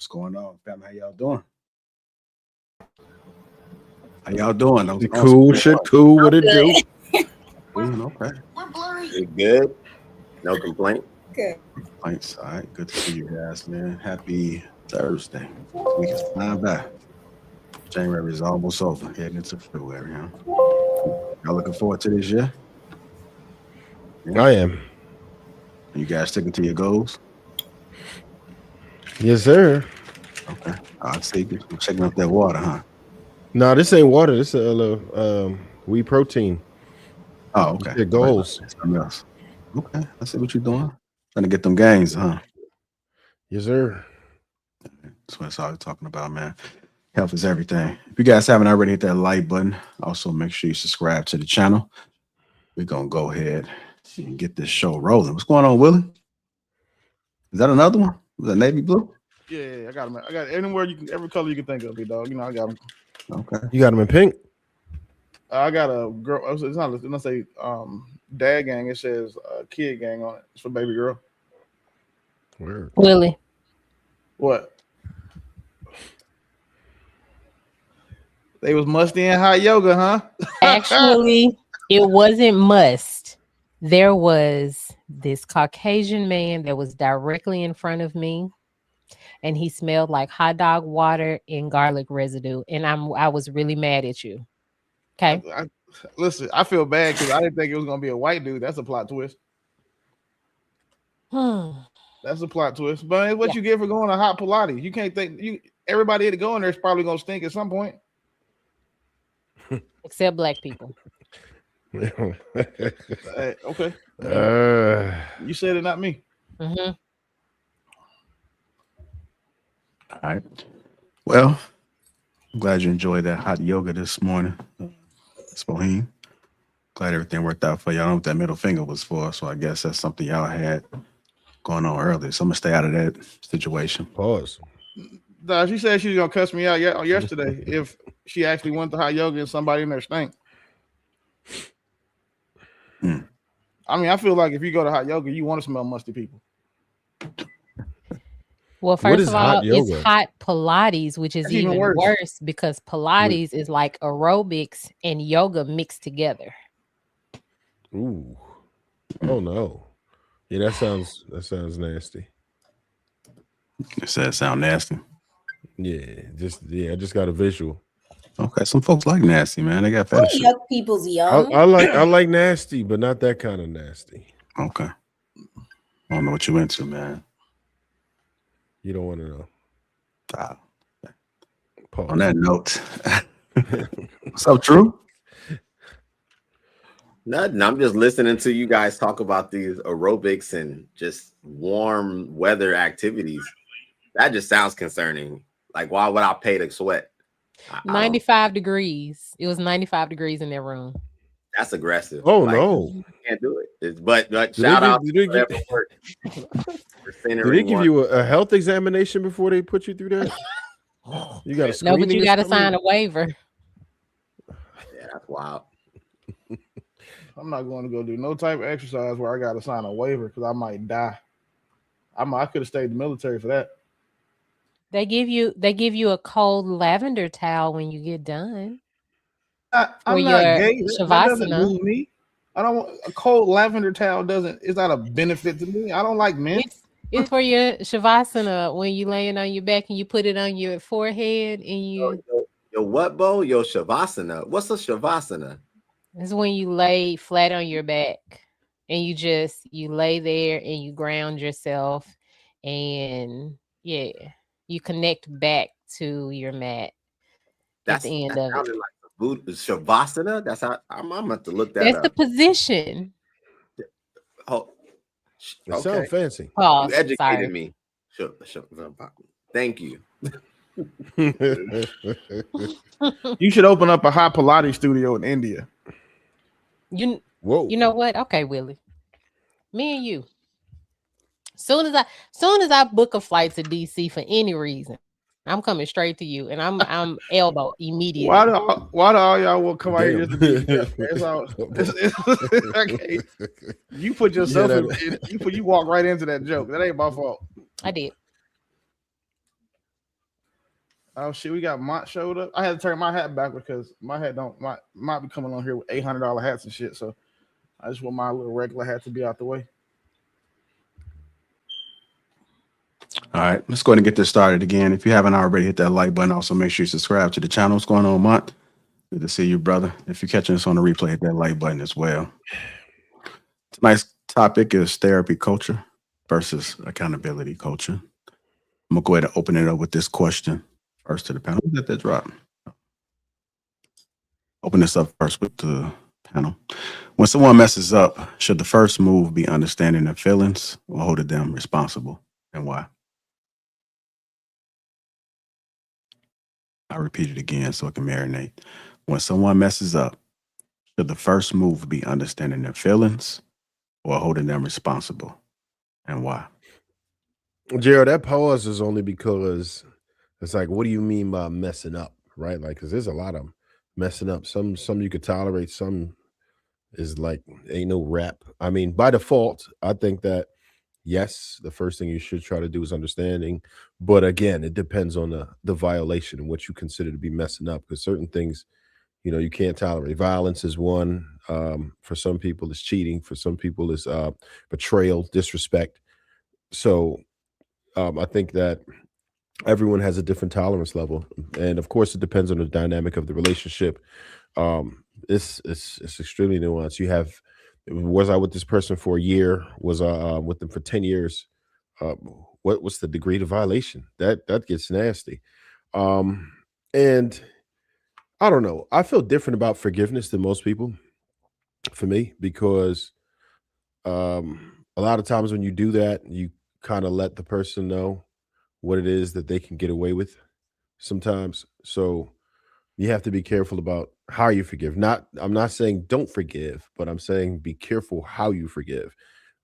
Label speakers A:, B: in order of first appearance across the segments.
A: What's going on, family? How y'all doing? How y'all doing?
B: Cool shit, cool. What it do?
A: Okay.
C: You good? No complaint.
D: Good.
A: Thanks. All right. Good to see you guys, man. Happy Thursday. We can fly back. January is almost over. Heading into February, huh? Y'all looking forward to this year?
B: Yeah. I am.
A: You guys sticking to your goals?
B: Yes, sir.
A: Okay. I see you. I'm checking out that water, huh?
B: No, this ain't water. This is a little wheat protein.
A: Oh, okay.
B: Your goals.
A: Something else. Okay. I see what you're doing. Trying to get them gains, huh?
B: Yes, sir.
A: That's what it's all talking about, man. Health is everything. If you guys haven't already hit that like button, also make sure you subscribe to the channel. We're going to go ahead and get this show rolling. What's going on, Willie? Is that another one? Was that navy blue?
E: Yeah, I got them. I got anywhere you can, every color you can think of, big dog. You know, I got them.
A: Okay.
B: You got them in pink?
E: I got a girl. It's not. It doesn't say dad gang. It says kid gang on it. It's for baby girl.
B: Weird.
D: Willie.
E: What? They was musty and hot yoga, huh?
D: Actually, it wasn't must. There was this Caucasian man that was directly in front of me, and he smelled like hot dog water and garlic residue. And I was really mad at you. Okay.
E: Listen, I feel bad because I didn't think it was gonna be a white dude. That's a plot twist. That's a plot twist. But it's what you get for going to hot Pilates. You can't think everybody that go in there is probably gonna stink at some point.
D: Except black people.
E: Okay. You said it, not me.
D: Mm-hmm.
A: All right. Well, I'm glad you enjoyed that hot yoga this morning, Spoheen. Glad everything worked out for you. I don't know what that middle finger was for, so I guess that's something y'all had going on earlier. So I'm gonna stay out of that situation.
B: Pause.
E: She said she was gonna cuss me out yesterday if she actually went to hot yoga and somebody in there stank. I mean, I feel like if you go to hot yoga, you want to smell musty people.
D: Well, first of all, it's hot Pilates, which is even worse because Pilates is like aerobics and yoga mixed together.
B: Ooh. Oh no. Yeah, that sounds nasty.
A: Does that sound nasty?
B: Yeah, I just got a visual.
A: Okay, some folks like nasty, man. They got fetishes.
D: Young people's young.
B: I like nasty, but not that kind of nasty.
A: Okay. I don't know what you into, man.
B: You don't want to know.
A: On that note, so true.
C: Nothing. I'm just listening to you guys talk about these aerobics and just warm weather activities. That just sounds concerning. Like, why would I pay to sweat?
D: 95 degrees. It was 95 degrees in their room.
C: That's aggressive.
B: Oh, no.
C: Can't do it. But shout out to whatever work.
B: Did they give you a health examination before they put you through that? You got to
D: no, but you got to sign a waiver.
C: Yeah, that's wild.
E: I'm not going to go do no type of exercise where I got to sign a waiver because I might die. I could have stayed in the military for that.
D: They give you a cold lavender towel when you get done.
E: I'm not gay. That doesn't move me. I don't want a cold lavender towel. It's not a benefit to me. I don't like men.
D: It's for your shavasana when you laying on your back and you put it on your forehead and you.
C: Your what, Bo? Your shavasana. What's a shavasana?
D: It's when you lay flat on your back and you lay there and you ground yourself and you connect back to your mat. That's the end of it.
C: Like shavasana. That's how I'm gonna have to look that up.
D: That's the position.
C: Oh,
B: it sounds fancy.
D: Oh,
C: you educated me. Thank you.
E: You should open up a hot Pilates studio in India.
D: You know what? Okay, Willie. Me and you. Soon as I book a flight to DC for any reason, I'm coming straight to you, and I'm elbow immediately.
E: Why do all y'all will come out here just to be? It's okay. You put yourself you walk right into that joke. That ain't my fault.
D: I did.
E: Oh shit, we got Mont showed up. I had to turn my hat back because my hat might be coming on here with $800 hats and shit. So I just want my little regular hat to be out the way.
A: All right, let's go ahead and get this started again. If you haven't already, hit that like button. Also, make sure you subscribe to the channel. What's going on, Mont? Good to see you, brother. If you're catching us on the replay, hit that like button as well. Tonight's topic is therapy culture versus accountability culture. I'm going to go ahead and open it up with this question first to the panel. Let that drop. Open this up first with the panel. When someone messes up, should the first move be understanding their feelings or holding them responsible, and why? I'll repeat it again so it can marinate. When someone messes up, should the first move be understanding their feelings or holding them responsible, and why?
B: Gerald, that pause is only because it's like, what do you mean by messing up, right? Like, because there's a lot of messing up. Some you could tolerate, some is like ain't no rap. I mean, by default, I think that yes, the first thing you should try to do is understanding, but again, it depends on the violation and what you consider to be messing up. Because certain things, you can't tolerate. Violence is one. For some people, it's cheating. For some people, it's betrayal, disrespect. So I think that everyone has a different tolerance level, and of course, it depends on the dynamic of the relationship. It's extremely nuanced. You have, was I with this person for a year? Was I with them for 10 years? What's the degree of violation? That gets nasty. And I don't know. I feel different about forgiveness than most people. For me, because a lot of times when you do that, you kind of let the person know what it is that they can get away with sometimes. So you have to be careful about how you forgive. I'm not saying don't forgive, but I'm saying be careful how you forgive.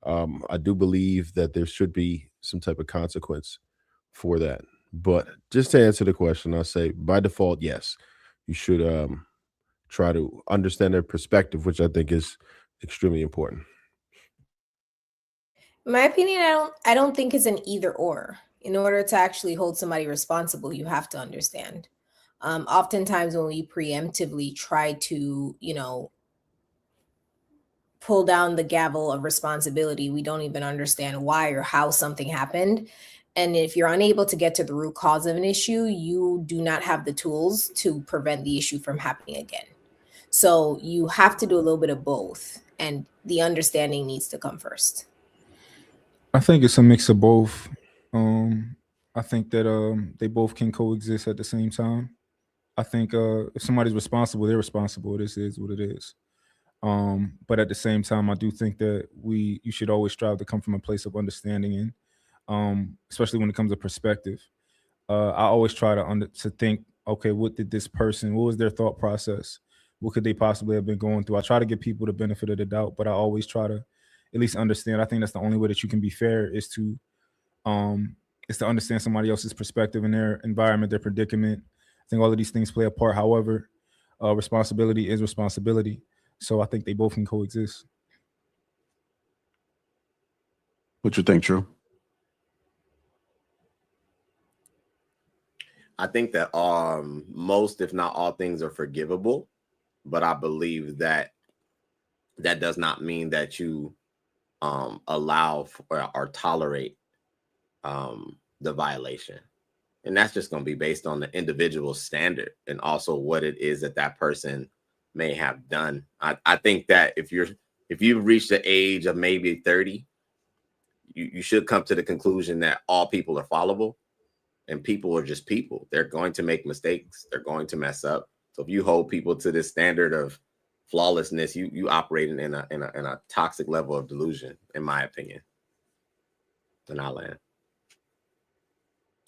B: I do believe that there should be some type of consequence for that. But just to answer the question, I'll say by default, yes, you should try to understand their perspective, which I think is extremely important.
F: In my opinion, I don't think it's an either or. In order to actually hold somebody responsible, you have to understand. Oftentimes when we preemptively try to, pull down the gavel of responsibility, we don't even understand why or how something happened. And if you're unable to get to the root cause of an issue, you do not have the tools to prevent the issue from happening again. So you have to do a little bit of both, and the understanding needs to come first.
G: I think it's a mix of both. I think that they both can coexist at the same time. I think if somebody's responsible, they're responsible. This is what it is. But at the same time, I do think that you should always strive to come from a place of understanding, and especially when it comes to perspective. I always try to think, okay, what was their thought process? What could they possibly have been going through? I try to give people the benefit of the doubt, but I always try to at least understand. I think that's the only way that you can be fair is to understand somebody else's perspective and their environment, their predicament. I think all of these things play a part. However, responsibility is responsibility. So I think they both can coexist.
A: What you think, True?
C: I think that most, if not all, things are forgivable, but I believe that does not mean that you allow or tolerate the violation. And that's just going to be based on the individual standard and also what it is that person may have done. I think that if you've reached the age of maybe 30, you should come to the conclusion that all people are fallible. And people are just people. They're going to make mistakes. They're going to mess up. So if you hold people to this standard of flawlessness, you operating in a toxic level of delusion, in my opinion. And I'll land.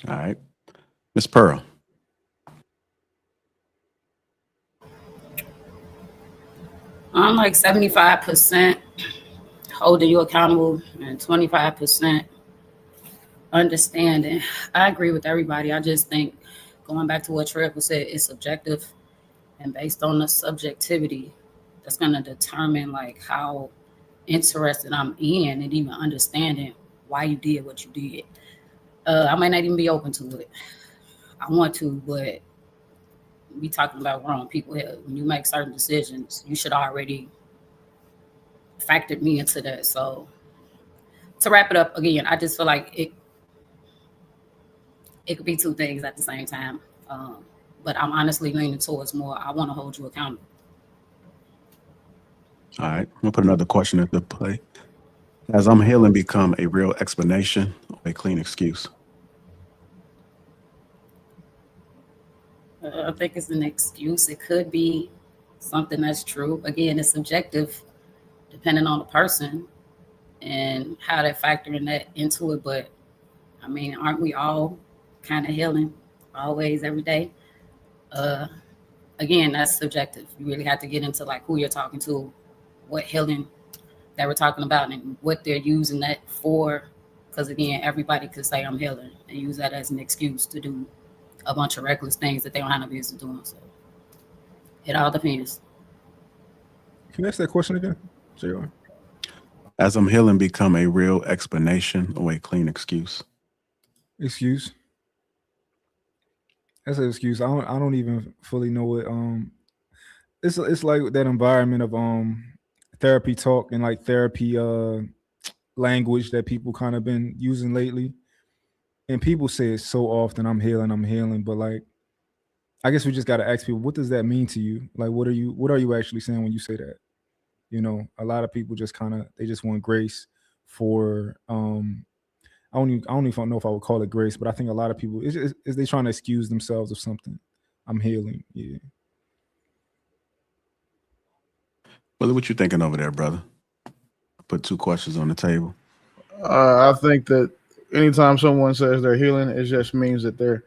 A: All right, Miss Pearl.
H: I'm like 75% holding you accountable and 25% understanding. I agree with everybody. I just think, going back to what Trevor said, it's subjective, and based on the subjectivity, that's going to determine like how interested I'm in and even understanding why you did what you did. I might not even be open to it. I want to, but we talking about grown people here. When you make certain decisions, you should already factored me into that. So to wrap it up again, I just feel like it could be two things at the same time. But I'm honestly leaning towards more, I want to hold you accountable.
A: All right, we'll put another question into play. Has I'm healing become a real explanation or a clean excuse?
H: I think it's an excuse. It could be something that's true. Again, it's subjective depending on the person and how they're factoring that into it. But I mean, aren't we all kind of healing always, every day? Again, that's subjective. You really have to get into like who you're talking to, what healing that we're talking about, and what they're using that for. Because again, everybody could say I'm healing and use that as an excuse to do a bunch of reckless things that they don't have no business doing. So it all depends.
G: Can you ask that question again, JR?
A: Has I'm healing become a real explanation or a clean excuse?
G: Excuse. That's an excuse. I don't even fully know what it's like that environment of therapy talk and like therapy language that people kind of been using lately. And people say it so often, I'm healing, but like I guess we just gotta ask people, what does that mean to you? Like what are you actually saying when you say that? You know, a lot of people just they just want grace for I don't even know if I would call it grace, but I think a lot of people is they trying to excuse themselves of something. I'm healing. Yeah.
A: Well, what you thinking over there, brother? Put two questions on the table.
E: I think that anytime someone says they're healing, it just means that they're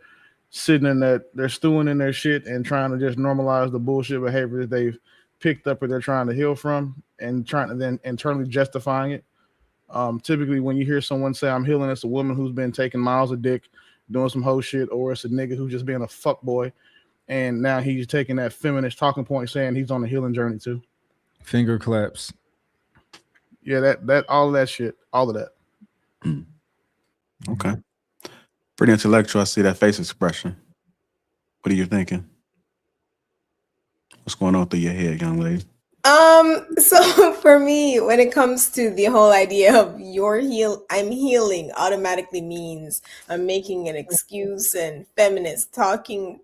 E: sitting in that, they're stewing in their shit and trying to just normalize the bullshit behavior that they've picked up or they're trying to heal from, and trying to then internally justifying it. Typically, when you hear someone say I'm healing, it's a woman who's been taking miles of dick, doing some hoe shit, or it's a nigga who's just being a fuck boy, and now he's taking that feminist talking point, saying he's on a healing journey too.
G: Finger claps.
E: Yeah, that all of that shit, all of that.
A: Okay. Pretty intellectual. I see that face expression. What are you thinking? What's going on through your head, young lady?
F: So for me, when it comes to the whole idea of I'm healing automatically means I'm making an excuse and feminist talking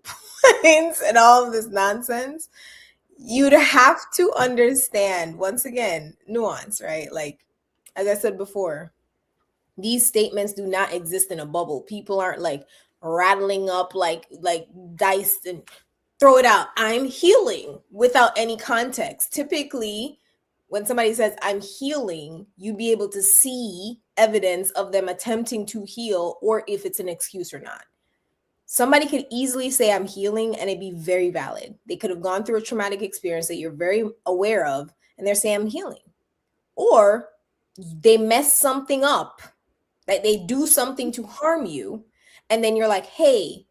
F: points and all of this nonsense, you'd have to understand, once again, nuance, right? Like, as I said before, these statements do not exist in a bubble. People aren't like rattling up like dice and throw it out. I'm healing without any context. Typically, when somebody says I'm healing, you'd be able to see evidence of them attempting to heal or if it's an excuse or not. Somebody could easily say I'm healing and it'd be very valid. They could have gone through a traumatic experience that you're very aware of and they're saying I'm healing. Or they mess something up, like they do something to harm you, and then you're like, hey,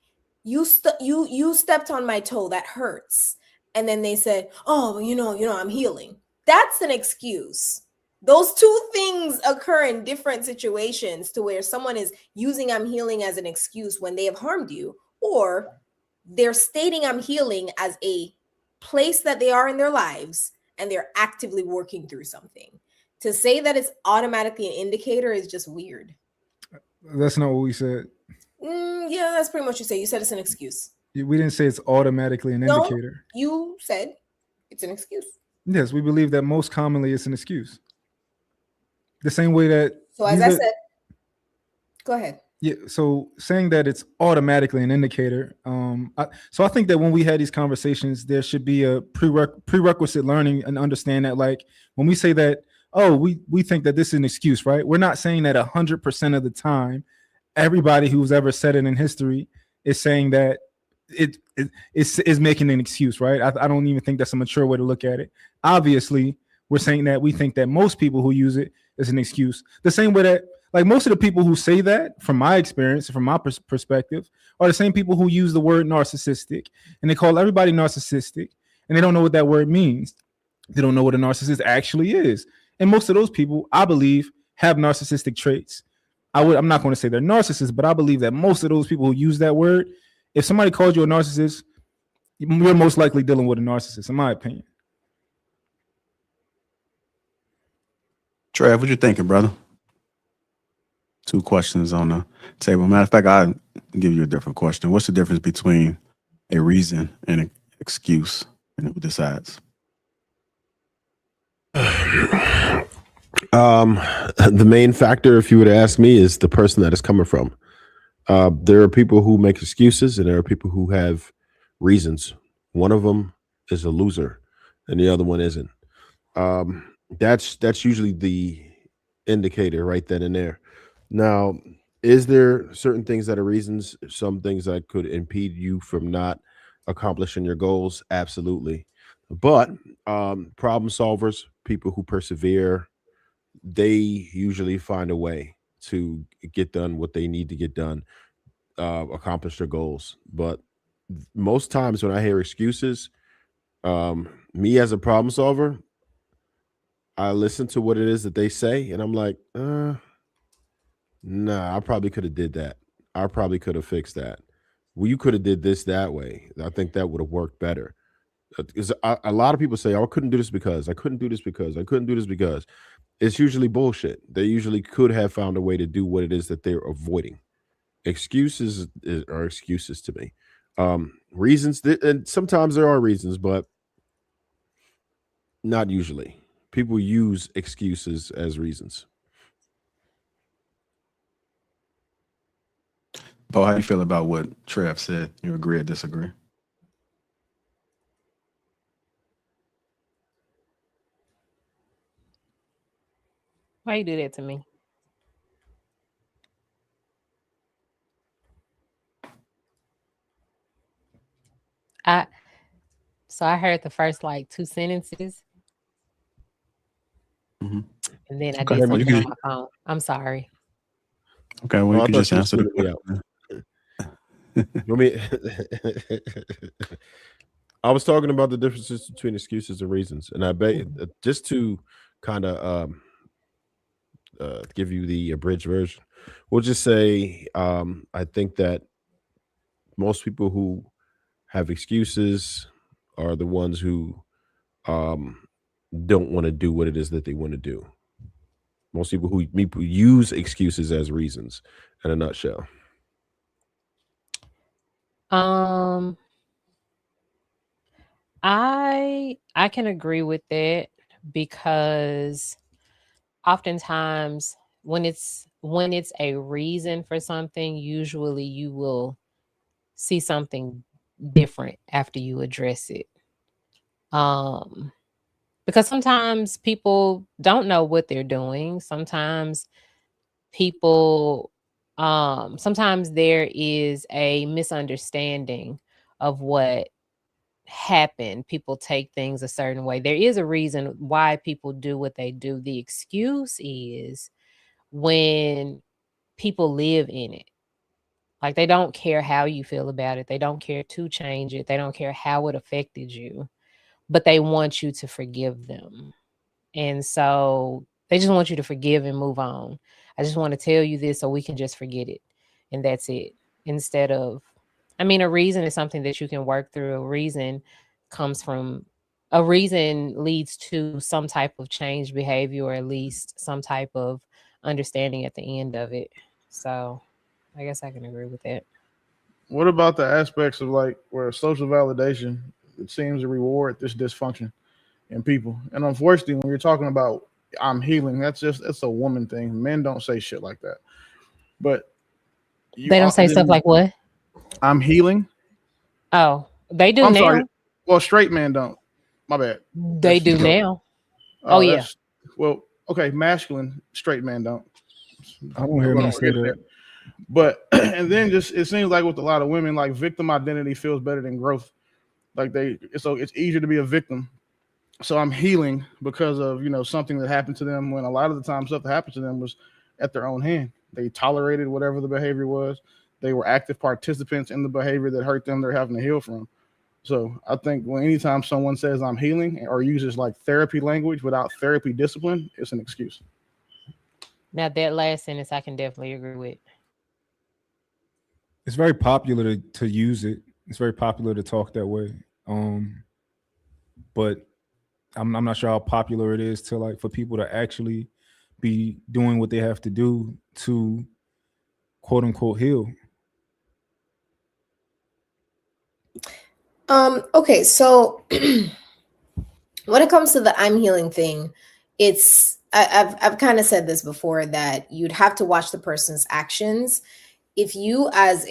F: you stepped on my toe, that hurts. And then they said, oh, you know, I'm healing. That's an excuse. Those two things occur in different situations, to where someone is using I'm healing as an excuse when they have harmed you, or they're stating I'm healing as a place that they are in their lives and they're actively working through something. To say that it's automatically an indicator is just weird.
G: That's not what we said.
F: Yeah, that's pretty much what you say. You said it's an excuse.
G: We didn't say it's automatically an indicator.
F: You said it's an excuse.
G: Yes, we believe that most commonly it's an excuse. The same way that.
F: So as I said, go ahead.
G: Yeah. So saying that it's automatically an indicator. So I think that when we had these conversations, there should be a prerequisite learning and understand that, like, when we say that, oh, we think that this is an excuse, right? We're not saying that 100% of the time, everybody who's ever said it in history is saying that it is making an excuse, right? I don't even think that's a mature way to look at it. Obviously, we're saying that we think that most people who use it is an excuse. The same way that, like, most of the people who say that, from my experience, from my perspective, are the same people who use the word narcissistic, and they call everybody narcissistic, and they don't know what that word means. They don't know what a narcissist actually is. And most of those people, I believe, have narcissistic traits. I'm not going to say they're narcissists, but I believe that most of those people who use that word If somebody calls you a narcissist, you're most likely dealing with a narcissist, in my opinion.
A: Trev, what you thinking, brother? 2 questions on the table. Matter of fact, I'll give you a different question. What's the difference between a reason and an excuse, and who decides?
B: The main factor, if you were to ask me, is the person that it's coming from. There are people who make excuses, and there are people who have reasons. One of them is a loser, and the other one isn't. That's usually the indicator right then and there. Now, is there certain things that are reasons? Some things that could impede you from not accomplishing your goals? Absolutely. But problem solvers, people who persevere, they usually find a way to get done what they need to get done, accomplish their goals. But most times when I hear excuses, me as a problem solver, I listen to what it is that they say, and I'm like, nah, I probably could have did that. I probably could have fixed that. Well, you could have did this that way. I think that would have worked better. Because a lot of people say, oh, I couldn't do this because I couldn't do this because I couldn't do this because. It's usually bullshit. They usually could have found a way to do what it is that they're avoiding. Excuses are excuses to me. Reasons, and sometimes there are reasons, but not usually. People use excuses as reasons.
A: Paul, how do you feel about what Trev said? You agree or disagree?
D: Why you do that to me? So I heard the first like 2 sentences,
A: Mhm.
D: and then I
A: Okay,
D: did
A: well, you
D: something on
A: can-
D: my phone. I'm sorry.
A: Okay, well,
B: Oh,
A: you
B: I
A: can
B: thought
A: just
B: you
A: answer the
B: was feeling me
A: question.
B: You want me? I was talking about the differences between excuses and reasons, and I bet just to kind of give you the abridged version, we'll just say I think that most people who have excuses are the ones who don't want to do what it is that they want to do. Most people who use excuses as reasons, in a nutshell.
D: I can agree with that, because oftentimes when it's a reason for something, usually you will see something different after you address it. Because sometimes people don't know what they're doing. Sometimes people sometimes there is a misunderstanding of what happened. People take things a certain way. There is a reason why people do what they do. The excuse is when people live in it. Like, they don't care how you feel about it. They don't care to change it. They don't care how it affected you, but they want you to forgive them. And so they just want you to forgive and move on. I just want to tell you this so we can just forget it. And that's it. Instead of, I mean, a reason is something that you can work through. A reason leads to some type of change behavior, or at least some type of understanding at the end of it. So I guess I can agree with that.
E: What about the aspects of like where social validation, it seems to reward this dysfunction in people? And unfortunately, when you're talking about I'm healing, that's a woman thing. Men don't say shit like that. But
D: They don't say stuff like what?
E: I'm healing.
D: Oh, they do
E: I'm
D: now.
E: sorry. Well, straight men don't. My bad.
D: They do now.
E: Oh
D: yeah.
E: Well, okay, masculine straight men don't.
G: I don't hear men say that.
E: But and then just it seems like with a lot of women, like victim identity feels better than growth. Like so it's easier to be a victim. So I'm healing because of something that happened to them, when a lot of the time stuff that happened to them was at their own hand. They tolerated whatever the behavior was. They were active participants in the behavior that hurt them. They're having to heal from. So I think anytime someone says I'm healing or uses like therapy language without therapy discipline, it's an excuse.
D: Now that last sentence I can definitely agree with.
G: It's very popular to use it. It's very popular to talk that way. But I'm not sure how popular it is to like for people to actually be doing what they have to do to quote unquote heal.
F: Okay, so when it comes to the I'm healing thing, I've kind of said this before, that you'd have to watch the person's actions. If you, as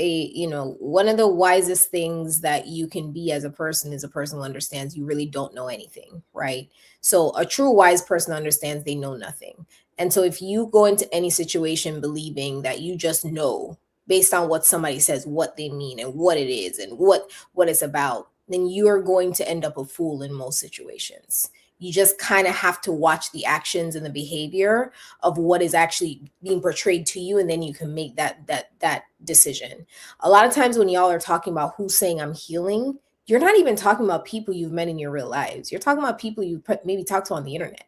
F: one of the wisest things that you can be as a person is a person who understands you really don't know anything, right? So a true wise person understands they know nothing. And so if you go into any situation believing that you just know based on what somebody says, what they mean and what it is and what it's about, then you are going to end up a fool in most situations. You just kind of have to watch the actions and the behavior of what is actually being portrayed to you, and then you can make that decision. A lot of times when y'all are talking about who's saying I'm healing, you're not even talking about people you've met in your real lives. You're talking about people you maybe talked to on the internet.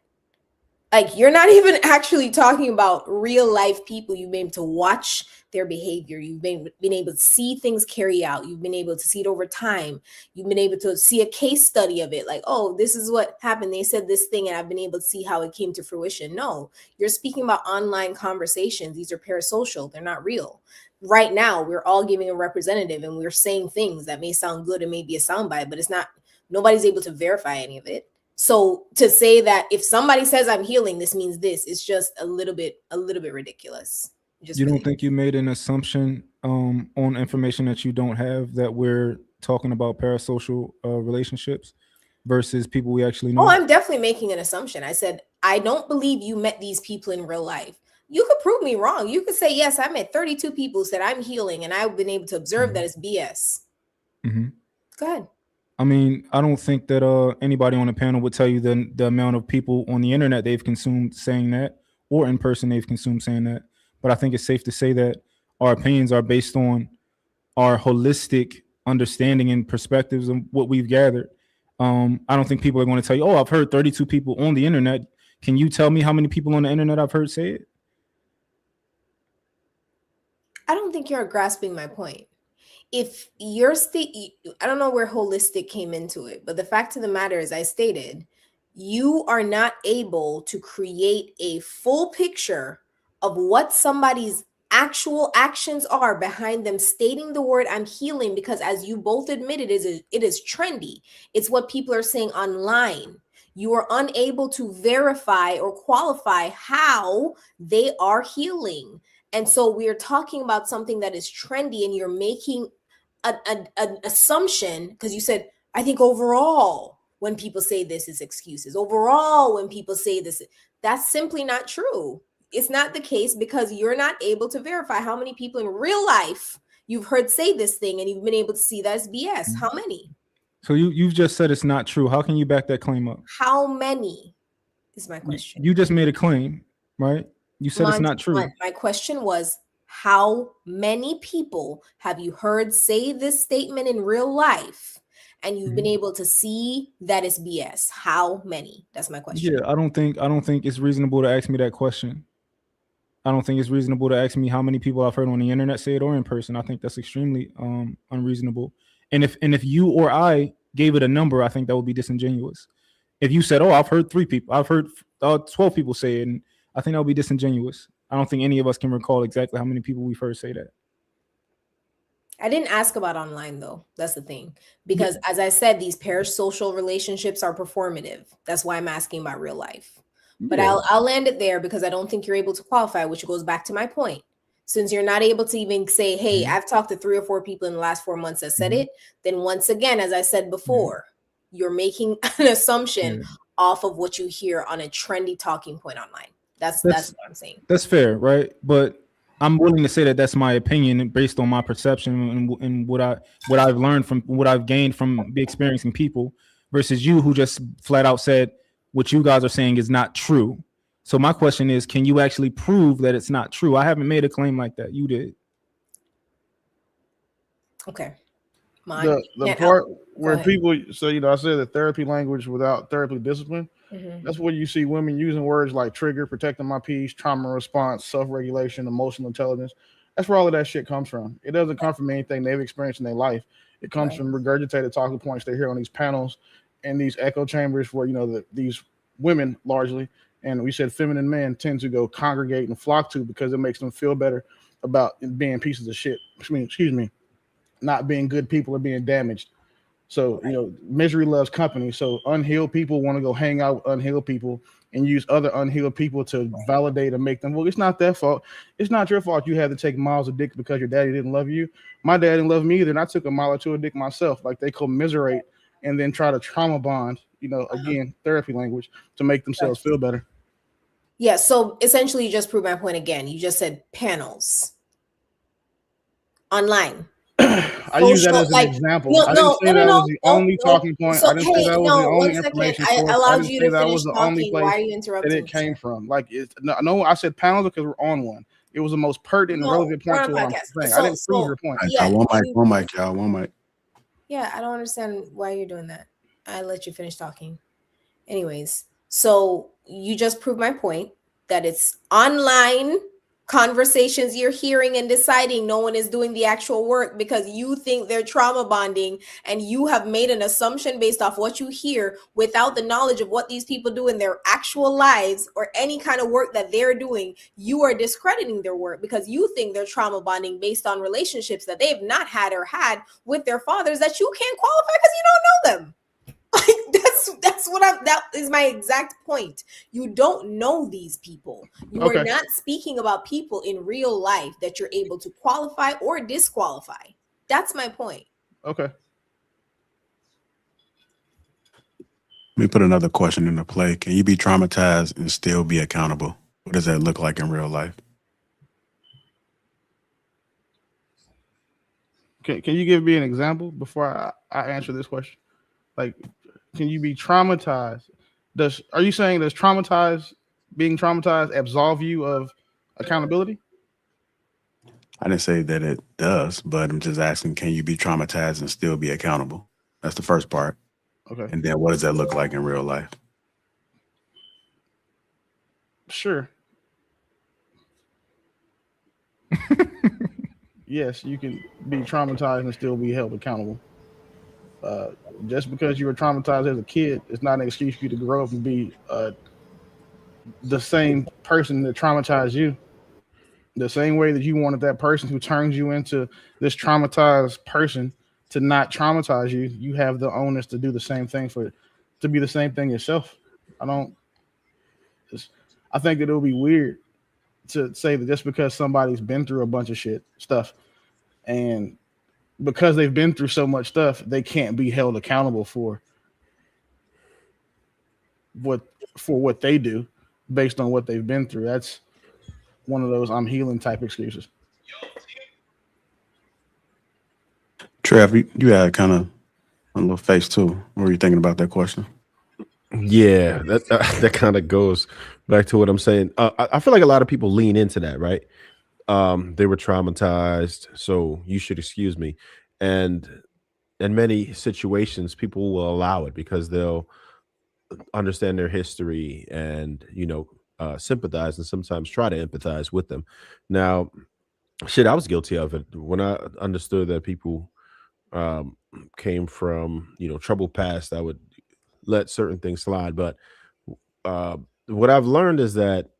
F: Like, you're not even actually talking about real life people you've been able to watch their behavior. You've been able to see things carry out. You've been able to see it over time. You've been able to see a case study of it. Like, oh, this is what happened. They said this thing and I've been able to see how it came to fruition. No, you're speaking about online conversations. These are parasocial. They're not real. Right now, we're all giving a representative and we're saying things that may sound good and may be a soundbite, but it's not, nobody's able to verify any of it. So to say that if somebody says I'm healing, this means this, is just a little bit ridiculous.
G: You don't think you made an assumption on information that you don't have, that we're talking about parasocial relationships versus people we actually know?
F: Oh, I'm definitely making an assumption. I said, I don't believe you met these people in real life. You could prove me wrong. You could say, yes, I met 32 people who said I'm healing and I've been able to observe that it's BS.
G: Mm-hmm.
F: Go ahead.
G: I mean, I don't think that anybody on the panel would tell you the amount of people on the internet they've consumed saying that, or in person they've consumed saying that. But I think it's safe to say that our opinions are based on our holistic understanding and perspectives of what we've gathered. I don't think people are going to tell you, oh, I've heard 32 people on the internet. Can you tell me how many people on the internet I've heard say it?
F: I don't think you're grasping my point. If you're I don't know where holistic came into it, but the fact of the matter is, I stated, you are not able to create a full picture of what somebody's actual actions are behind them stating the word I'm healing, because as you both admitted, it is trendy. It's what people are saying online. You are unable to verify or qualify how they are healing. And so we're talking about something that is trendy, and you're making an assumption, because you said, I think overall when people say this is excuses. Overall, when people say this, that's simply not true. It's not the case, because you're not able to verify how many people in real life you've heard say this thing and you've been able to see that's BS. How many?
G: So you've just said it's not true. How can you back that claim up?
F: How many is my question.
G: You just made a claim, right? You said it's not true.
F: My question was, how many people have you heard say this statement in real life and you've been able to see that it's BS? How many? That's my question.
G: Yeah, I don't think it's reasonable to ask me that question. I don't think it's reasonable to ask me how many people I've heard on the internet say it or in person. I think that's extremely unreasonable. And if you or I gave it a number, I think that would be disingenuous. If you said, oh, I've heard 3 people, I've heard 12 people say it, and I think that would be disingenuous. I don't think any of us can recall exactly how many people we've heard say that.
F: I didn't ask about online, though. That's the thing. Because as I said, these parasocial relationships are performative. That's why I'm asking about real life. But I'll land it there, because I don't think you're able to qualify, which goes back to my point. Since you're not able to even say, hey, I've talked to 3 or 4 people in the last 4 months that said it, then once again, as I said before, you're making an assumption off of what you hear on a trendy talking point online. That's what I'm saying.
G: That's fair, right? But I'm willing to say that that's my opinion based on my perception and what I've learned from what I've gained from experiencing people, versus you who just flat out said what you guys are saying is not true. So my question is, can you actually prove that it's not true? I haven't made a claim like that. You did.
F: Okay.
E: The part where people, so, I said the therapy language without therapy discipline, that's where you see women using words like trigger, protecting my peace, trauma response, self-regulation, emotional intelligence. That's where all of that shit comes from. It doesn't come from anything they've experienced in their life. It comes from regurgitated talking points they hear on these panels and these echo chambers where, these women largely, and we said feminine men, tend to go congregate and flock to because it makes them feel better about being pieces of shit. Excuse me, not being good people or being damaged. So, misery loves company. So unhealed people want to go hang out with unhealed people and use other unhealed people to validate and make them, well, it's not their fault. It's not your fault you had to take miles of dick because your daddy didn't love you. My dad didn't love me either, and I took a mile or two of dick myself. Like, they commiserate and then try to trauma bond, again, therapy language, to make themselves feel better.
F: Yeah, so essentially you just proved my point again. You just said panels online.
E: I use that as an example. I didn't say that was the only talking point. I didn't say that was the only information source. I didn't say that was the only place that it came from. Like, no, I said panels because we're on one. It was the most pertinent and relevant point to what I'm saying. I didn't prove your point.
A: One mic, y'all. One mic.
F: Yeah, I don't understand why you're doing that. I let you finish talking. Anyways, so you just proved my point that it's online conversations you're hearing and deciding. No one is doing the actual work because you think they're trauma bonding, and you have made an assumption based off what you hear without the knowledge of what these people do in their actual lives or any kind of work that they're doing. You are discrediting their work because you think they're trauma bonding based on relationships that they've not had or had with their fathers that you can't qualify because you don't know them. Like, that is my exact point. You don't know these people. You are not speaking about people in real life that you're able to qualify or disqualify. That's my point.
E: Okay.
A: Let me put another question into play. Can you be traumatized and still be accountable? What does that look like in real life?
E: Can you give me an example before I answer this question? Like, can you be traumatized? Are you saying being traumatized absolve you of accountability?
A: I didn't say that it does, but I'm just asking, can you be traumatized and still be accountable? That's the first part.
E: Okay.
A: And then what does that look like in real life?
E: Sure. Yes, you can be traumatized and still be held accountable. Just because you were traumatized as a kid, it's not an excuse for you to grow up and be the same person that traumatized you. The same way that you wanted that person who turns you into this traumatized person to not traumatize you, you have the onus to do the same thing to be the same thing yourself. I think that it would be weird to say that just because somebody's been through a bunch of stuff, and because they've been through so much stuff, they can't be held accountable for what they do based on what they've been through. That's one of those I'm healing type excuses.
A: Trev, you had kind of a little face too. What were you thinking about that question?
B: Yeah, that kind of goes back to what I'm saying. I feel like a lot of people lean into that, right? They were traumatized, so you should excuse me. And in many situations, people will allow it because they'll understand their history and sympathize and sometimes try to empathize with them. Now, shit, I was guilty of it when I understood that people came from troubled past. I would let certain things slide, but what I've learned is that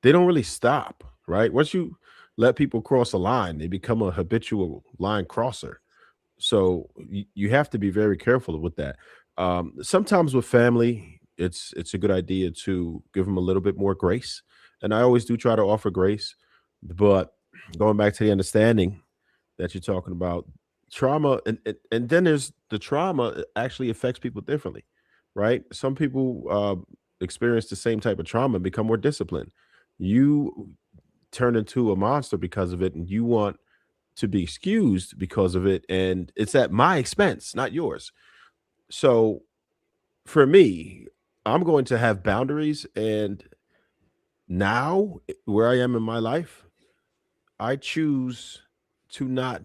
B: they don't really stop. Right, once you let people cross a line, they become a habitual line crosser. So you have to be very careful with that. Sometimes with family, it's a good idea to give them a little bit more grace, and I always do try to offer grace. But going back to the understanding that you're talking about, trauma, and then there's the trauma actually affects people differently, right? Some people experience the same type of trauma and become more disciplined. You turn into a monster because of it, and you want to be excused because of it, and it's at my expense, not yours. So for me, I'm going to have boundaries, and now where I am in my life, I choose to not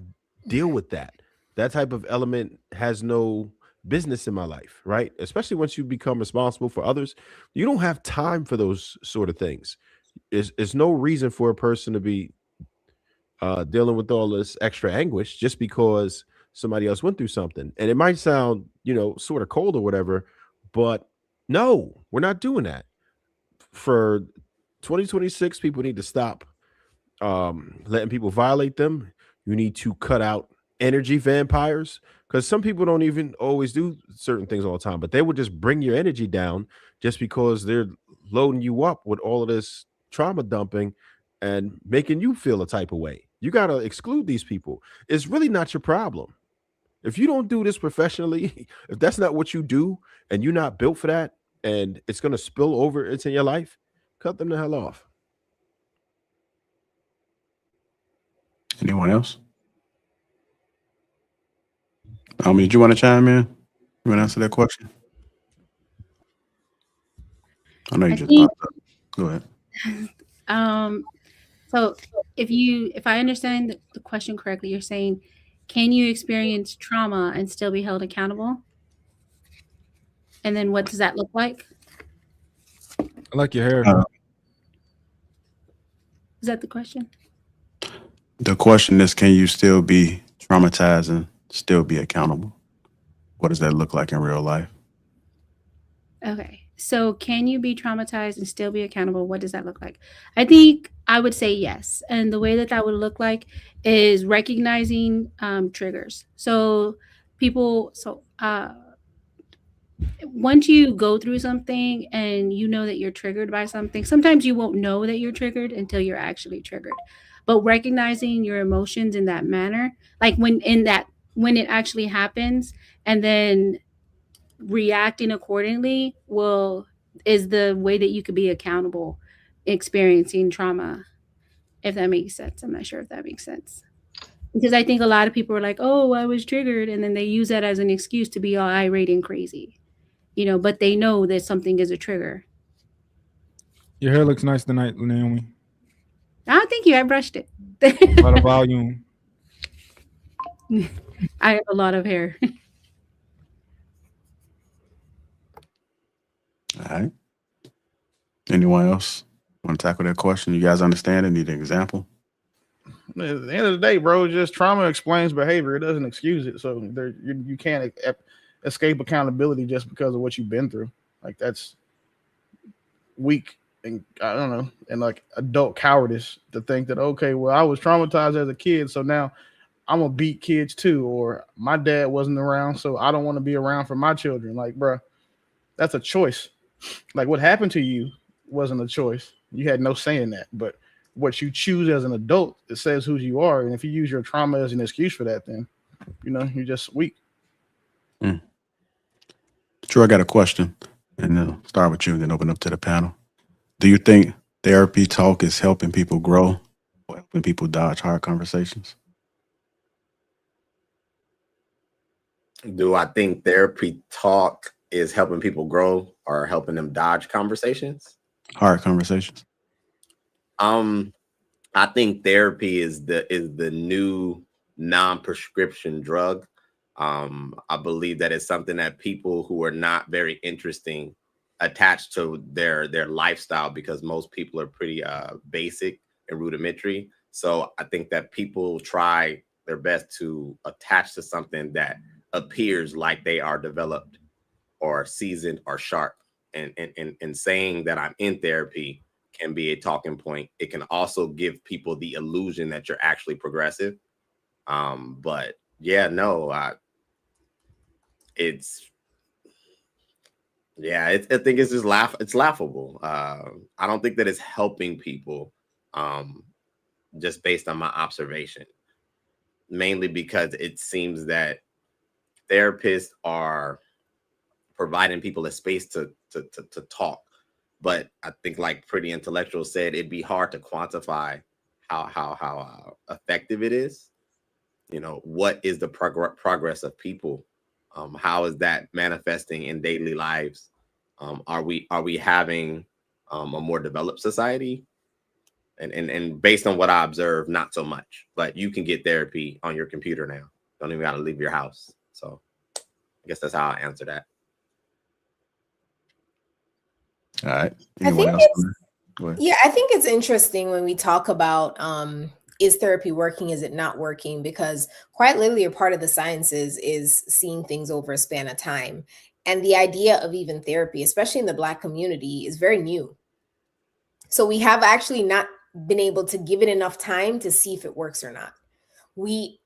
B: deal with that type of element has no business in my life, right? Especially once you become responsible for others, you don't have time for those sort of things. There's no reason for a person to be dealing with all this extra anguish just because somebody else went through something. And it might sound, sort of cold or whatever, but no, we're not doing that. For 2026, people need to stop letting people violate them. You need to cut out energy vampires, because some people don't even always do certain things all the time, but they would just bring your energy down just because they're loading you up with all of this trauma dumping and making you feel a type of way. You got to exclude these people. It's really not your problem. If you don't do this professionally, if that's not what you do and you're not built for that, and it's going to spill over into your life, cut them the hell off.
A: Anyone else? Did you want to chime in? You want to answer that question? I know you just popped up. Go ahead.
I: So if I understand the question correctly, you're saying, can you experience trauma and still be held accountable? And then what does that look like?
G: I like your hair.
I: Is that the question?
A: The question is, can you still be traumatized and still be accountable? What does that look like in real life?
I: Okay. So can you be traumatized and still be accountable? What does that look like? I think I would say yes. And the way that would look like is recognizing triggers. So once you go through something and you know that you're triggered by something, sometimes you won't know that you're triggered until you're actually triggered. But recognizing your emotions in that manner, like when it actually happens, and then reacting accordingly is the way that you could be accountable experiencing trauma, if that makes sense. I'm not sure if that makes sense, because I think a lot of people are like, oh, I was triggered, and then they use that as an excuse to be all irate and crazy, but they know that something is a trigger.
G: Your hair looks nice tonight, Naomi.
I: Oh, thank you. I brushed it.
G: A lot of volume.
I: I have a lot of hair.
A: All right. Anyone else want to tackle that question? You guys understand it? Need an example?
E: At the end of the day, bro, just trauma explains behavior. It doesn't excuse it. So you can't escape accountability just because of what you've been through. Like, that's weak, and I don't know, and like adult cowardice to think that, okay, well, I was traumatized as a kid, so now I'm gonna beat kids too, or my dad wasn't around, so I don't want to be around for my children. Like, bro, that's a choice. Like, what happened to you wasn't a choice. You had no say in that. But what you choose as an adult, it says who you are. And if you use your trauma as an excuse for that, then you're just weak.
A: Drew, I got a question, and I'll start with you and then open up to the panel. Do you think therapy talk is helping people grow or helping people dodge hard conversations?
C: Do I think therapy talk is helping people grow or helping them dodge conversations?
A: Hard conversations.
C: I think therapy is the new non-prescription drug. I believe that it's something that people who are not very interesting attach to their lifestyle, because most people are pretty basic and rudimentary. So I think that people try their best to attach to something that appears like they are developed or seasoned or sharp. And saying that I'm in therapy can be a talking point. It can also give people the illusion that you're actually progressive. But yeah, no, I think it's just it's laughable. I don't think that it's helping people, just based on my observation, mainly because it seems that therapists are providing people a space to talk. But I think, like Pretty Intellectual said, it'd be hard to quantify how effective it is. What is the progress of people? How is that manifesting in daily lives? Are we having a more developed society? And based on what I observe, not so much. But you can get therapy on your computer now. Don't even got to leave your house. So I guess that's how I answer that.
A: All right.
F: I think it's interesting when we talk about is therapy working? Is it not working? Because quite literally, a part of the sciences is seeing things over a span of time. And the idea of even therapy, especially in the Black community, is very new. So we have actually not been able to give it enough time to see if it works or not.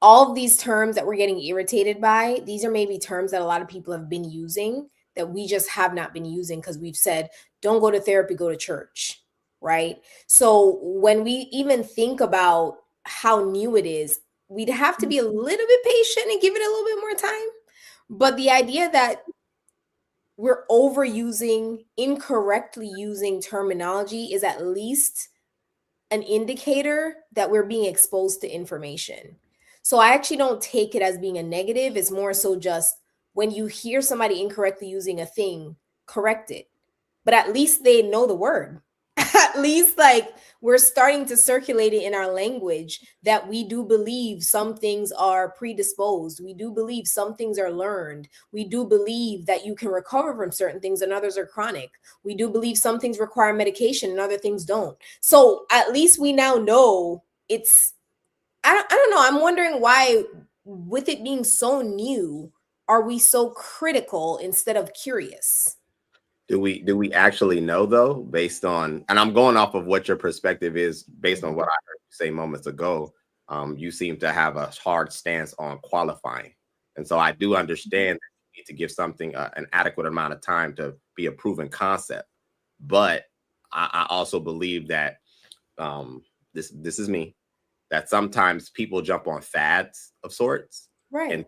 F: All of these terms that we're getting irritated by, these are maybe terms that a lot of people have been using that we just have not been using because we've said, don't go to therapy, go to church, right? So when we even think about how new it is, we'd have to be a little bit patient and give it a little bit more time. But the idea that we're overusing, incorrectly using terminology is at least an indicator that we're being exposed to information. So I actually don't take it as being a negative. It's more so just when you hear somebody incorrectly using a thing, correct it. But at least they know the word. At least like we're starting to circulate it in our language that we do believe some things are predisposed. We do believe some things are learned. We do believe that you can recover from certain things and others are chronic. We do believe some things require medication and other things don't. So at least we now know it's, I don't know. I'm wondering why, with it being so new, are we so critical instead of curious?
C: Do we actually know though, based on, and I'm going off of what your perspective is based on what I heard you say moments ago. You seem to have a hard stance on qualifying. And so I do understand that you need to give something an adequate amount of time to be a proven concept. But I also believe that this is me, that sometimes people jump on fads of sorts.
F: Right.
C: And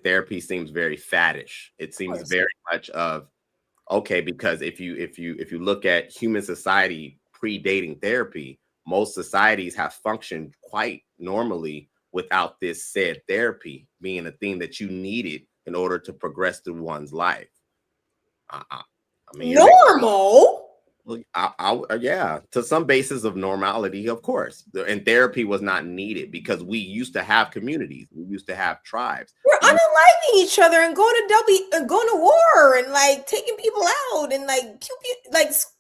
C: therapy seems very faddish. It seems very much of, okay, because if you look at human society predating therapy, most societies have functioned quite normally without this said therapy being a thing that you needed in order to progress through one's life. I mean,
F: normal.
C: Yeah, to some basis of normality, of course. And therapy was not needed because we used to have communities, we used to have tribes.
F: We're unaliving each other and going to war and like taking people out and like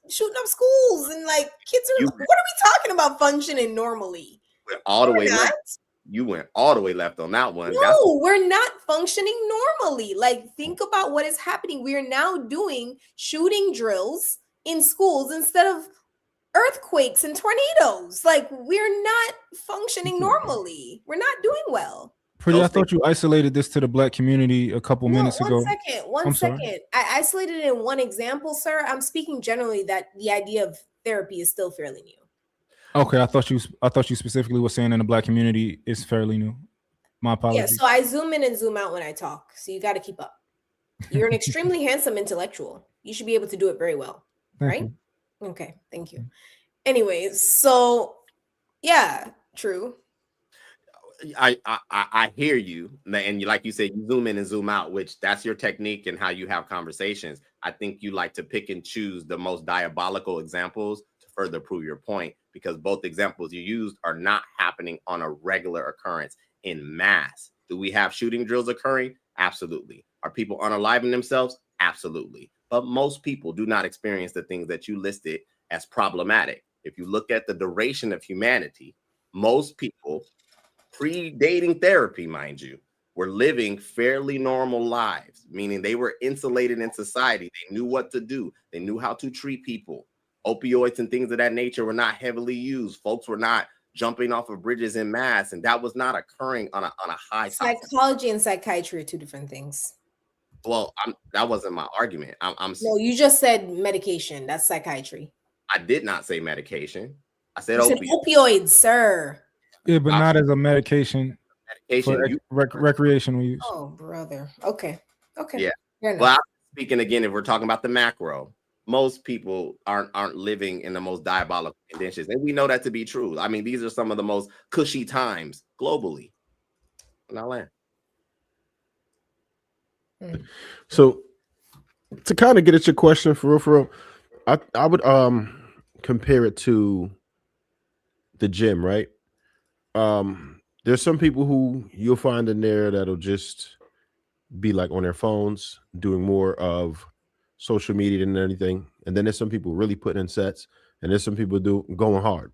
F: shooting up schools and like kids are. What are we talking about functioning normally?
C: All the way left. You went all the way left on that one.
F: No, we're not functioning normally. Like, think about what is happening. We are now doing shooting drills in schools instead of earthquakes and tornadoes. Like, we're not functioning normally. We're not doing well.
G: Pretty, I thought you isolated this to the Black community a couple minutes ago.
F: One second. I isolated it in one example, sir. I'm speaking generally that the idea of therapy is still fairly new.
G: Okay, I thought you specifically were saying in the Black community is fairly new. My apologies.
F: Yeah, so I zoom in and zoom out when I talk. So you got to keep up. You're an extremely handsome intellectual. You should be able to do it very well. Right? Okay, thank you. Anyways, so yeah, true.
C: I hear you, and you, like you said, you zoom in and zoom out, which that's your technique and how you have conversations. I think you like to pick and choose the most diabolical examples to further prove your point, because both examples you used are not happening on a regular occurrence in mass. Do we have shooting drills occurring? Absolutely. Are people unaliving themselves? Absolutely. But most people do not experience the things that you listed as problematic. If you look at the duration of humanity, most people, predating therapy, mind you, were living fairly normal lives, meaning they were insulated in society. They knew what to do. They knew how to treat people. Opioids and things of that nature were not heavily used. Folks were not jumping off of bridges in mass, and that was not occurring on a high.
F: Psychology and psychiatry are two different things.
C: Well, that wasn't my argument.
F: No, you just said medication. That's psychiatry.
C: I did not say medication. I said
F: opioids, sir.
G: Yeah, but not as a medication.
C: Medication,
G: recreational use.
F: Oh, brother. Okay.
C: Yeah. Well, I'm speaking again, if we're talking about the macro, most people aren't living in the most diabolical conditions, and we know that to be true. I mean, these are some of the most cushy times globally. Now, land.
B: So, to kind of get at your question for real, I would compare it to the gym, right? There's some people who you'll find in there that'll just be like on their phones doing more of social media than anything, and then there's some people really putting in sets, and there's some people going hard.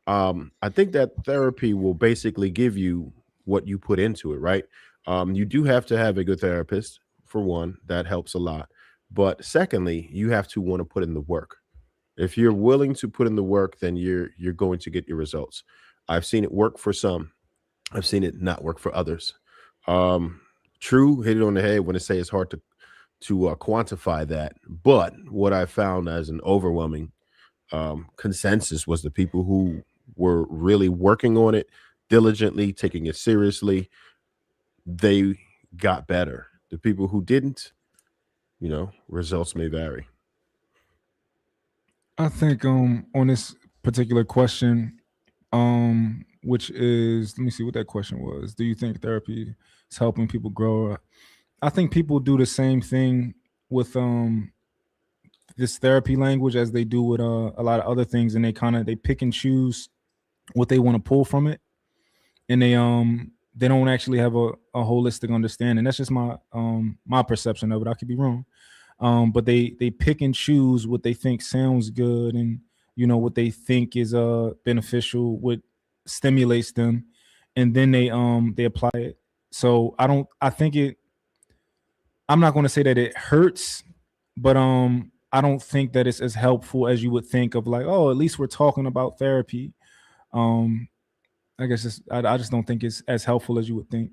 B: I think that therapy will basically give you what you put into it, right? You do have to have a good therapist, for one, that helps a lot. But secondly, you have to want to put in the work. If you're willing to put in the work, then you're going to get your results. I've seen it work for some. I've seen it not work for others. Um, True, hit it on the head when it say it's hard to quantify that. But what I found as an overwhelming consensus was the people who were really working on it diligently, taking it seriously, they got better. The people who didn't, results may vary.
G: I think on this particular question, which is, let me see what that question was. Do you think therapy is helping people grow? I think people do the same thing with this therapy language as they do with a lot of other things, and they pick and choose what they want to pull from it, and they don't actually have a holistic understanding. That's just my perception of it. I could be wrong. But they pick and choose what they think sounds good, and what they think is beneficial, what stimulates them, and then they apply it. So I think I'm not going to say that it hurts, but I don't think that it's as helpful as you would think of, like, oh, at least we're talking about therapy. um I guess I just don't think it's as helpful as you would think.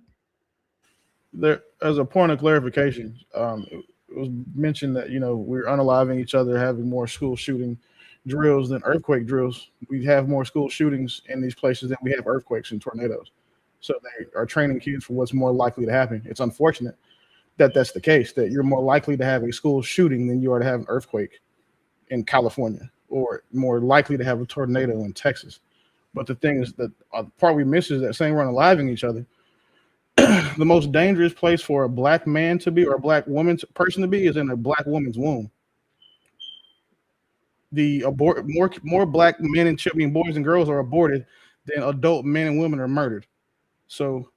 E: There, as a point of clarification, it was mentioned that we're unaliving each other, having more school shooting drills than earthquake drills. We have more school shootings in these places than we have earthquakes and tornadoes. So they are training kids for what's more likely to happen. It's unfortunate that that's the case, that you're more likely to have a school shooting than you are to have an earthquake in California, or more likely to have a tornado in Texas. But the thing is that the part we miss is that saying we're unaliving each other. The most dangerous place for a black man to be, or a black person to be, is in a black woman's womb. More black men and children, boys and girls, are aborted than adult men and women are murdered. So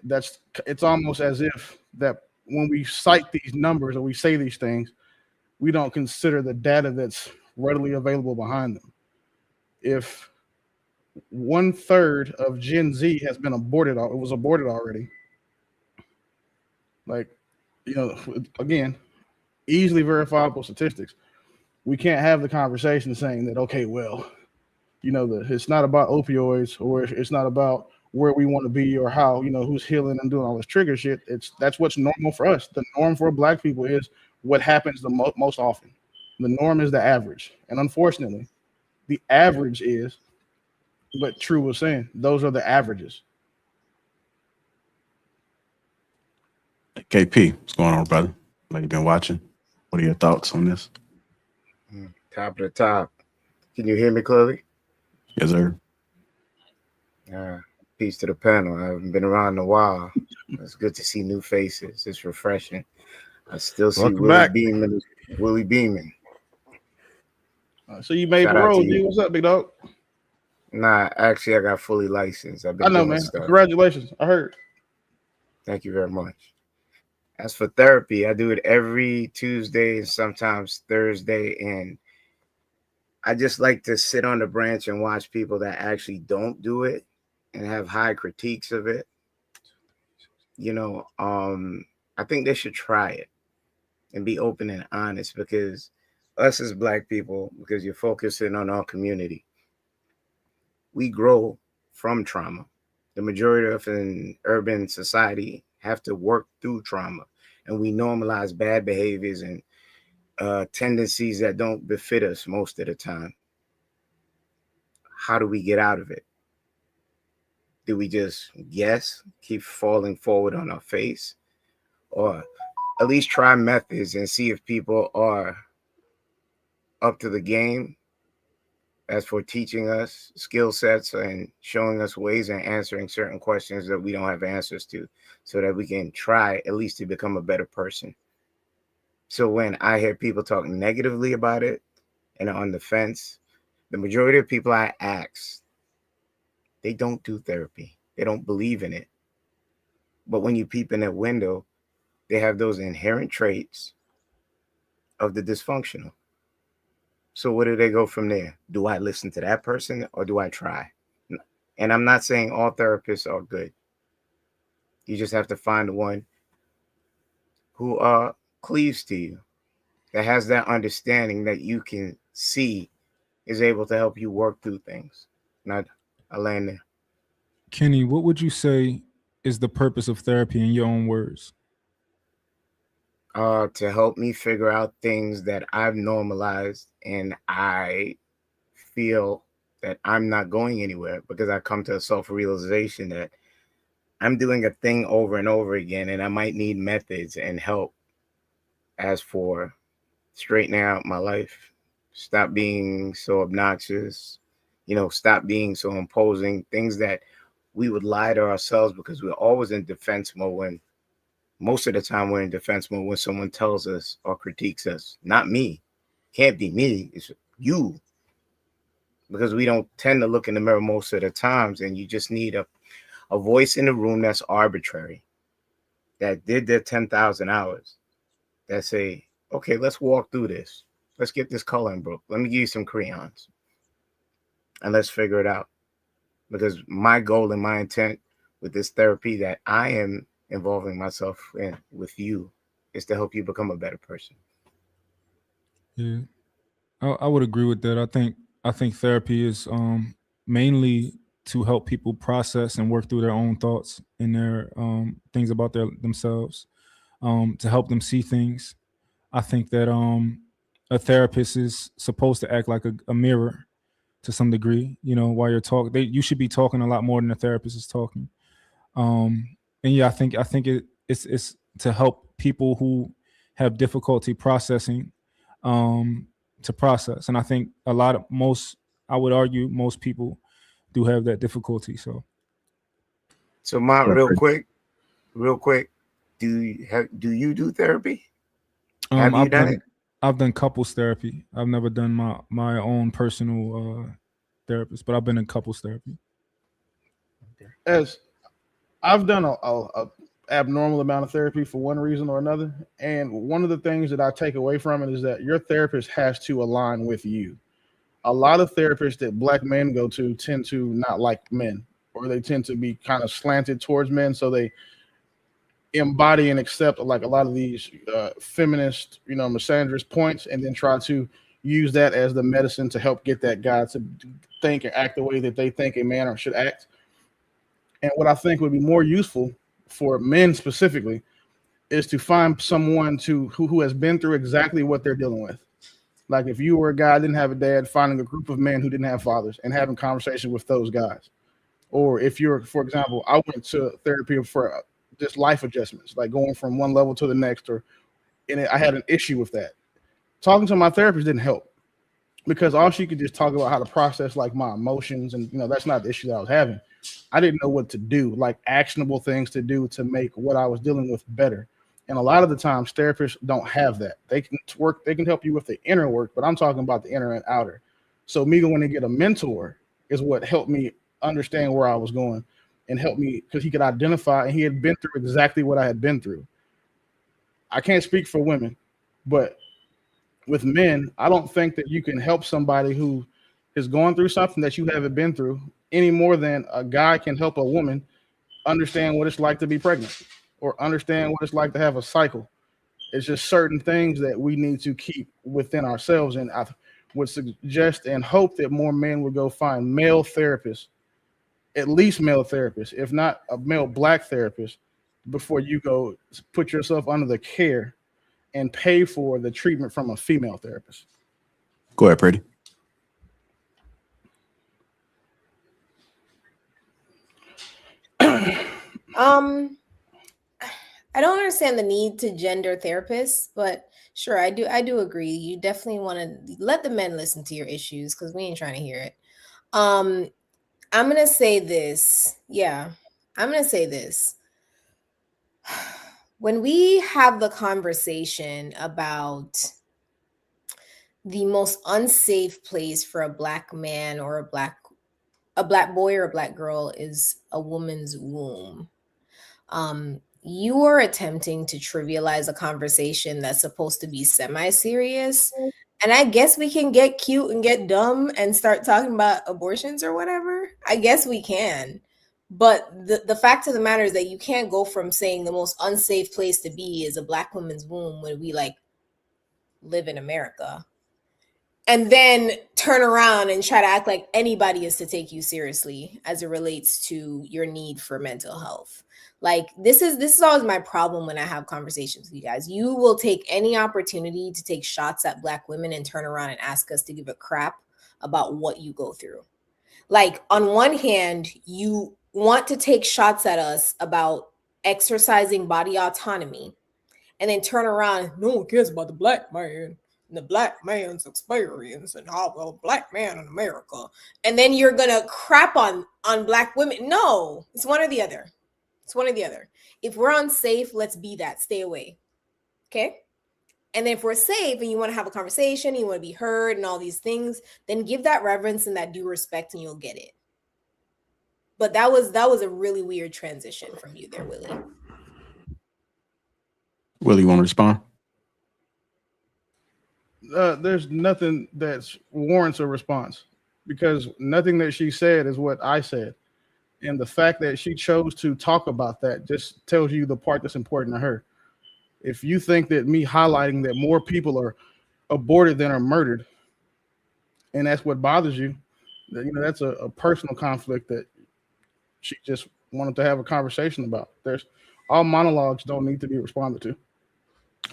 E: it's almost as if that when we cite these numbers or we say these things, we don't consider the data that's readily available behind them. If 1/3 of Gen Z has been aborted, it was aborted already. Like, again, easily verifiable statistics. We can't have the conversation saying that, okay, well, it's not about opioids, or it's not about where we want to be, or how, who's healing and doing all this trigger shit. That's what's normal for us. The norm for black people is what happens the most often. The norm is the average. And unfortunately, the average is, but True was saying, those are the averages.
A: KP, what's going on, brother? Like, you been watching? What are your thoughts on this?
J: Top of the top. Can you hear me clearly?
A: Yes, sir.
J: Peace to the panel. I haven't been around in a while. It's good to see new faces. It's refreshing. I still see Willie beaming.
E: So you made the road, dude. What's up, big dog?
J: Nah, actually, I got fully licensed.
E: I know, man. Stuff. Congratulations. I heard.
J: Thank you very much. As for therapy, I do it every Tuesday and sometimes Thursday. And I just like to sit on the branch and watch people that actually don't do it and have high critiques of it. I think they should try it and be open and honest, because us as black people, because you're focusing on our community, we grow from trauma. The majority of an urban society have to work through trauma, and we normalize bad behaviors and tendencies that don't befit us most of the time. How do we get out of it? Do we just guess, keep falling forward on our face, or at least try methods and see if people are up to the game as for teaching us skill sets and showing us ways and answering certain questions that we don't have answers to, so that we can try at least to become a better person. So when I hear people talk negatively about it and on the fence, the majority of people I ask, they don't do therapy. They don't believe in it. But when you peep in that window, they have those inherent traits of the dysfunctional. So where do they go from there? Do I listen to that person or do I try? And I'm not saying all therapists are good. You just have to find one who cleaves to you, that has that understanding that you can see is able to help you work through things. Not I land there.
G: Kenny, what would you say is the purpose of therapy in your own words?
J: To help me figure out things that I've normalized and I feel that I'm not going anywhere because I come to a self-realization that I'm doing a thing over and over again and I might need methods and help. As for straightening out my life, stop being so obnoxious, stop being so imposing, things that we would lie to ourselves because we're always in defense mode when most of the time we're in defense mode when someone tells us or critiques us. Not me. Can't be me. It's you. Because we don't tend to look in the mirror most of the times, and you just need a voice in the room that's arbitrary, that did their 10,000 hours, that say, okay, let's walk through this. Let's get this coloring book. Let me give you some crayons. And let's figure it out. Because my goal and my intent with this therapy that I am involving myself in with you is to help you become a better person.
G: Yeah, I would agree with that. I think therapy is mainly to help people process and work through their own thoughts and their things about themselves, to help them see things. I think that a therapist is supposed to act like a mirror to some degree. While you're talking, you should be talking a lot more than the therapist is talking. And yeah, I think it's to help people who have difficulty processing, to process. And I think I would argue most people do have that difficulty. So
J: Mont, real quick, do you do therapy? Have you done it?
G: I've done couples therapy. I've never done my own personal therapist, but I've been in couples therapy.
E: As I've done a abnormal amount of therapy for one reason or another, and one of the things that I take away from it is that your therapist has to align with you. A lot of therapists that black men go to tend to not like men, or they tend to be kind of slanted towards men, so they embody and accept like a lot of these feminist, misandrist points, and then try to use that as the medicine to help get that guy to think and act the way that they think a man should act. And what I think would be more useful for men specifically is to find someone who has been through exactly what they're dealing with. Like if you were a guy, didn't have a dad, finding a group of men who didn't have fathers and having conversations with those guys. Or if you're, for example, I went to therapy for just life adjustments, like going from one level to the next, I had an issue with that. Talking to my therapist didn't help because all she could just talk about how to process like my emotions, and that's not the issue that I was having. I didn't know what to do, like actionable things to do to make what I was dealing with better. And a lot of the times therapists don't have that. They can help you with the inner work, but I'm talking about the inner and outer. So me going to get a mentor is what helped me understand where I was going and helped me because he could identify, and he had been through exactly what I had been through. I can't speak for women, but with men, I don't think that you can help somebody who is going through something that you haven't been through any more than a guy can help a woman understand what it's like to be pregnant or understand what it's like to have a cycle. It's just certain things that we need to keep within ourselves. And I would suggest and hope that more men would go find male therapists, at least male therapists, if not a male black therapist, before you go put yourself under the care and pay for the treatment from a female therapist.
A: Go ahead, Pretty.
F: I don't understand the need to gender therapists, but sure, I do agree. You definitely want to let the men listen to your issues because we ain't trying to hear it. I'm gonna say this. Yeah, I'm gonna say this. When we have the conversation about the most unsafe place for a black man or a black boy or a black girl is a woman's womb. You are attempting to trivialize a conversation that's supposed to be semi-serious And I guess we can get cute and get dumb and start talking about abortions or whatever. I guess we can. But the fact of the matter is that you can't go from saying the most unsafe place to be is a black woman's womb when we like live in America, and then turn around and try to act like anybody is to take you seriously as it relates to your need for mental health. Like this is always my problem when I have conversations with you guys. You will take any opportunity to take shots at black women and turn around and ask us to give a crap about what you go through. Like on one hand, you want to take shots at us about exercising body autonomy and then turn around, no one cares about the black man and the black man's experience and how well black man in America. And then you're gonna crap on black women. No, it's one or the other. It's one or the other. If we're unsafe, let's be that. Stay away. Okay? And then if we're safe and you want to have a conversation, you want to be heard and all these things, then give that reverence and that due respect and you'll get it. But that was a really weird transition from you there, Willie.
A: Willie, you want to respond?
E: There's nothing that warrants a response because nothing that she said is what I said. And the fact that she chose to talk about that just tells you the part that's important to her. If you think that me highlighting that more people are aborted than are murdered, and that's what bothers you, that's a personal conflict that she just wanted to have a conversation about. There's all monologues don't need to be responded to.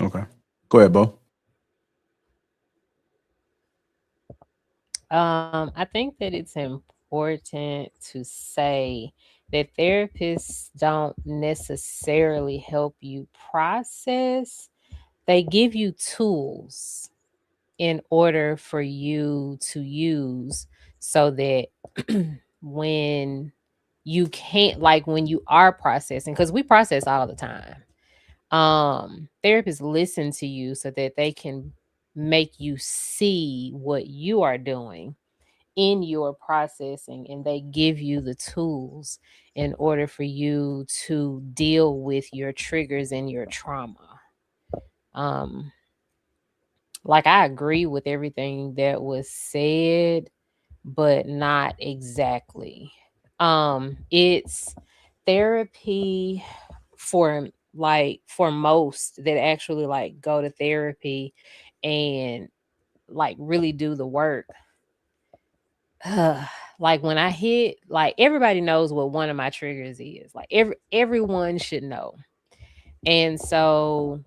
A: Okay. Go ahead, Bo.
D: I think that it's important to say that therapists don't necessarily help you process. They give you tools in order for you to use so that when you can't, like when you are processing, because we process all the time, therapists listen to you so that they can make you see what you are doing in your processing, and they give you the tools in order for you to deal with your triggers and your trauma. Like I agree with everything that was said, but not exactly. It's therapy for most that actually like go to therapy and like really do the work. Like when I hit, like everybody knows what one of my triggers is. Like everyone should know. And so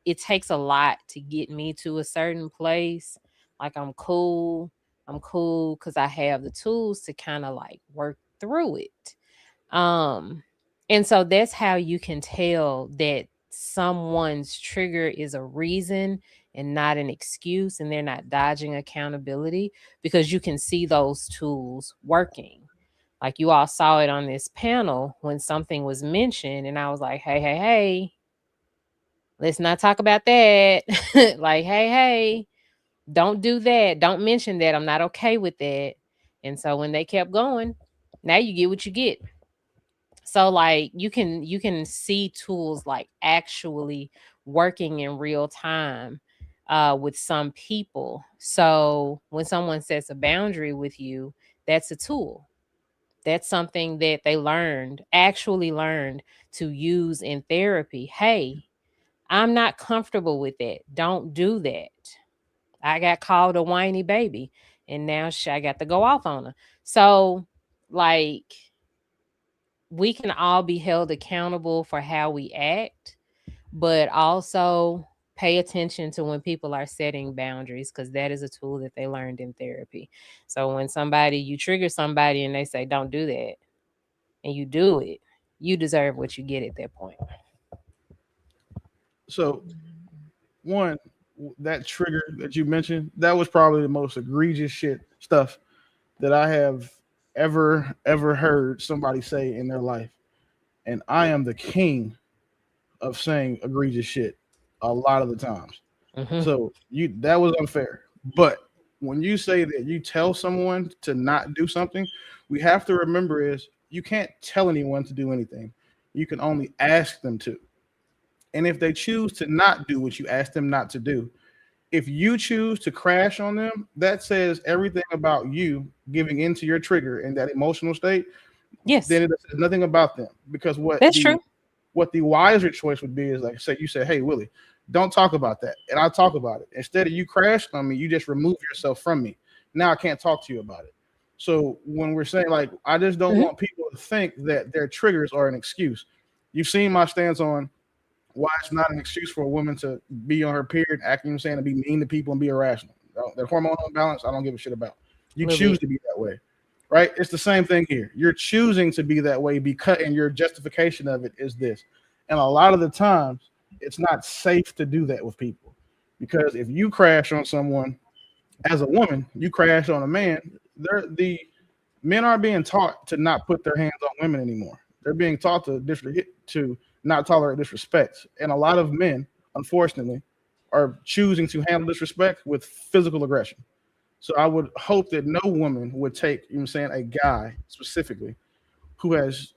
D: it takes a lot to get me to a certain place. Like I'm cool because I have the tools to kind of like work through it. And so that's how you can tell that someone's trigger is a reason and not an excuse, and they're not dodging accountability, because you can see those tools working. Like you all saw it on this panel when something was mentioned, and I was like, hey, let's not talk about that. Like, hey, don't do that. Don't mention that. I'm not okay with that. And so when they kept going, now you get what you get. So like you can see tools like actually working in real time with some people. So when someone sets a boundary with you, that's a tool. That's something that they actually learned to use in therapy. Hey, I'm not comfortable with that. Don't do that. I got called a whiny baby, and now I got to go off on her. So like we can all be held accountable for how we act, but also pay attention to when people are setting boundaries, because that is a tool that they learned in therapy. So when you trigger somebody and they say, don't do that, and you do it, you deserve what you get at that point.
E: So, one, that trigger that you mentioned, that was probably the most egregious stuff that I have ever heard somebody say in their life. And I am the king of saying egregious shit a lot of the times.
D: Mhm.
E: So that was unfair. But when you say that you tell someone to not do something, we have to remember is you can't tell anyone to do anything. You can only ask them to. And if they choose to not do what you ask them not to do, if you choose to crash on them, that says everything about you giving into your trigger in that emotional state.
D: Yes,
E: Then it says nothing about them, because
D: that's true.
E: what the wiser choice would be is, like, say you say, hey Willie, don't talk about that, and I'll talk about it. Instead of you crashing on me, you just remove yourself from me. Now I can't talk to you about it. So when we're saying, like, I just don't
D: Mhm.
E: want people to think that their triggers are an excuse. You've seen my stance on why it's not an excuse for a woman to be on her period, acting, saying, to be mean to people and be irrational. That hormonal imbalance, I don't give a shit about. You
D: Little
E: choose
D: bit.
E: to be that way, right? It's the same thing here. You're choosing to be that way because, and your justification of it is this. And a lot of the times, it's not safe to do that with people, because if you crash on someone as a woman, you crash on a man. The men are being taught to not put their hands on women anymore. They're being taught to not tolerate disrespect, and a lot of men, unfortunately, are choosing to handle disrespect with physical aggression. So I would hope that no woman would take, you know what I'm saying, a guy specifically who has,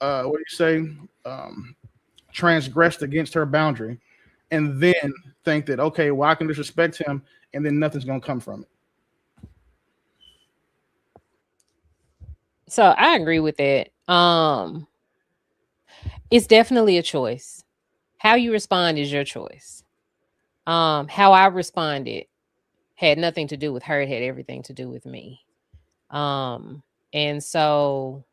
E: what do you say, transgressed against her boundary, and then think that, okay, well, I can disrespect him, and then nothing's gonna come from it.
D: So I agree with that. It's definitely a choice. How you respond is your choice. How I responded had nothing to do with her, it had everything to do with me. Um, and so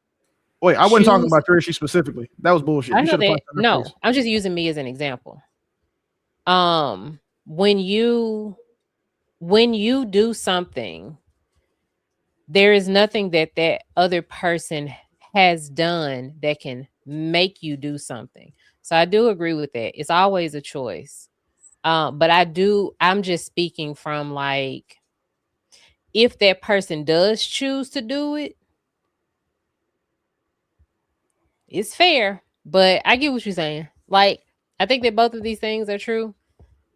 E: Wait, I wasn't talking
D: choose
E: about your issue specifically. That was bullshit.
D: I
E: You
D: know
E: should have
D: that.
E: punched her in the face.
D: No, I'm just using me as an example. When you do something, there is nothing that that other person has done that can make you do something. So I do agree with that. It's always a choice. But I'm just speaking from, like, if that person does choose to do it, it's fair. But I get what you're saying. Like, I think that both of these things are true.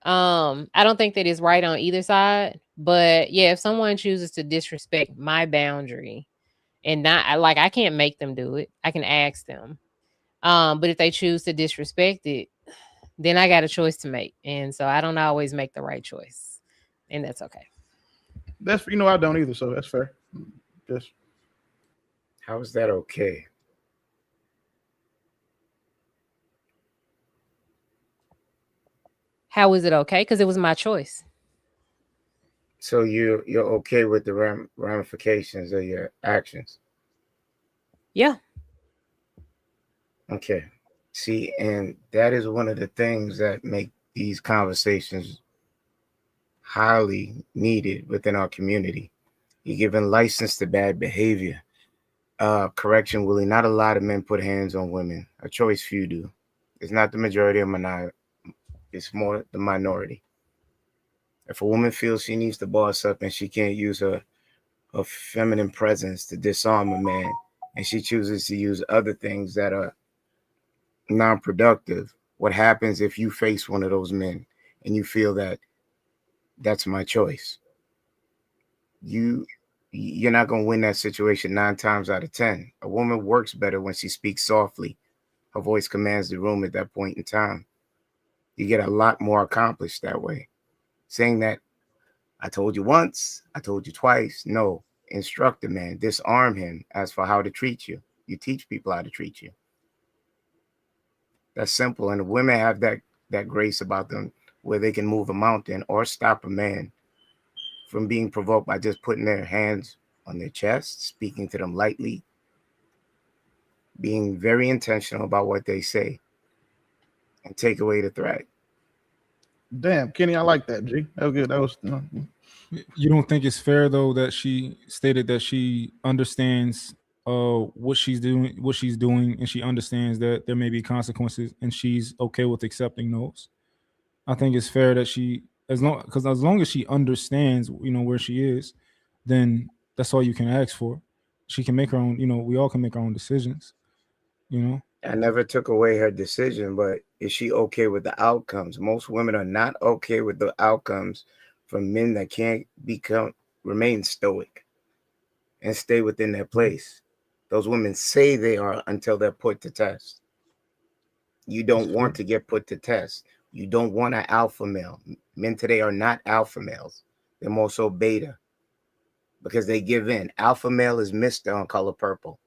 D: I don't think that it's right on either side. But yeah, if someone chooses to disrespect my boundary, and not like, I can't make them do it. I can ask them. But if they choose to disrespect it, then I got a choice to make. And so I don't always make the right choice. And that's okay.
E: That's, I don't either, so that's fair. Just
J: How is that okay?
D: How is it okay? Because it was my choice.
J: So you're okay with the ramifications of your actions?
D: Yeah.
J: Okay. See, and that is one of the things that make these conversations highly needed within our community. You're giving license to bad behavior. Correction, Willie, not a lot of men put hands on women. A choice few do. It's not the majority of minority. It's more the minority. If a woman feels she needs to boss up and she can't use her feminine presence to disarm a man, and she chooses to use other things that are non-productive, what happens if you face one of those men and you feel that that's my choice? You're not going to win that situation 9 times out of 10. A woman works better when she speaks softly. Her voice commands the room at that point in time. You get a lot more accomplished that way. Saying that, I told you once, I told you twice. No, instruct the man, disarm him as for how to treat you. You teach people how to treat you. That's simple. And women have that grace about them where they can move a mountain or stop a man from being provoked by just putting their hands on their chest, speaking to them lightly, being very intentional about what they say, and take away the threat.
E: damn, Kenny, I like that. G, that was good. That was.
G: You don't think it's fair though that she stated that she understands what she's doing, and she understands that there may be consequences, and she's okay with accepting those. I think it's fair that she, as long as she understands, where she is, then that's all you can ask for. She can make her own. We all can make our own decisions.
J: I never took away her decision, but is she okay with the outcomes? Most women are not okay with the outcomes from men that can't remain stoic and stay within their place. Those women say they are until they're put to test. You don't want to get put to test. You don't want an alpha male. Men today are not alpha males. They're more so beta because they give in. Alpha male is Mr. on Color Purple.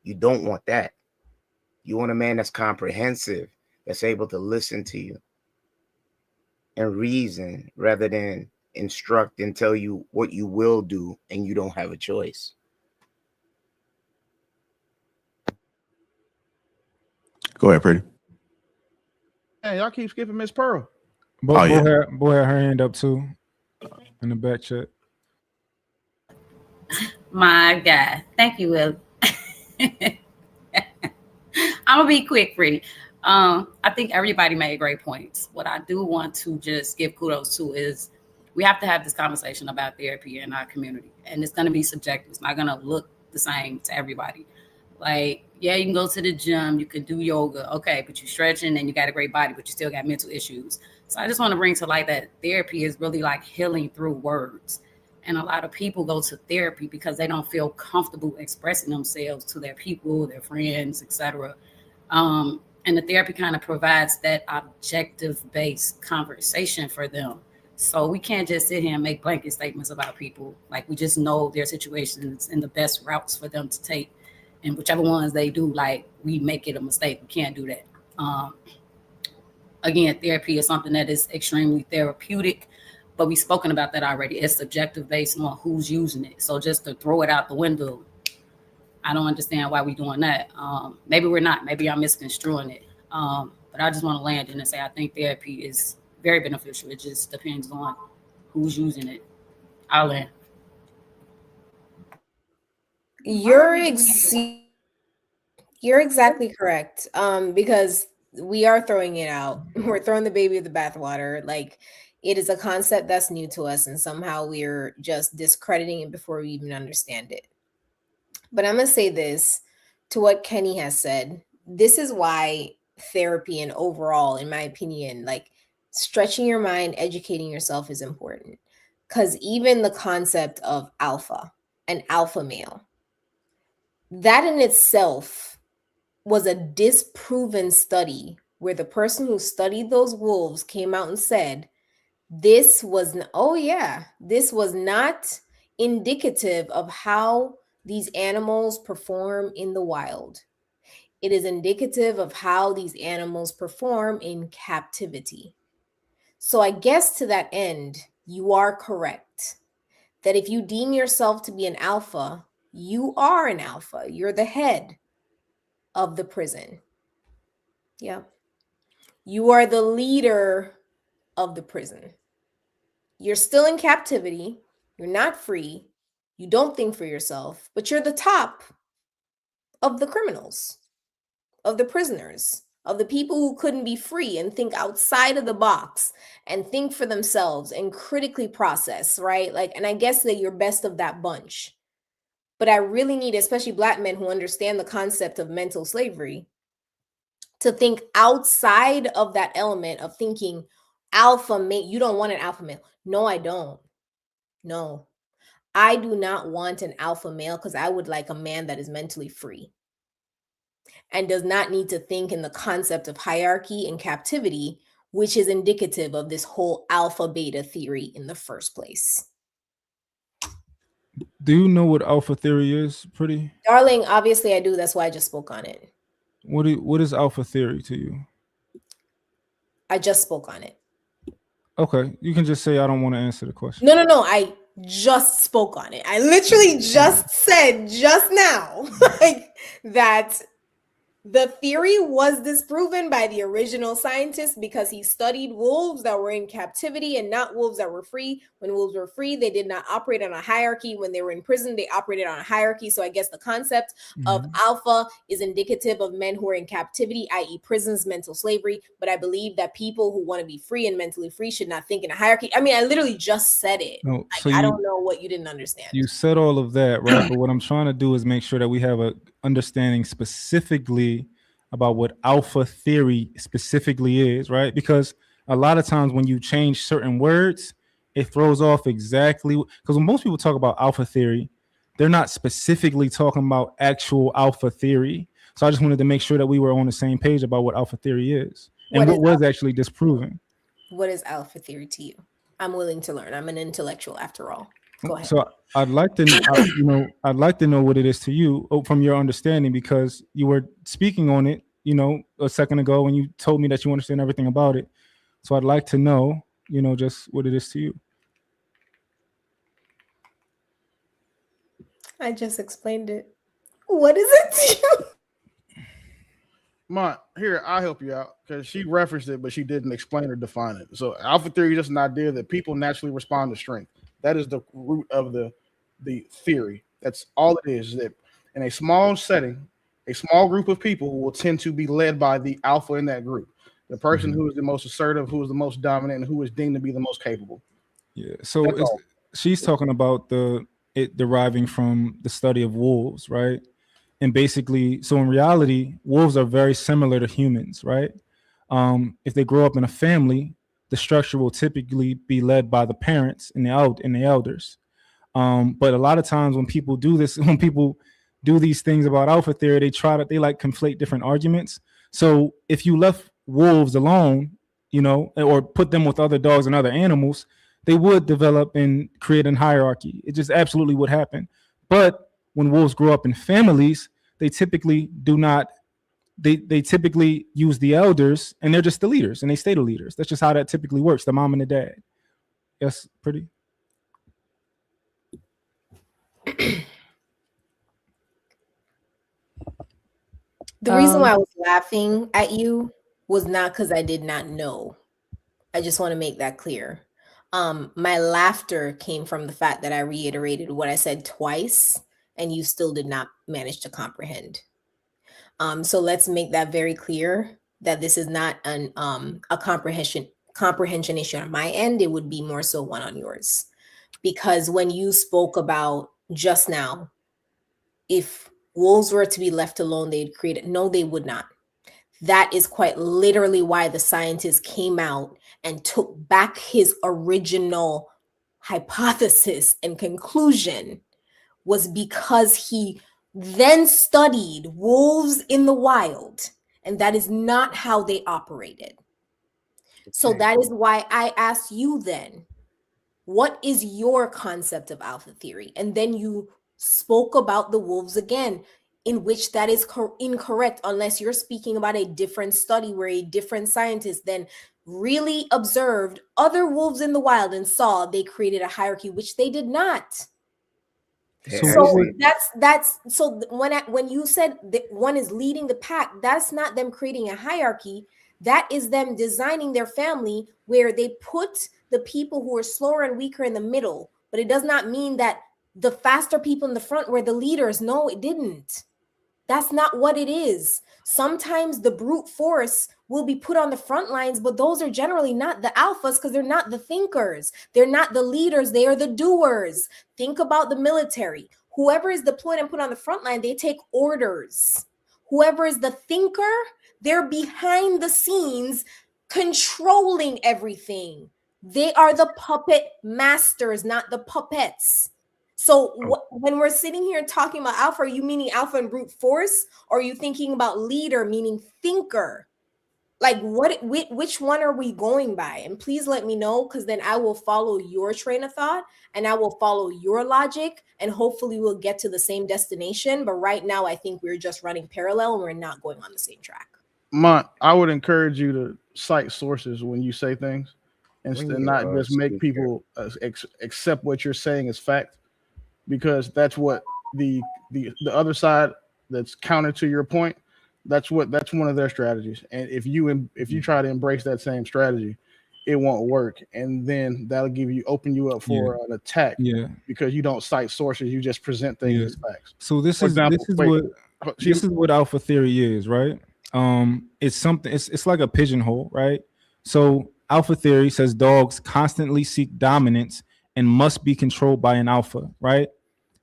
J: You don't want that. You want a man that's comprehensive, that's able to listen to you and reason rather than instruct and tell you what you will do and you don't have a choice.
A: Go ahead, Pretty.
E: Hey, y'all keep skipping Miss Pearl.
G: Bo
A: yeah.
G: had her hand up too in the back chat.
H: My God. Thank you, Will. I'm gonna be quick, Pretty. I think everybody made great points. What I do want to just give kudos to is we have to have this conversation about therapy in our community, and it's gonna be subjective. It's not gonna look the same to everybody. Like, yeah, you can go to the gym, you can do yoga, okay, but you're stretching and you got a great body, but you still got mental issues. So I just want to bring to light that therapy is really like healing through words. And a lot of people go to therapy because they don't feel comfortable expressing themselves to their people, their friends, etc. And the therapy kind of provides that objective-based conversation for them. So we can't just sit here and make blanket statements about people. Like, we just know their situations and the best routes for them to take. And whichever ones they do, like, we make it a mistake. We can't do that. Again, therapy is something that is extremely therapeutic, but we've spoken about that already. It's subjective based on who's using it. So just to throw it out the window, I don't understand why we're doing that. Maybe we're not. Maybe I'm misconstruing it. But I just want to land in and say I think therapy is very beneficial. It just depends on who's using it. I'll land.
F: You're exactly correct. Because we are throwing it out. We're throwing the baby with the bathwater. Like, it is a concept that's new to us, and somehow we're just discrediting it before we even understand it. But I'm gonna say this to what Kenny has said. This is why therapy and overall, in my opinion, like stretching your mind, educating yourself is important. Because even the concept of alpha, an alpha male, that in itself was a disproven study where the person who studied those wolves came out and said, this was not indicative of how these animals perform in the wild. It is indicative of how these animals perform in captivity. So I guess to that end, you are correct that if you deem yourself to be an alpha, you are an alpha. You're the head of the prison. Yeah. You are the leader of the prison. You're still in captivity. You're not free. You don't think for yourself, but you're the top of the criminals, of the prisoners, of the people who couldn't be free and think outside of the box and think for themselves and critically process, right? Like, and I guess that you're best of that bunch. But I really need, especially Black men who understand the concept of mental slavery, to think outside of that element of thinking alpha male. You don't want an alpha male. No, I don't. No, I do not want an alpha male because I would like a man that is mentally free and does not need to think in the concept of hierarchy and captivity, which is indicative of this whole alpha beta theory in the first place.
G: Do you know what alpha theory is, Pretty?
F: Darling, obviously I do. That's why I just spoke on it.
G: What is alpha theory to you?
F: I just spoke on it.
G: Okay, you can just say I don't want to answer the question.
F: No. I just spoke on it. I literally just said just now like that the theory was disproven by the original scientist because he studied wolves that were in captivity and not wolves that were free. When wolves were free, they did not operate on a hierarchy. When they were in prison, they operated on a hierarchy. So I guess the concept of alpha is indicative of men who are in captivity, i.e. prisons, mental slavery. But I believe that people who want to be free and mentally free should not think in a hierarchy. I mean, I literally just said it.
G: No, so
F: I don't know what you didn't understand.
G: You said all of that, right? But what I'm trying to do is make sure that we have a understanding specifically about what alpha theory specifically is, right? Because a lot of times when you change certain words, it throws off exactly, because when most people talk about alpha theory, they're not specifically talking about actual alpha theory. So I just wanted to make sure that we were on the same page about what alpha theory is and what was actually disproven.
F: What is alpha theory to you? I'm willing to learn. I'm an intellectual after all. Go ahead.
G: So I'd like to, I'd like to know what it is to you from your understanding, because you were speaking on it, a second ago when you told me that you understand everything about it. So I'd like to know, just what it is to you.
F: I just explained it. What is it to you?
E: Here, I'll help you out because she referenced it, but she didn't explain or define it. So alpha theory is just an idea that people naturally respond to strength. That is the root of the theory. That's all it is, that in a small setting, a small group of people will tend to be led by the alpha in that group. The person who is the most assertive, who is the most dominant, and who is deemed to be the most capable.
G: Yeah. So she's talking about it deriving from the study of wolves, right? And basically, so in reality, wolves are very similar to humans, right? If they grow up in a family, the structure will typically be led by the parents and the elders. But a lot of times when people do this, when people do these things about alpha theory, they like conflate different arguments. So if you left wolves alone, or put them with other dogs and other animals, they would develop and create a hierarchy. It just absolutely would happen. But when wolves grow up in families, they typically do not. They typically use the elders, and they're just the leaders, and they stay the leaders. That's just how that typically works. The mom and the dad. Yes, pretty.
F: The reason why I was laughing at you was not because I did not know. I just want to make that clear. My laughter came from the fact that I reiterated what I said twice, and you still did not manage to comprehend. So let's make that very clear that this is not a comprehension issue on my end. It would be more so one on yours, because when you spoke about just now, if wolves were to be left alone, they'd create it. No, they would not. That is quite literally why the scientist came out and took back his original hypothesis and conclusion, was because he then studied wolves in the wild, and that is not how they operated. So that is why I asked you then, what is your concept of alpha theory? And then you spoke about the wolves again, in which that is incorrect, unless you're speaking about a different study where a different scientist then really observed other wolves in the wild and saw they created a hierarchy, which they did not. So that's so when you said that one is leading the pack, that's not them creating a hierarchy. That is them designing their family where they put the people who are slower and weaker in the middle. But it does not mean that the faster people in the front were the leaders. No, it didn't. That's not what it is. Sometimes the brute force will be put on the front lines, but those are generally not the alphas because they're not the thinkers. They're not the leaders. They are the doers. Think about the military. Whoever is deployed and put on the front line, they take orders. Whoever is the thinker, they're behind the scenes controlling everything. They are the puppet masters, not the puppets. So when we're sitting here talking about alpha, are you meaning alpha and brute force? Or are you thinking about leader, meaning thinker? Like which one are we going by? And please let me know, because then I will follow your train of thought and I will follow your logic, and hopefully we'll get to the same destination. But right now, I think we're just running parallel and we're not going on the same track.
E: Mont, I would encourage you to cite sources when you say things, and not just make people accept what you're saying as fact, because that's what the other side that's counter to your point. That's one of their strategies. And if you try to embrace that same strategy, it won't work. And then that'll open you up for an attack. Yeah. Because you don't cite sources, you just present things as facts.
G: So this is what alpha theory is, right? It's something, it's like a pigeonhole, right? So alpha theory says dogs constantly seek dominance and must be controlled by an alpha, right?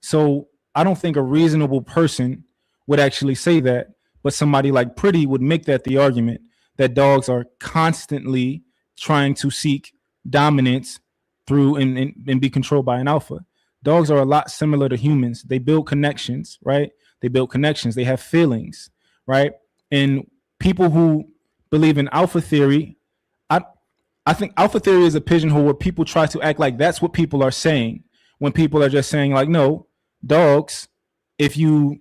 G: So I don't think a reasonable person would actually say that, but somebody like Pretty would make that the argument that dogs are constantly trying to seek dominance through and be controlled by an alpha. Dogs are a lot similar to humans. They build connections, right? They build connections. They have feelings, right? And people who believe in alpha theory, I think alpha theory is a pigeonhole where people try to act like that's what people are saying when people are just saying like, no, dogs, if you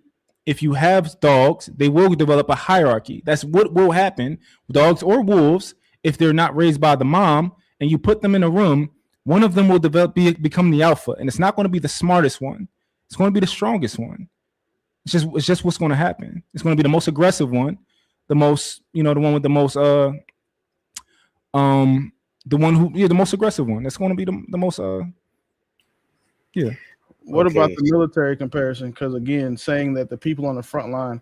G: have dogs, they will develop a hierarchy. That's what will happen. Dogs or wolves, if they're not raised by the mom and you put them in a room, one of them will become the alpha, and it's not going to be the smartest one. It's going to be the strongest one. It's just what's going to happen. It's going to be the most aggressive one, the most, the one with the most the one who the most aggressive one. That's going to be the most
E: What about the military comparison? Because again, saying that the people on the front line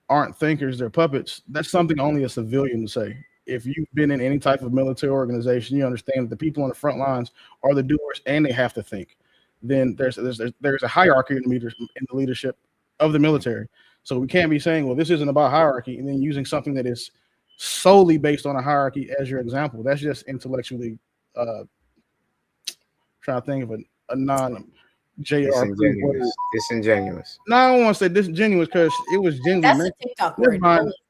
E: aren't thinkers, they're puppets, that's something only a civilian would say. If you've been in any type of military organization, you understand that the people on the front lines are the doers and they have to think. Then there's a hierarchy in the leadership of the military. So we can't be saying, well, this isn't about hierarchy, and then using something that is solely based on a hierarchy as your example. That's just intellectually trying to think of a non JR.
J: Disingenuous.
E: No, I don't want to say disingenuous because it was genuinely.
F: That's a TikTok word.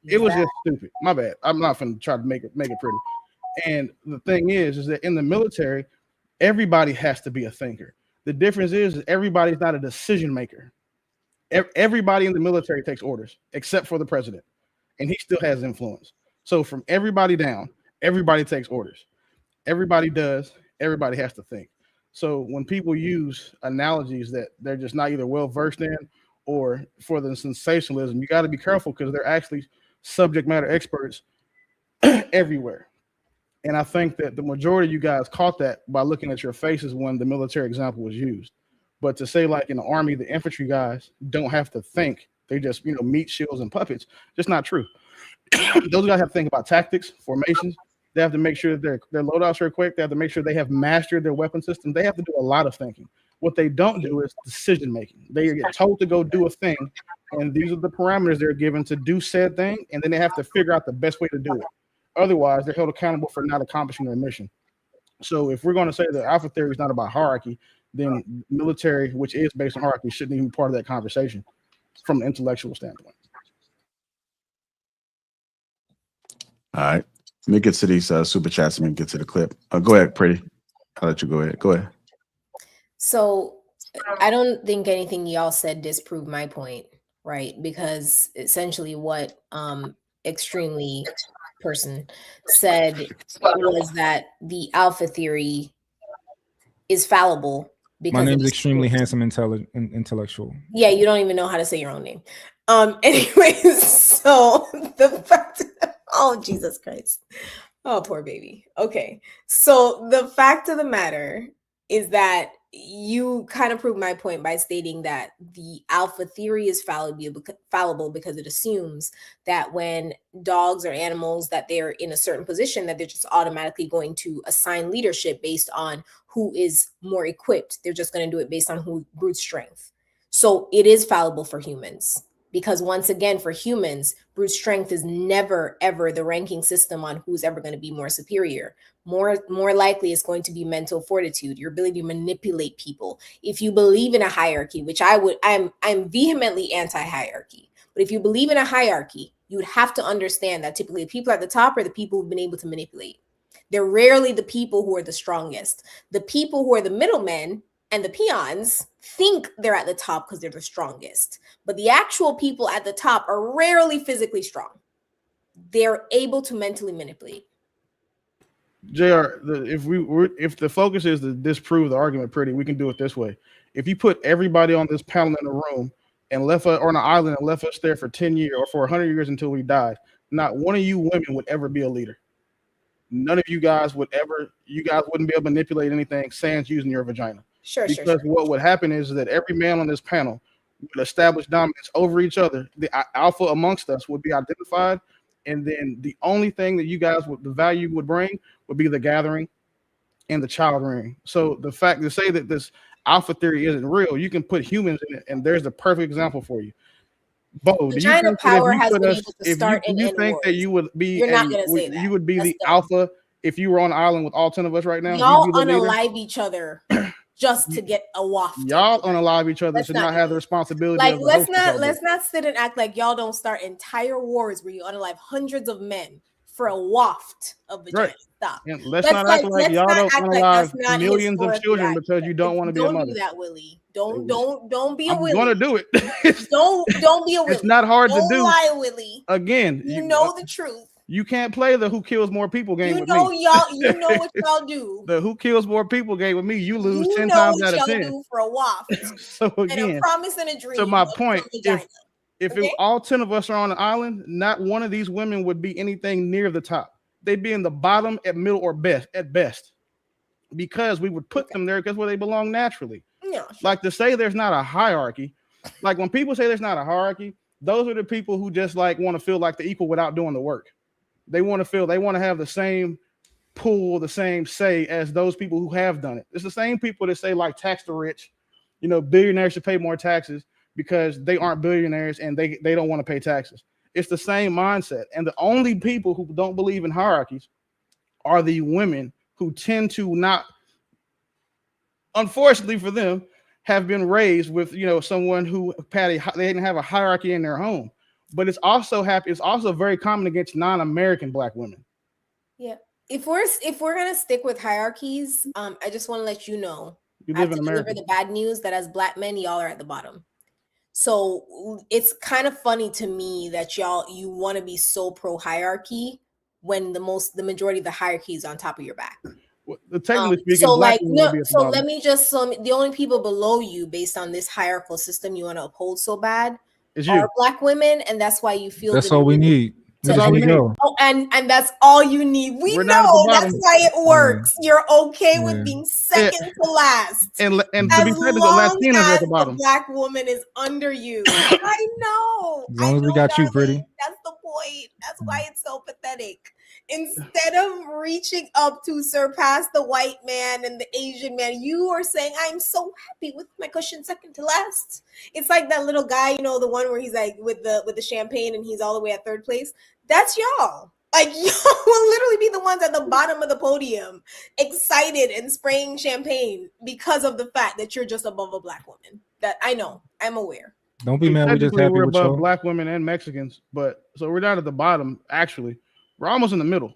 E: It was just stupid. My bad. I'm not going to try to make it pretty. And the thing is that in the military, everybody has to be a thinker. The difference is everybody's not a decision maker. Everybody in the military takes orders except for the president, and he still has influence. So from everybody down, everybody takes orders. Everybody does. Everybody has to think. So when people use analogies that they're just not either well versed in or for the sensationalism, you got to be careful because they're actually subject matter experts everywhere. And I think that the majority of you guys caught that by looking at your faces when the military example was used. But to say like in the Army, the infantry guys don't have to think. They just, meat shields and puppets. Just not true. Those guys have to think about tactics, formations. They have to make sure that their loadouts are quick. They have to make sure they have mastered their weapon system. They have to do a lot of thinking. What they don't do is decision making. They get told to go do a thing, and these are the parameters they're given to do said thing, and then they have to figure out the best way to do it. Otherwise, they're held accountable for not accomplishing their mission. So if we're going to say that alpha theory is not about hierarchy, then military, which is based on hierarchy, shouldn't even be part of that conversation from an intellectual standpoint.
A: All right. Let me get to these super chats and we get to the clip. Go ahead, Pretty. I'll let you go ahead. Go ahead.
F: So I don't think anything y'all said disproved my point, right? Because essentially what extremely person said was that the alpha theory is fallible. Because
G: my name is extremely handsome, intellectual.
F: Yeah, you don't even know how to say your own name. Anyways, so the fact, oh Jesus Christ, oh poor baby. Okay, so the fact of the matter is that you kind of proved my point by stating that the alpha theory is fallible because it assumes that when dogs or animals that they're in a certain position that they're just automatically going to assign leadership based on who is more equipped. They're just going to do it based on who brute strength. So it is fallible for humans because once again, for humans, brute strength is never, ever the ranking system on who's ever going to be more superior. More likely it's going to be mental fortitude, your ability to manipulate people. If you believe in a hierarchy, which I'm vehemently anti-hierarchy, but if you believe in a hierarchy, you would have to understand that typically the people at the top are the people who've been able to manipulate. They're rarely the people who are the strongest. The people who are the middlemen and the peons think they're at the top because they're the strongest. But the actual people at the top are rarely physically strong. They're able to mentally manipulate.
E: JR, if the focus is to disprove the argument, Pretty, we can do it this way. If you put everybody on this panel in a room and left us or on an island and left us there for 10 years or for 100 years until we died, not one of you women would ever be a leader. None of you guys wouldn't be able to manipulate anything sans using your vagina.
F: Sure.
E: What would happen is that every man on this panel would establish dominance over each other. The alpha amongst us would be identified. And then the only thing that you guys the value would bring would be the gathering and the child rearing. So the fact to say that this alpha theory isn't real, you can put humans in it, and there's the perfect example for you. Bo, do you think
F: power
E: that
F: has been able to start
E: do you think that you would be
F: You're not gonna say that.
E: You would be
F: That's
E: the
F: dumb.
E: alpha if you were on an island with all 10 of us right now?
F: Y'all unalive each other just to get a waft.
E: Y'all unalive each other to not have the responsibility.
F: Like
E: of
F: let's not sit and act like y'all don't start entire wars where you unalive hundreds of men for a waft of vagina.
E: Right.
F: Stop.
E: And let's not act like y'all don't analyze millions of children because you don't want to be a mother.
F: Don't do that, Willie. Don't be a
E: I'm
F: Willie.
E: gonna do it.
F: don't be a Willie.
E: It's not hard to do.
F: Don't lie, Willie.
E: Again,
F: you know the truth.
E: You can't play the who kills more people game with me.
F: You know what y'all do.
E: The who kills more people game with me, you lose 10
F: know
E: times
F: what
E: out of
F: y'all
E: 10.
F: do for a waft.
E: So again,
F: and a promise and a dream.
E: to my point, if
F: okay?
E: all 10 of us are on the island, not one of these women would be anything near the top. They'd be in the bottom, at middle, or at best. Because we would put them there because where they belong naturally.
F: Yeah, sure.
E: Like to say there's not a hierarchy. Like when people say there's not a hierarchy, those are the people who just like want to feel like the equal without doing the work. They want to have the same pool, the same say as those people who have done it. It's the same people that say like tax the rich, billionaires should pay more taxes because they aren't billionaires and they don't want to pay taxes. It's the same mindset. And the only people who don't believe in hierarchies are the women who tend to not, unfortunately for them, have been raised with, someone who they didn't have a hierarchy in their home. But it's also very common against non-American Black women.
F: Yeah. If we're gonna stick with hierarchies, I just want to let you know I have to deliver the bad news that as Black men, y'all are at the bottom. So it's kind of funny to me that you want to be so pro hierarchy when the majority of the hierarchy is on top of your back.
E: Well, technically speaking,
F: the only people below you based on this hierarchical system you want to uphold so bad are Black women, and that's why you feel
G: that's all we need.
E: That's all we need.
F: Oh, and that's all you need. We're know that's why it works. You're okay with being second to last.
E: And to
F: as
E: be
F: long
E: Latinas
F: as
E: at the bottom.
F: The Black woman is under you. I know.
G: As long as we got you, pretty.
F: That's the point. That's why it's so pathetic. Instead of reaching up to surpass the white man and the Asian man, you are saying, I'm so happy with my cushion second to last. It's like that little guy, the one where he's like with the champagne and he's all the way at third place. That's y'all. Like, y'all will literally be the ones at the bottom of the podium, excited and spraying champagne because of the fact that you're just above a Black woman. That I know. I'm aware.
G: Don't be mad. We just happy
E: we're
G: with
E: above
G: y'all.
E: Black women and Mexicans, but so we're not at the bottom, actually. We're almost in the middle.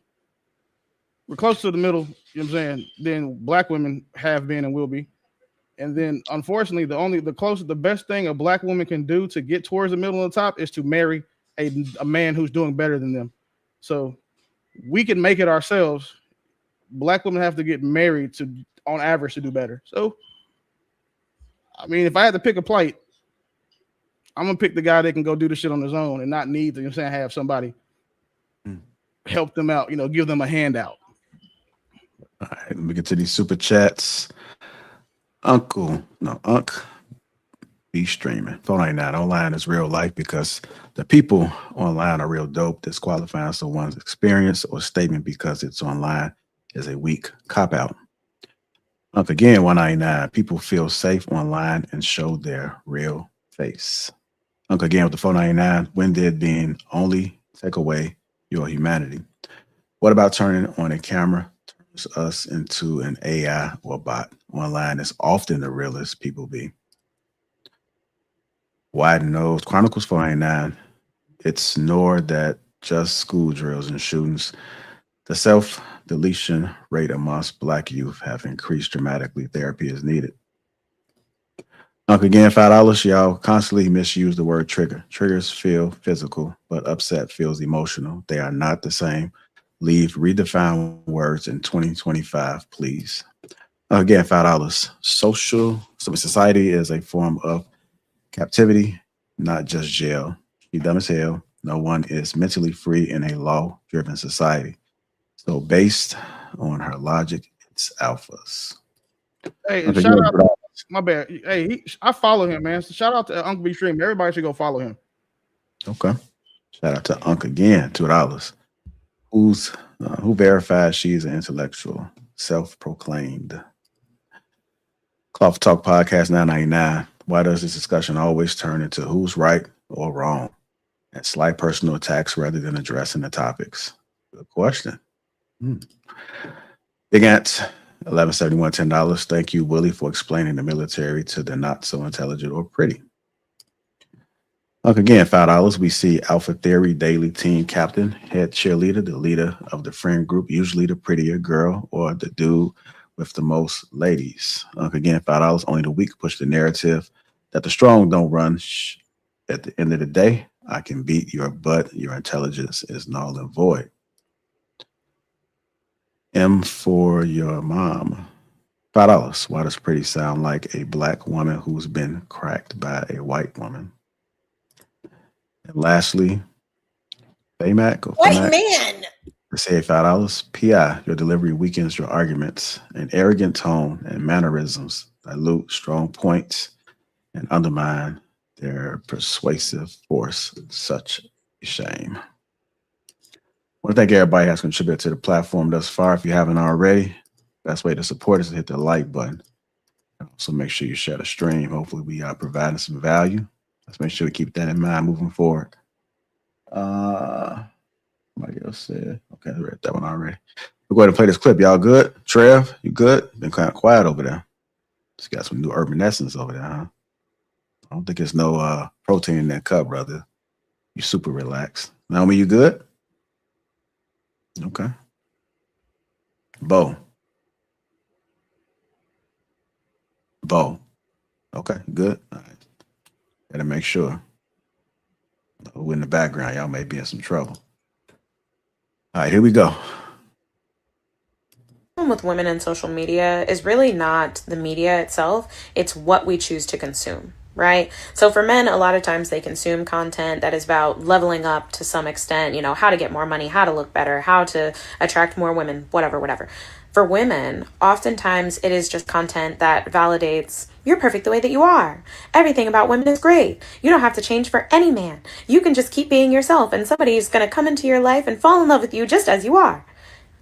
E: We're close to the middle, you know what I'm saying, than Black women have been and will be. And then, unfortunately, the best thing a Black woman can do to get towards the middle and the top is to marry a man who's doing better than them. So we can make it ourselves. Black women have to get married on average, to do better. So, I mean, if I had to pick a plight, I'm going to pick the guy that can go do the shit on his own and not need to, have somebody help them out, give them a handout.
A: All right, let me get to these super chats. Unc be streaming. Phone 99 online is real life because the people online are real dope. Disqualifying someone's experience or statement because it's online is a weak cop-out. Unc again, 199. People feel safe online and show their real face. Unc again with the 499. When did being only take away your humanity? What about turning on a camera turns us into an AI or bot? Online is often the realest people be. Wide Nose Chronicles 499. It's nor that just school drills and shootings. The self-deletion rate amongst Black youth have increased dramatically. Therapy is needed. Unc again, $5. Y'all constantly misuse the word trigger. Triggers feel physical, but upset feels emotional. They are not the same. Redefine words in 2025, please. Again, $5. Society is a form of captivity, not just jail. You dumb as hell. No one is mentally free in a law-driven society. So based on her logic, it's alphas.
E: Hey, and shout out, my bad. Hey, I follow him, man. So shout out to Unc B Stream. Everybody should go follow him.
A: Okay. Shout out to Unc again, $2. Who verifies she's an intellectual, self-proclaimed. Cloth Talk Podcast 999. Why does this discussion always turn into who's right or wrong and slight personal attacks rather than addressing the topics? Good question. Big Ant, $11.71, $10. Thank you, Willie, for explaining the military to the not so intelligent or pretty. Again, $5. We see Alpha Theory Daily Team Captain, Head Cheerleader, the leader of the friend group, usually the prettier girl or the dude with the most ladies. Again, $5. Only the weak push the narrative that the strong don't run. At the end of the day, I can beat your butt. Your intelligence is null and void. M for your mom. $5. Why does pretty sound like a black woman who's been cracked by a white woman? And lastly, Baymac or
F: White
A: Famac.
F: man.
A: To save $5. PI, your delivery weakens your arguments. An arrogant tone and mannerisms dilute strong points and undermine their persuasive force. Such a shame. I want to thank everybody who has contributed to the platform thus far. If you haven't already, best way to support us is to hit the like button. So make sure you share the stream. Hopefully we are providing some value. Let's make sure we keep that in mind moving forward. Somebody else said, okay, I read that one already. We'll go ahead and play this clip. Y'all good? Trev, you good? Been kind of quiet over there. Just got some new urban essence over there, huh? I don't think there's no protein in that cup, brother. You super relaxed. Naomi, you good? Okay. Bo. Okay, good. All right. Gotta make sure. Who in the background? Y'all may be in some trouble. All right, here we go.
K: With women and social media is really not the media itself, it's what we choose to consume, right? So for men, a lot of times they consume content that is about leveling up to some extent, you know, how to get more money, how to look better, how to attract more women, whatever. For women, oftentimes it is just content that validates you're perfect the way that you are. Everything about women is great. You don't have to change for any man. You can just keep being yourself and somebody's going to come into your life and fall in love with you just as you are.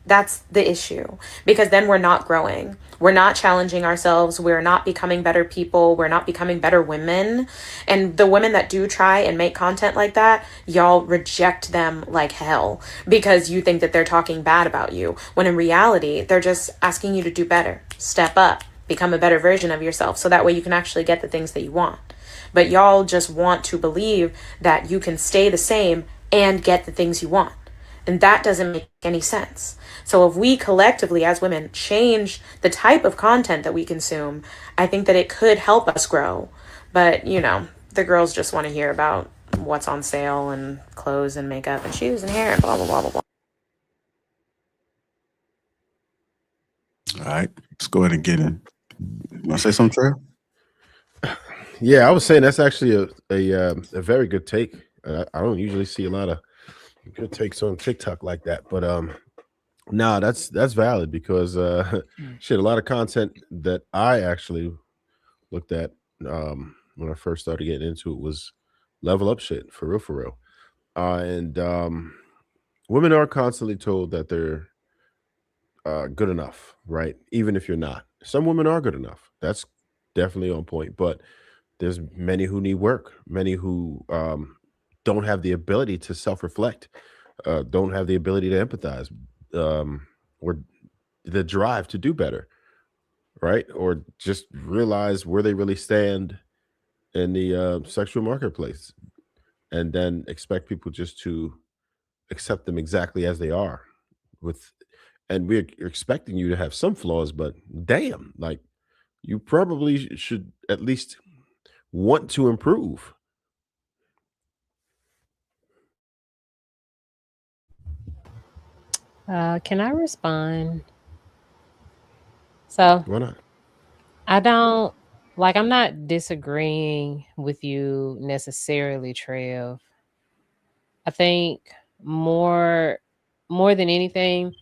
K: That's the issue, because then we're not growing. We're not challenging ourselves. We're not becoming better people. We're not becoming better women. And the women that do try and make content like that, y'all reject them like hell because you think that they're talking bad about you, when in reality, they're just asking you to do better, step up, become a better version of yourself, so that way you can actually get the things that you want. But y'all just want to believe that you can stay the same and get the things you want. And that doesn't make any sense. So if we collectively as women change the type of content that we consume, I think that it could help us grow. But, you know, the girls just want to hear about what's on sale and clothes and makeup and shoes and hair and blah, blah, blah, blah, blah.
A: All right, let's go ahead and get in. You want to say something, Trev?
B: Yeah, I was saying that's actually a very good take. I don't usually see a lot of good takes on TikTok like that, but no, that's valid because shit, a lot of content that I actually looked at when I first started getting into it was level up shit for real. And women are constantly told that they're good enough, right? Even if you're not. Some women are good enough. That's definitely on point, but there's many who need work, many who don't have the ability to self-reflect, don't have the ability to empathize, or the drive to do better, right? Or just realize where they really stand in the sexual marketplace, and then expect people just to accept them exactly as they are. With and we're expecting you to have some flaws, but damn, like you probably should at least want to improve.
D: Can I respond? So
B: Why not?
D: I don't like, I'm not disagreeing with you necessarily, Trev. I think more more than anything,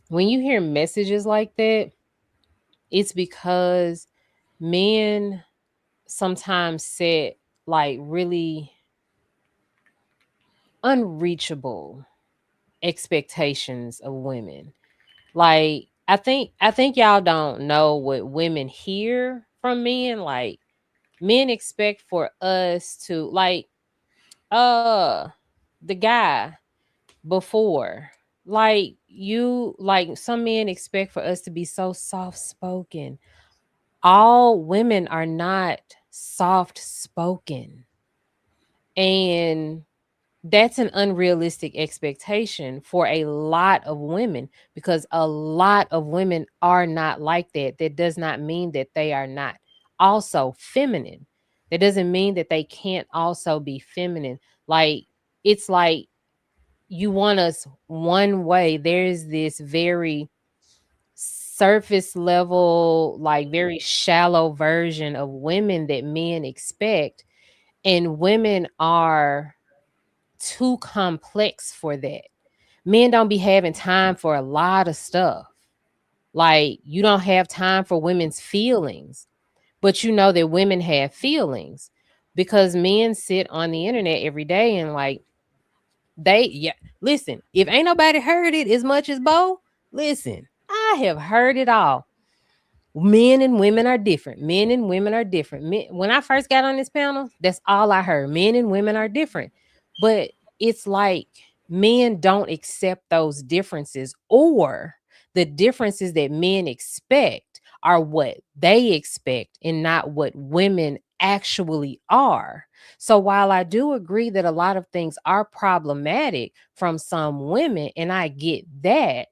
D: when you hear messages like that, it's because men sometimes set like really unreachable expectations of women. Like I think y'all don't know what women hear from men. Like men expect for us to the guy before, like some men expect for us to be so soft spoken. All women are not soft spoken. And that's an unrealistic expectation for a lot of women, because a lot of women are not like that. That does not mean that they are not also feminine. That doesn't mean that they can't also be feminine. Like, it's like you want us one way. There's this very surface level, like very shallow version of women that men expect, and women are too complex for that. Men don't be having time for a lot of stuff. Like, you don't have time for women's feelings, but you know that women have feelings, because men sit on the internet every day and like yeah, listen, if ain't nobody heard it as much as Bo, listen, I have heard it all. Men and women are different. Men and women are different. When I first got on this panel, that's all I heard. Men and women are different. But it's like men don't accept those differences, or the differences that men expect are what they expect and not what women actually are. So while I do agree that a lot of things are problematic from some women, and I get that,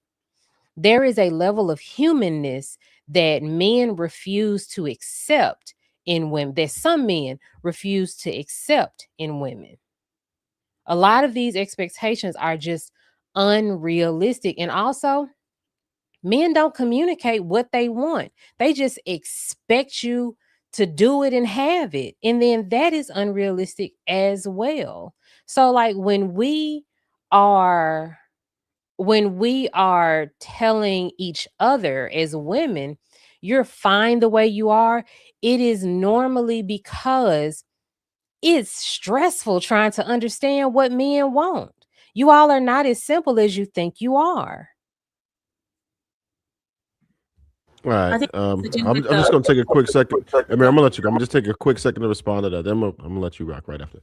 D: there is a level of humanness that men refuse to accept in women, that some men refuse to accept in women. A lot of these expectations are just unrealistic. And also, men don't communicate what they want. They just expect you to do it and have it. And then that is unrealistic as well. So, like, are when we are telling each other as women, you're fine the way you are, it is normally because it's stressful trying to understand what men want. You all are not as simple as you think you are.
B: All right.
H: I think it has to do
B: I'm
H: with
B: just going to take a quick second. I mean, I'm going to let you go. I'm going to just take a quick second to respond to that. Then I'm going to let you rock right after.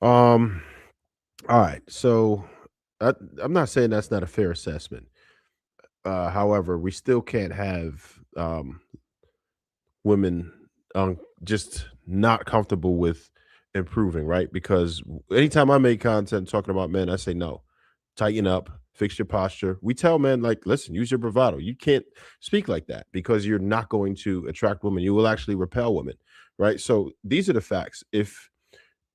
B: All right. So I'm not saying that's not a fair assessment. However, we still can't have women just not comfortable with improving, right? Because anytime I make content talking about men, I say no, tighten up, fix your posture. We tell men, like, listen, use your bravado. You can't speak like that because you're not going to attract women. You will actually repel women, right? So these are the facts. If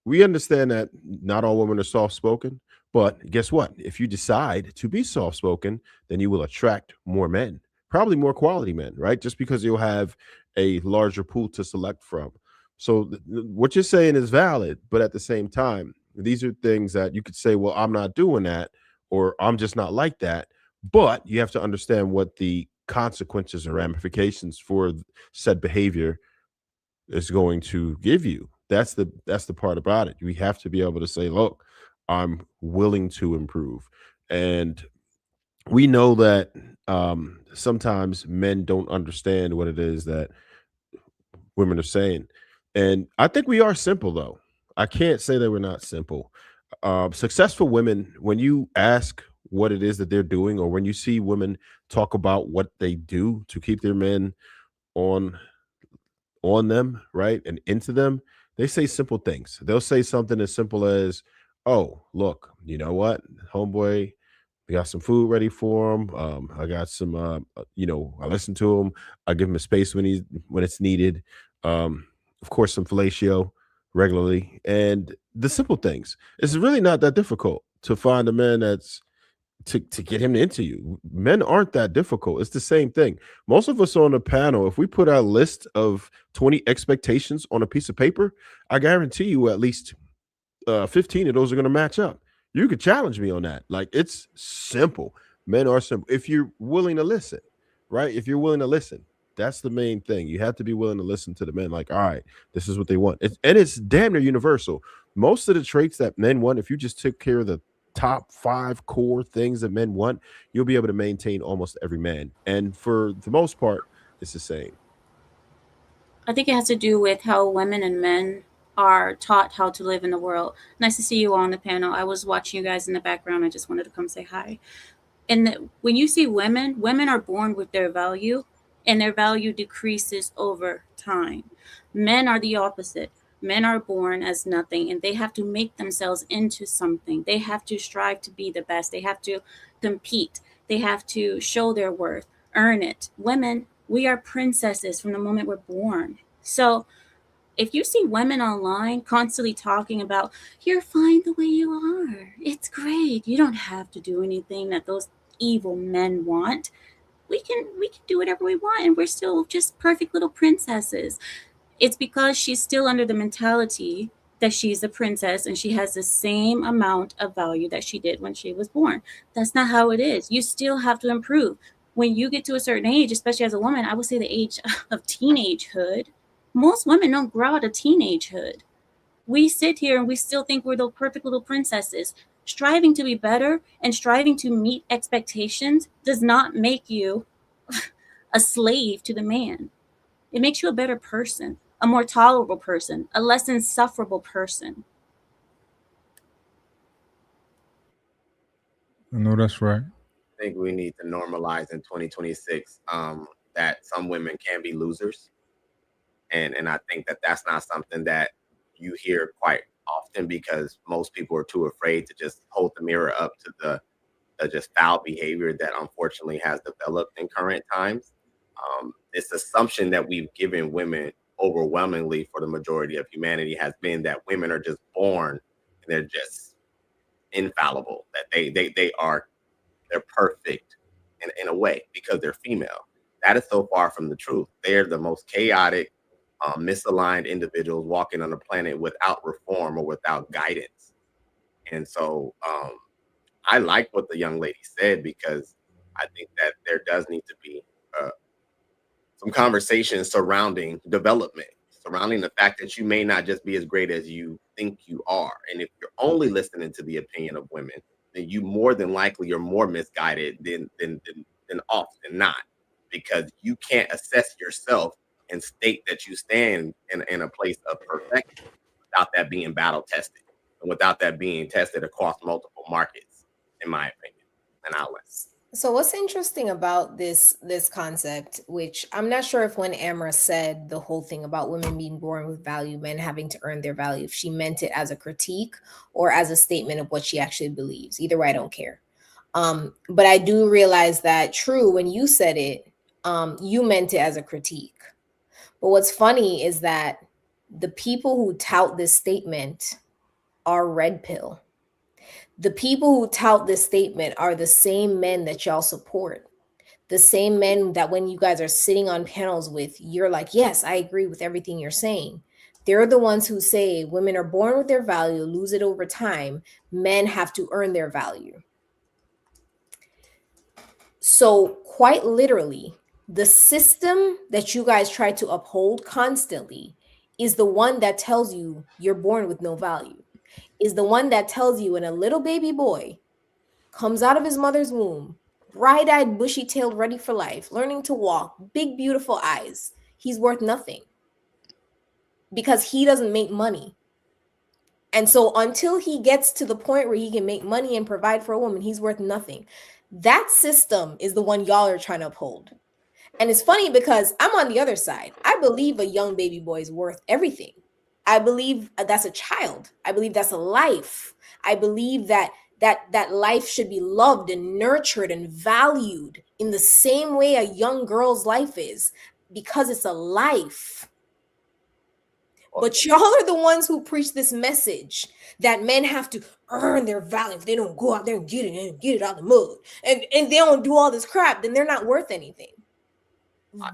B: we understand that not all women are soft spoken, but guess what? If you decide to be soft spoken, then you will attract more men, probably more quality men, right? Just because you'll have a larger pool to select from. So what you're saying is valid, but at the same time, these are things that you could say, well, I'm not doing that, or I'm just not like that. But you have to understand what the consequences or ramifications for said behavior is going to give you. That's the part about it. We have to be able to say, look, I'm willing to improve. And we know that sometimes men don't understand what it is that women are saying. And I think we are simple though. I can't say that we're not simple. Successful women, when you ask what it is that they're doing, or when you see women talk about what they do to keep their men on them, right? And into them, they say simple things. They'll say something as simple as, "Oh, look, you know what, homeboy, I got some food ready for him. I got some, I listen to him. I give him a space when it's needed. Of course, some fellatio regularly, and the simple things. It's really not that difficult to find a man that's to get him into you. Men aren't that difficult. It's the same thing. Most of us on the panel, if we put our list of 20 expectations on a piece of paper, I guarantee you at least 15 of those are going to match up. You could challenge me on that. Like, it's simple. Men are simple. If you're willing to listen, right? If you're willing to listen, that's the main thing. You have to be willing to listen to the men. Like, all right, this is what they want. And it's damn near universal. Most of the traits that men want, if you just took care of the top 5 core things that men want, you'll be able to maintain almost every man. And for the most part, it's the same.
I: I think it has to do with how women and men are taught how to live in the world. Nice to see you on the panel. I was watching you guys in the background. I just wanted to come say hi. And when you see women are born with their value, and their value decreases over time. Men are the opposite. Men are born as nothing and they have to make themselves into something. They have to strive to be the best. They have to compete. They have to show their worth, earn it. Women, we are princesses from the moment we're born. So if you see women online constantly talking about, you're fine the way you are, it's great, you don't have to do anything that those evil men want. We can do whatever we want and we're still just perfect little princesses. It's because she's still under the mentality that she's a princess and she has the same amount of value that she did when she was born. That's not how it is. You still have to improve. When you get to a certain age, especially as a woman, I would say the age of teenagehood, most women don't grow out of teenagehood. We sit here and we still think we're the perfect little princesses. Striving to be better and striving to meet expectations does not make you a slave to the man. It makes you a better person, a more tolerable person, a less insufferable person.
G: I know that's right.
C: I think we need to normalize in 2026 that some women can be losers, and I think that that's not something that you hear quite often because most people are too afraid to just hold the mirror up to the just foul behavior that unfortunately has developed in current times. This assumption that we've given women overwhelmingly for the majority of humanity has been that women are just born and they're just infallible, that they're perfect in a way because they're female. That is so far from the truth. They're the most chaotic, misaligned individuals walking on the planet without reform or without guidance. And so I like what the young lady said because I think that there does need to be some conversations surrounding development, surrounding the fact that you may not just be as great as you think you are. And if you're only listening to the opinion of women, then you more than likely are more misguided than often not, because you can't assess yourself and state that you stand in a place of perfection without that being battle tested and without that being tested across multiple markets, in my opinion, and outlets.
F: So what's interesting about this concept, which I'm not sure if when Amra said the whole thing about women being born with value, men having to earn their value, if she meant it as a critique or as a statement of what she actually believes. Either way, I don't care. But I do realize that true, when you said it, you meant it as a critique. But what's funny is that the people who tout this statement are red pill. The people who tout this statement are the same men that y'all support. The same men that when you guys are sitting on panels with, you're like, yes, I agree with everything you're saying. They're the ones who say women are born with their value, lose it over time. Men have to earn their value. So quite literally, the system that you guys try to uphold constantly is the one that tells you you're born with no value, is the one that tells you when a little baby boy comes out of his mother's womb, bright-eyed, bushy-tailed, ready for life, learning to walk, big, beautiful eyes, he's worth nothing because he doesn't make money. And so until he gets to the point where he can make money and provide for a woman, he's worth nothing. That system is the one y'all are trying to uphold. And it's funny because I'm on the other side. I believe a young baby boy is worth everything. I believe that's a child. I believe that's a life. I believe that life should be loved and nurtured and valued in the same way a young girl's life is, because it's a life. But y'all are the ones who preach this message that men have to earn their value. If they don't go out there and get it out the mud, and they don't do all this crap, then they're not worth anything.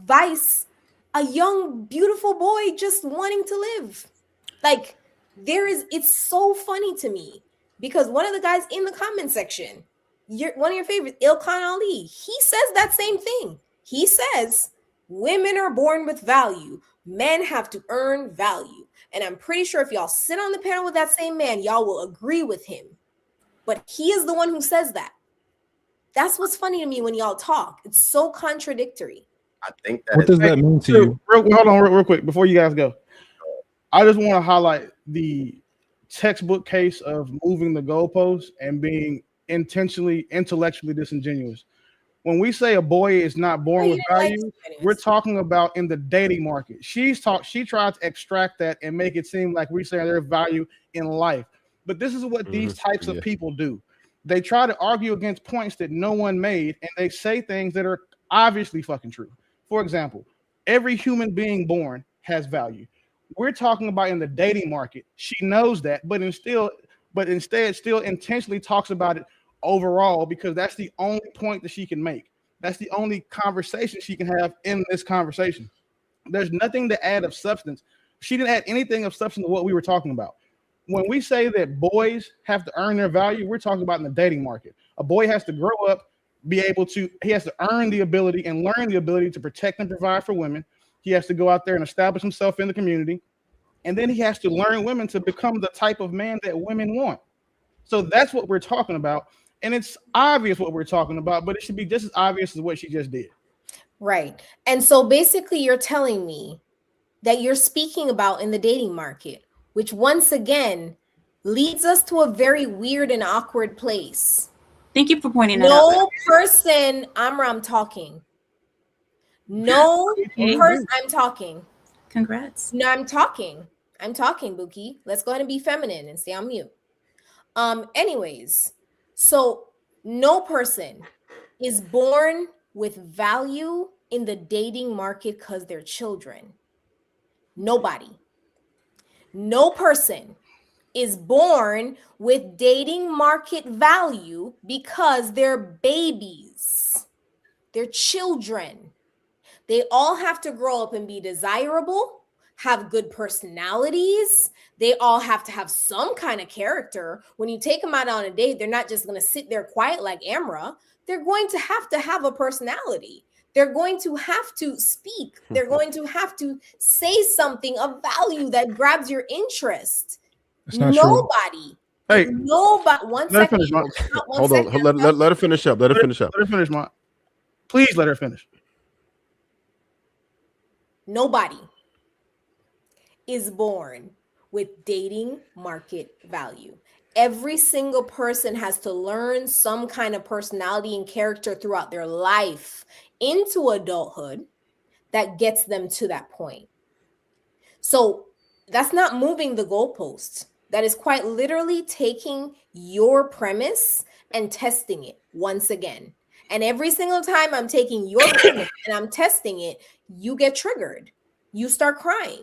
F: Vice, a young, beautiful boy just wanting to live. Like, it's so funny to me because one of the guys in the comment section, one of your favorites, Ilkhan Ali, he says that same thing. He says women are born with value. Men have to earn value. And I'm pretty sure if y'all sit on the panel with that same man, y'all will agree with him. But he is the one who says that. That's what's funny to me when y'all talk. It's so contradictory.
C: I think that
G: what does that mean to you?
E: Hold on real quick before you guys go. I just want to highlight the textbook case of moving the goalposts and being intentionally, intellectually disingenuous. When we say a boy is not born
F: Oh, you
E: with
F: didn't like
E: value,
F: it.
E: we're talking about in the dating market. She tried to extract that and make it seem like we're saying there's value in life. But this is what these types of people do. They try to argue against points that no one made, and they say things that are obviously fucking true. For example, every human being born has value. We're talking about in the dating market. She knows that, but instead still intentionally talks about it overall because that's the only point that she can make. That's the only conversation she can have in this conversation. There's nothing to add of substance. She didn't add anything of substance to what we were talking about. When we say that boys have to earn their value, we're talking about in the dating market. A boy has to grow up, he has to earn the ability and learn the ability to protect and provide for women. He has to go out there and establish himself in the community. And then he has to learn women to become the type of man that women want. So that's what we're talking about. And it's obvious what we're talking about, but it should be just as obvious as what she just did.
F: Right. And so basically you're telling me that you're speaking about in the dating market, which once again leads us to a very weird and awkward place.
L: Thank you for pointing that out.
F: No person, I'm talking. No person, I'm talking.
L: Congrats.
F: No, I'm talking, Buki. Let's go ahead and be feminine and stay on mute. Anyways, so no person is born with value in the dating market because they're children. Nobody. No person is born with dating market value because they're babies. They're children. They all have to grow up and be desirable, have good personalities. They all have to have some kind of character. When you take them out on a date, they're not just going to sit there quiet like Amra. They're going to have a personality. They're going to have to speak. They're going to have to say something of value that grabs your interest.
G: It's not
F: Nobody.
E: Hey,
F: nobody. One
E: let
F: second.
E: her finish,
B: Hold on. Let her finish up. Let her finish up.
E: Let her finish, Mont. Please let her finish.
F: Nobody is born with dating market value. Every single person has to learn some kind of personality and character throughout their life into adulthood that gets them to that point. So that's not moving the goalposts. That is quite literally taking your premise and testing it once again. And every single time I'm taking your premise and I'm testing it, you get triggered. You start crying.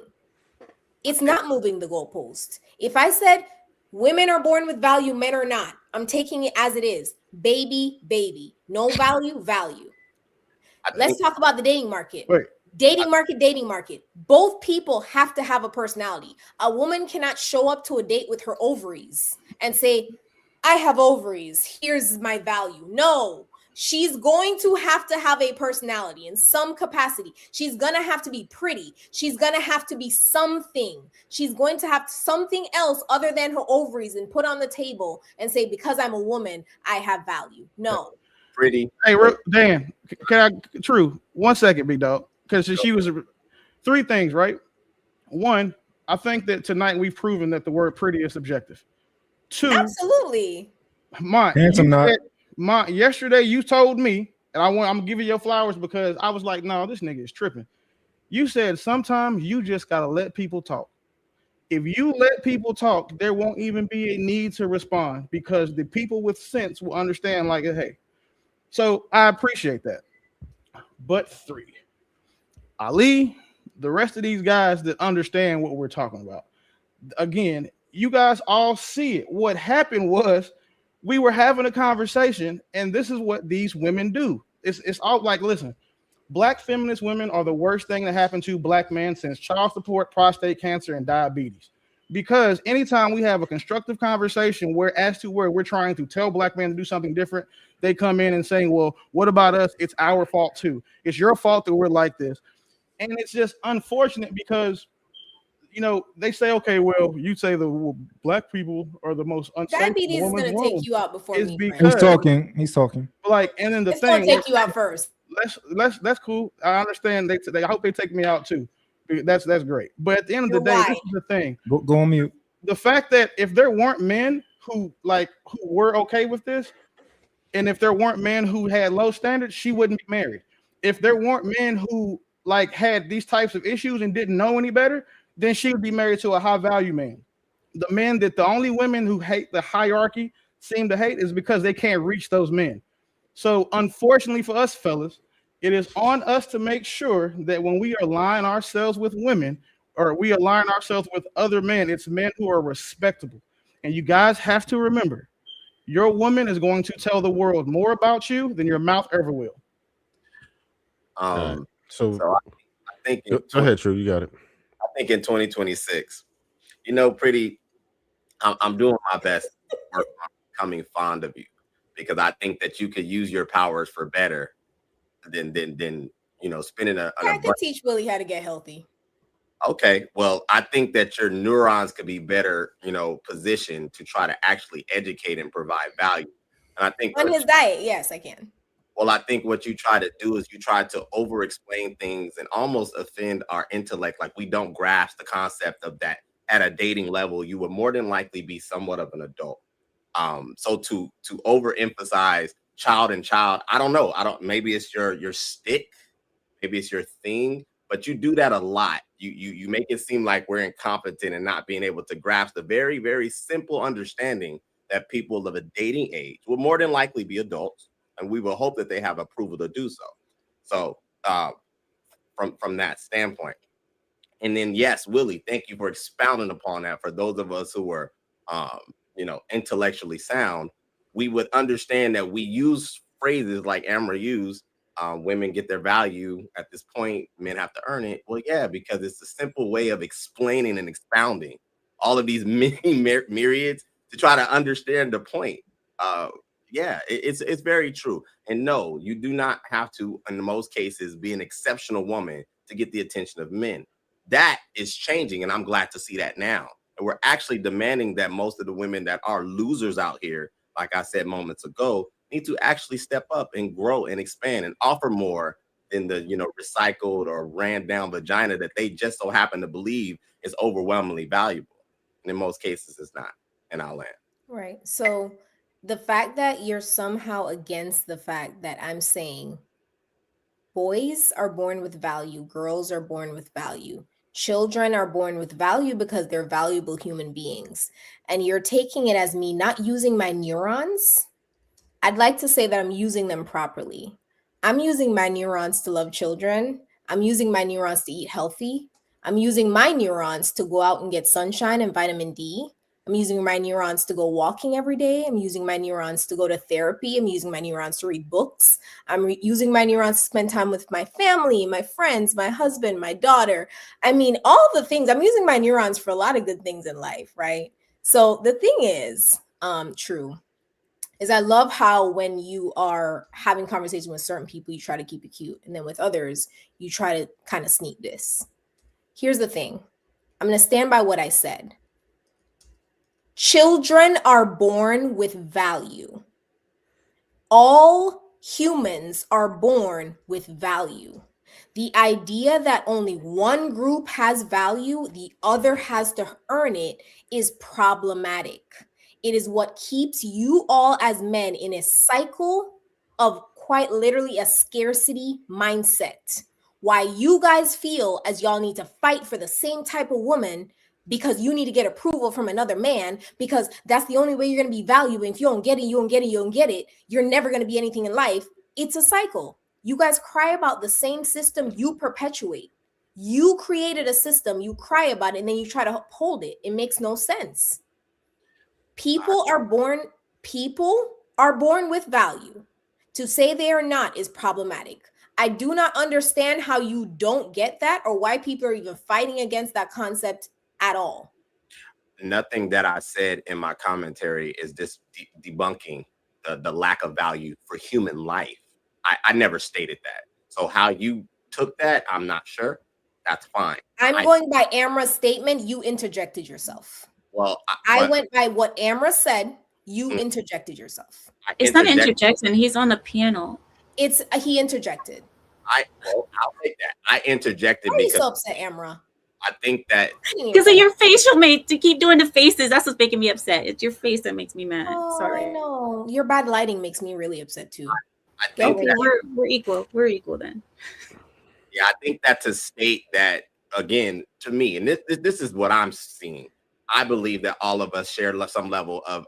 F: It's not moving the goalpost. If I said women are born with value, men are not, I'm taking it as it is. Baby. No value. Let's talk about the dating market.
E: Wait.
F: Dating market. Both people have to have a personality. A woman cannot show up to a date with her ovaries and say, I have ovaries. Here's my value. No, she's going to have a personality in some capacity. She's going to have to be pretty. She's going to have to be something. She's going to have something else other than her ovaries and put on the table and say, because I'm a woman, I have value. No.
C: Pretty.
E: Hey, Dan, can I? True. 1 second, big dog. Because she was three things, right? One, I think that tonight we've proven that the word pretty is subjective. Two,
F: absolutely.
E: Yesterday you told me, and I'm giving you flowers because I was like, no, this nigga is tripping. You said sometimes you just gotta let people talk. If you let people talk, there won't even be a need to respond because the people with sense will understand, like, hey. So I appreciate that. But three, Ali, the rest of these guys that understand what we're talking about. Again, you guys all see it. What happened was we were having a conversation, and this is what these women do. It's all like, listen, black feminist women are the worst thing that happened to black men since child support, prostate cancer, and diabetes. Because anytime we have a constructive conversation where we're trying to tell black men to do something different, they come in and saying, well, what about us? It's our fault too. It's your fault that we're like this. And it's just unfortunate because, they say, okay, well, you say black people are the most unsafe.
F: Diabetes is going to take you out before me.
G: He's talking.
E: Like, and then the
F: it's
E: thing,
F: going to take you out first.
E: That's cool. I understand. I hope they take me out too. That's great. But at the end of the day, this is the thing.
G: Go on mute.
E: The fact that if there weren't men who were okay with this, And if there weren't men who had low standards, she wouldn't be married. If there weren't men who like had these types of issues and didn't know any better, then she would be married to a high value man. The men that the only women who hate the hierarchy seem to hate is because they can't reach those men. So unfortunately for us fellas, it is on us to make sure that when we align ourselves with women or we align ourselves with other men, it's men who are respectable. And you guys have to remember, your woman is going to tell the world more about you than your mouth ever will.
B: So
C: I think
B: go ahead, True. You got it.
C: I think in 2026, Pretty, I'm doing my best to work on becoming fond of you because I think that you could use your powers for better than spending
F: I could teach Willie how to get healthy.
C: Okay, well, I think that your neurons could be better, positioned to try to actually educate and provide value. And I think
F: on his diet, yes, I can.
C: Well, I think what you try to do is you try to over-explain things and almost offend our intellect. Like we don't grasp the concept of that at a dating level. You would more than likely be somewhat of an adult. So to overemphasize child and child, I don't know. Maybe it's your stick, maybe it's your thing, but you do that a lot. You make it seem like we're incompetent and not being able to grasp the very, very simple understanding that people of a dating age will more than likely be adults, and we will hope that they have approval to do so. So from that standpoint. And then, yes, Willie, thank you for expounding upon that. For those of us who are, intellectually sound, we would understand that we use phrases like Amra used, women get their value at this point, men have to earn it. Well, yeah, because it's a simple way of explaining and expounding all of these many myriads to try to understand the point. It's very true. And no, you do not have to, in most cases, be an exceptional woman to get the attention of men. That is changing, and I'm glad to see that now. And we're actually demanding that most of the women that are losers out here, like I said moments ago, need to actually step up and grow and expand and offer more than the recycled or ran down vagina that they just so happen to believe is overwhelmingly valuable. And in most cases, it's not. And I'll land.
F: Right. So the fact that you're somehow against the fact that I'm saying boys are born with value, girls are born with value, children are born with value because they're valuable human beings, and you're taking it as me not using my neurons, I'd like to say that I'm using them properly. I'm using my neurons to love children. I'm using my neurons to eat healthy. I'm using my neurons to go out and get sunshine and vitamin D. I'm using my neurons to go walking every day. I'm using my neurons to go to therapy. I'm using my neurons to read books. I'm using my neurons to spend time with my family, my friends, my husband, my daughter. I mean, all the things. I'm using my neurons for a lot of good things in life, right? So the thing is, True, is I love how when you are having conversations with certain people, you try to keep it cute. And then with others, you try to kind of sneak this. Here's the thing. I'm going to stand by what I said. Children are born with value. All humans are born with value. The idea that only one group has value, the other has to earn it, is problematic. It is what keeps you all as men in a cycle of quite literally a scarcity mindset. Why you guys feel as y'all need to fight for the same type of woman because you need to get approval from another man, because that's the only way you're going to be valued. And if you don't get it, you don't get it, you don't get it, you're never going to be anything in life. It's a cycle. You guys cry about the same system you perpetuate. You created a system, you cry about it, and then you try to uphold it. It makes no sense. People are born with value. To say they are not is problematic. I do not understand how you don't get that or why people are even fighting against that concept at all.
C: Nothing that I said in my commentary is just debunking the lack of value for human life. I never stated that. So how you took that, I'm not sure. That's fine.
F: I'm going by Amra's statement. You interjected yourself.
C: Well,
F: I went by what Amra said. You interjected yourself.
L: It's not interjection. He's on the piano.
F: He interjected.
C: I'll take that. I interjected
F: Why are you
C: because
F: so upset, Amra?
C: I think that
L: because of your facial mate to keep doing the faces. That's what's making me upset. It's your face that makes me mad. Sorry.
F: I know. Your bad lighting makes me really upset too.
C: I think
L: Okay, we're equal. We're equal then.
C: Yeah, I think that to state that again to me, and this is what I'm seeing. I believe that all of us share some level of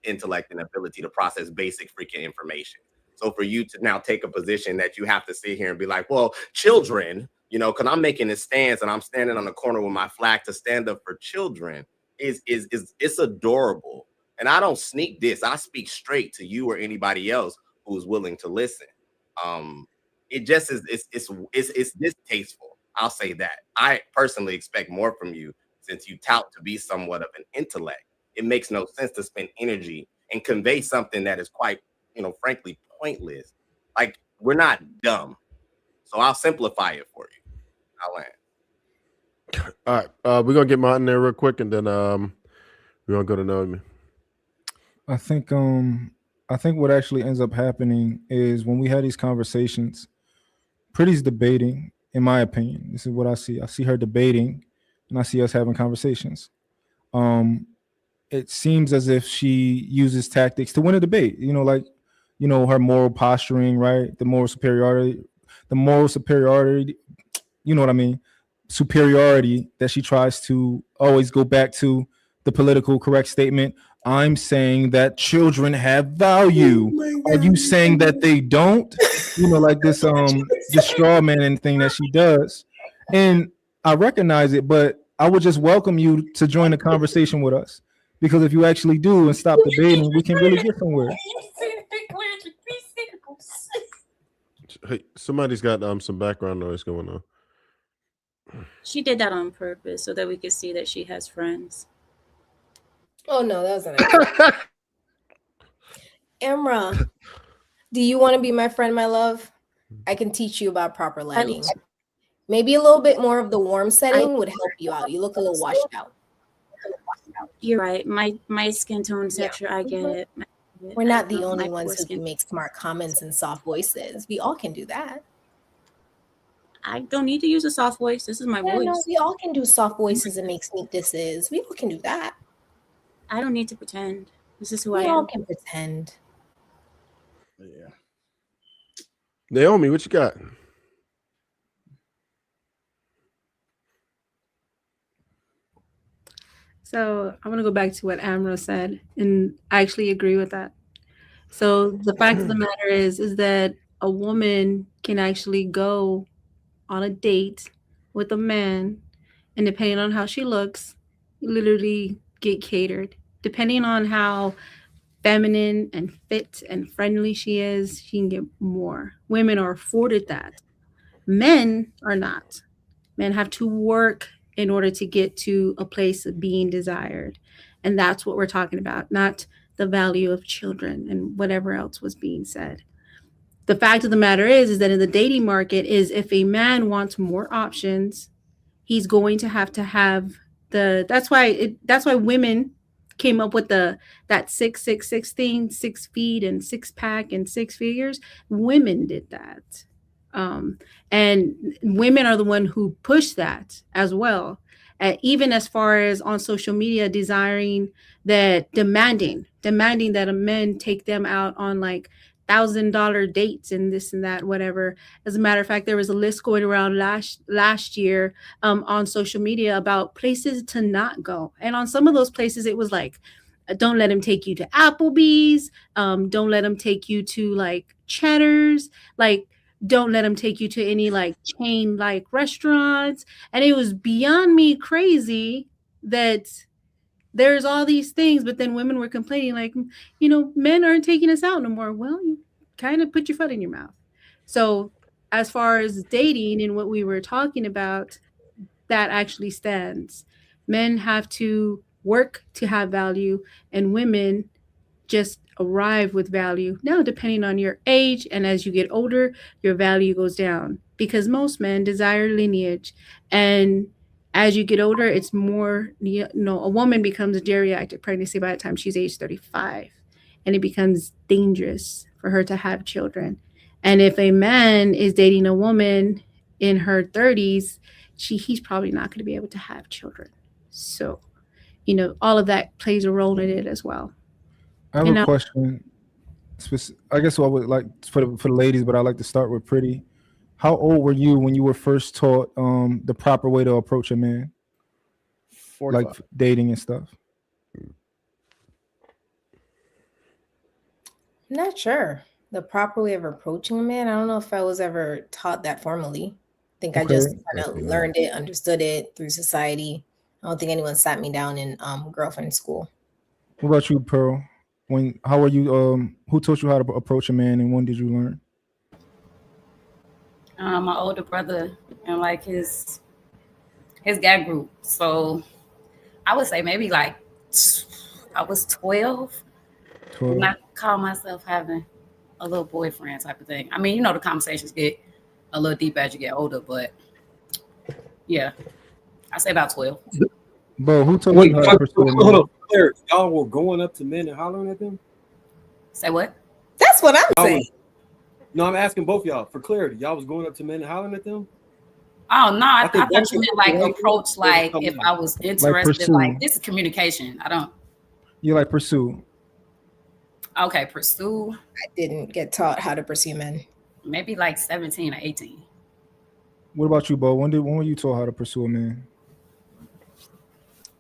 C: intellect and ability to process basic freaking information. So for you to now take a position that you have to sit here and be like, well, children, you know, because I'm making this stance and I'm standing on the corner with my flag to stand up for children is it's adorable. And I don't sneak this. I speak straight to you or anybody else who's willing to listen. It just is it's distasteful. I'll say that. I personally expect more from you since you tout to be somewhat of an intellect. It makes no sense to spend energy and convey something that is quite, you know, frankly pointless. Like, we're not dumb. So I'll simplify it for you. I'll land.
B: All right. We're gonna get Martin there real quick, and then we're gonna go to Naomi.
G: I think what actually ends up happening is when we have these conversations, Pretty's debating, in my opinion. This is what I see. I see her debating, and I see us having conversations. It seems as if she uses tactics to win a debate. You know, like, you know, her moral posturing, right? The moral superiority. You know what I mean? Superiority that she tries to always go back to the political correct statement. I'm saying that children have value. Are you saying that they don't? You know, like this straw man thing that she does. And I recognize it, but I would just welcome you to join the conversation with us. Because if you actually do and stop debating, we can really get somewhere.
B: Hey, somebody's got some background noise going on.
L: She did that on purpose so that we could see that she has friends.
F: Oh no, that was an idea. Emra, do you want to be my friend, my love? I can teach you about proper lighting. Maybe a little bit more of the warm setting would help you out. You look a little washed out.
L: You're right. My skin tone texture, I get it.
F: We're not the only ones who can make smart comments and soft voices. We all can do that.
L: I don't need to use a soft voice. This is my voice.
F: No, we all can do soft voices and make sneak disses. We all can do that.
L: I don't need to pretend. This is who I am.
F: We all can pretend.
E: Yeah.
B: Naomi, what you got?
I: So I'm going to go back to what Amra said, and I actually agree with that. So the fact of the matter is that a woman can actually go on a date with a man, and depending on how she looks, literally get catered. Depending on how feminine and fit and friendly she is, she can get more. Women are afforded that. Men are not. Men have to work in order to get to a place of being desired. And that's what we're talking about, not the value of children and whatever else was being said. The fact of the matter is that in the dating market is if a man wants more options, he's going to have that's why women came up with that 666 thing, 6 feet and 6-pack and 6 figures. Women did that. And women are the one who push that as well. Even as far as on social media, demanding that a men take them out on like $1,000 dates and this and that, whatever. As a matter of fact, there was a list going around last year on social media about places to not go. And on some of those places, it was like, don't let him take you to Applebee's. Don't let him take you to like Cheddar's. Like, don't let him take you to any like chain like restaurants. And it was beyond me crazy that there's all these things, but then women were complaining like, you know, men aren't taking us out no more. Well, you kind of put your foot in your mouth. So as far as dating and what we were talking about, that actually stands. Men have to work to have value, and women just arrive with value. Now, depending on your age, and as you get older, your value goes down because most men desire lineage. And as you get older, it's more, a woman becomes a geriatric pregnancy by the time she's age 35, and it becomes dangerous for her to have children. And if a man is dating a woman in her 30s, he's probably not going to be able to have children. So, all of that plays a role in it as well.
G: I have a question. I guess I would like for the ladies, but I like to start with Pretty. How old were you when you were first taught the proper way to approach a man,
E: 45.
G: like dating and stuff?
F: I'm not sure the proper way of approaching a man. I don't know if I was ever taught that formally. I think I just kind of learned it, understood it through society. I don't think anyone sat me down in girlfriend school.
G: What about you, Pearl? How are you? Who taught you how to approach a man, and when did you learn?
H: My older brother and like his gap group. So I would say maybe like I was 12. And I call myself having a little boyfriend type of thing. I mean, the conversations get a little deeper as you get older, but yeah, I say about 12.
G: Bo, who told you how to pursue a man?
M: Hold up, Claire, y'all were going up to men and hollering at them?
H: Say what?
F: That's what I'm saying.
M: No, I'm asking both y'all for clarity. Y'all was going up to men and hollering at them?
H: Oh no, I thought you meant like approach, like if I was interested, like this is communication. I don't.
G: You like pursue?
H: Okay, pursue.
F: I didn't get taught how to pursue men.
H: Maybe like 17 or 18.
G: What about you, Bo? When were you taught how to pursue a man?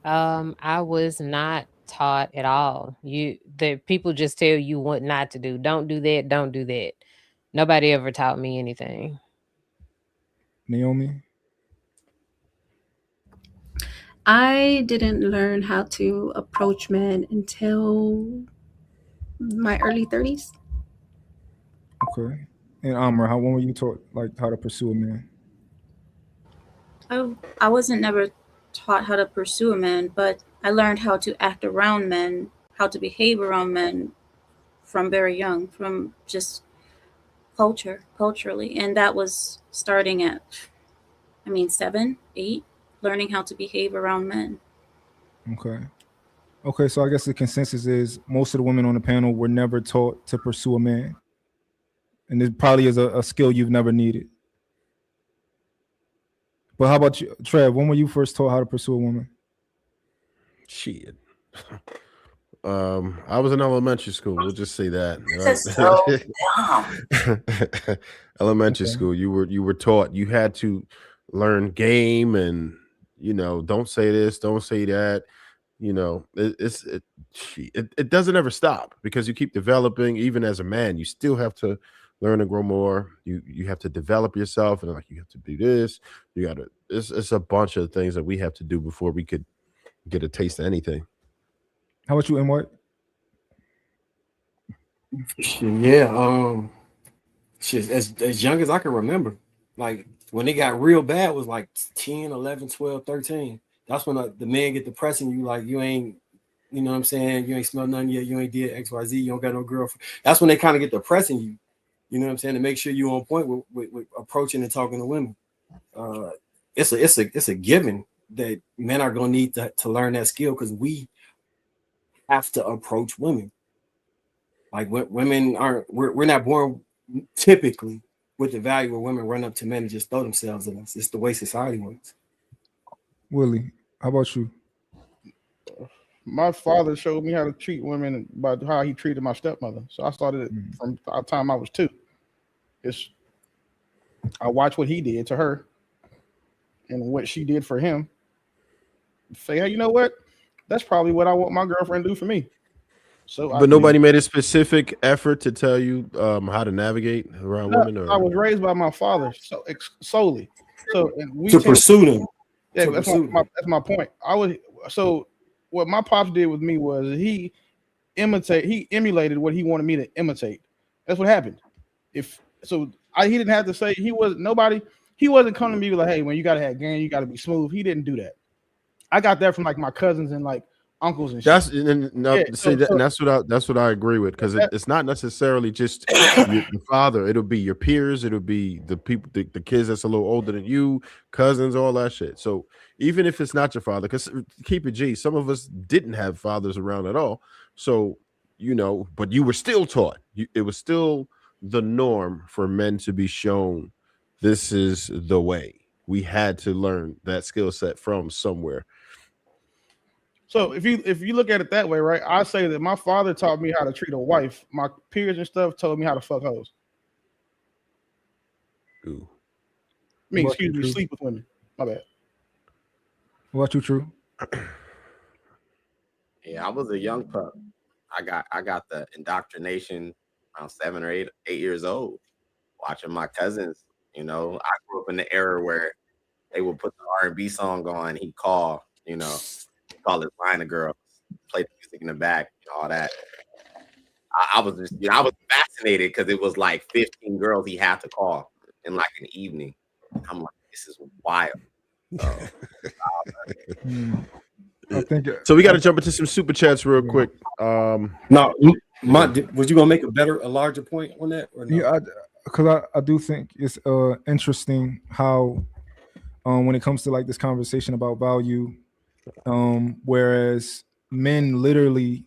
D: I was not taught at all. The people just tell you what not to do. Don't do that. Don't do that. Nobody ever taught me anything.
G: Naomi?
I: I didn't learn how to approach men until my early 30s.
G: Okay. And Amr, when were you taught how to pursue a man?
L: I wasn't never taught how to pursue a man, but I learned how to act around men, how to behave around men from very young, from just culturally. And that was starting at, 7, 8, learning how to behave around men.
G: Okay, so I guess the consensus is most of the women on the panel were never taught to pursue a man. And it probably is a skill you've never needed. But how about you, Trev? When were you first taught how to pursue a woman?
B: Shit. I was in elementary school. We'll just say that.
L: This is so dumb.
B: Elementary school. You were taught. You had to learn game and don't say this, don't say that. It doesn't ever stop because you keep developing. Even as a man, you still have to learn and grow more. You have to develop yourself, and you have to do this. You got to. It's a bunch of things that we have to do before we could get a taste of anything.
G: How about you, M.
M: Yeah, as young as I can remember, like when it got real bad was like 10, 11, 12, 13. That's when the men get depressing you, like you ain't, you know what I'm saying? You ain't smelled nothing yet. You ain't did XYZ. You don't got no girlfriend. That's when they kind of get depressing you. You know what I'm saying? To make sure you're on point with approaching and talking to women. It's a given that men are gonna need to learn that skill because we have to approach women. Like women we're not born typically with the value where women run up to men and just throw themselves at us. It's the way society works.
G: Willie, how about you?
E: My father showed me how to treat women by how he treated my stepmother. So I started it from the time I was 2. I watched what he did to her and what she did for him. Say, hey, you know what? That's probably what I want my girlfriend to do for me. So,
B: but nobody made a specific effort to tell you how to navigate around women. Or?
E: I was raised by my father solely. So
M: to pursue them.
E: Yeah, that's my point. So what my pops did with me was he emulated what he wanted me to imitate. That's what happened. He didn't have to say he wasn't coming to me like, hey, when you gotta have game, you gotta be smooth. He didn't do that. I got that from like my cousins and like uncles and
B: that's
E: shit.
B: That's what I agree with because it's not necessarily just your father. It'll be your peers. It'll be the people, the kids that's a little older than you, cousins, all that shit. So even if it's not your father, because keep it G, some of us didn't have fathers around at all. So but you were still taught. It was still the norm for men to be shown this is the way. We had to learn that skill set from somewhere.
E: So if you look at it that way, right? I say that my father taught me how to treat a wife. My peers and stuff told me how to fuck hoes.
B: Ooh.
E: I mean,
G: What
E: excuse me,
G: you,
E: sleep with women. My bad.
G: What you true?
C: Yeah, I was a young pup. I got the indoctrination around 7 or 8 years old, watching my cousins. You know, I grew up in the era where they would put the R&B song on. He'd call, call his line of girls, play the music in the back, all that. I was just, I was fascinated because it was like 15 girls he had to call in like an evening. I'm like, this is wild. So,
G: I think
B: so we got to jump into some super chats real quick.
M: No, was you gonna make a larger point on that or no?
G: Yeah, because I do think it's interesting how when it comes to like this conversation about value, whereas men literally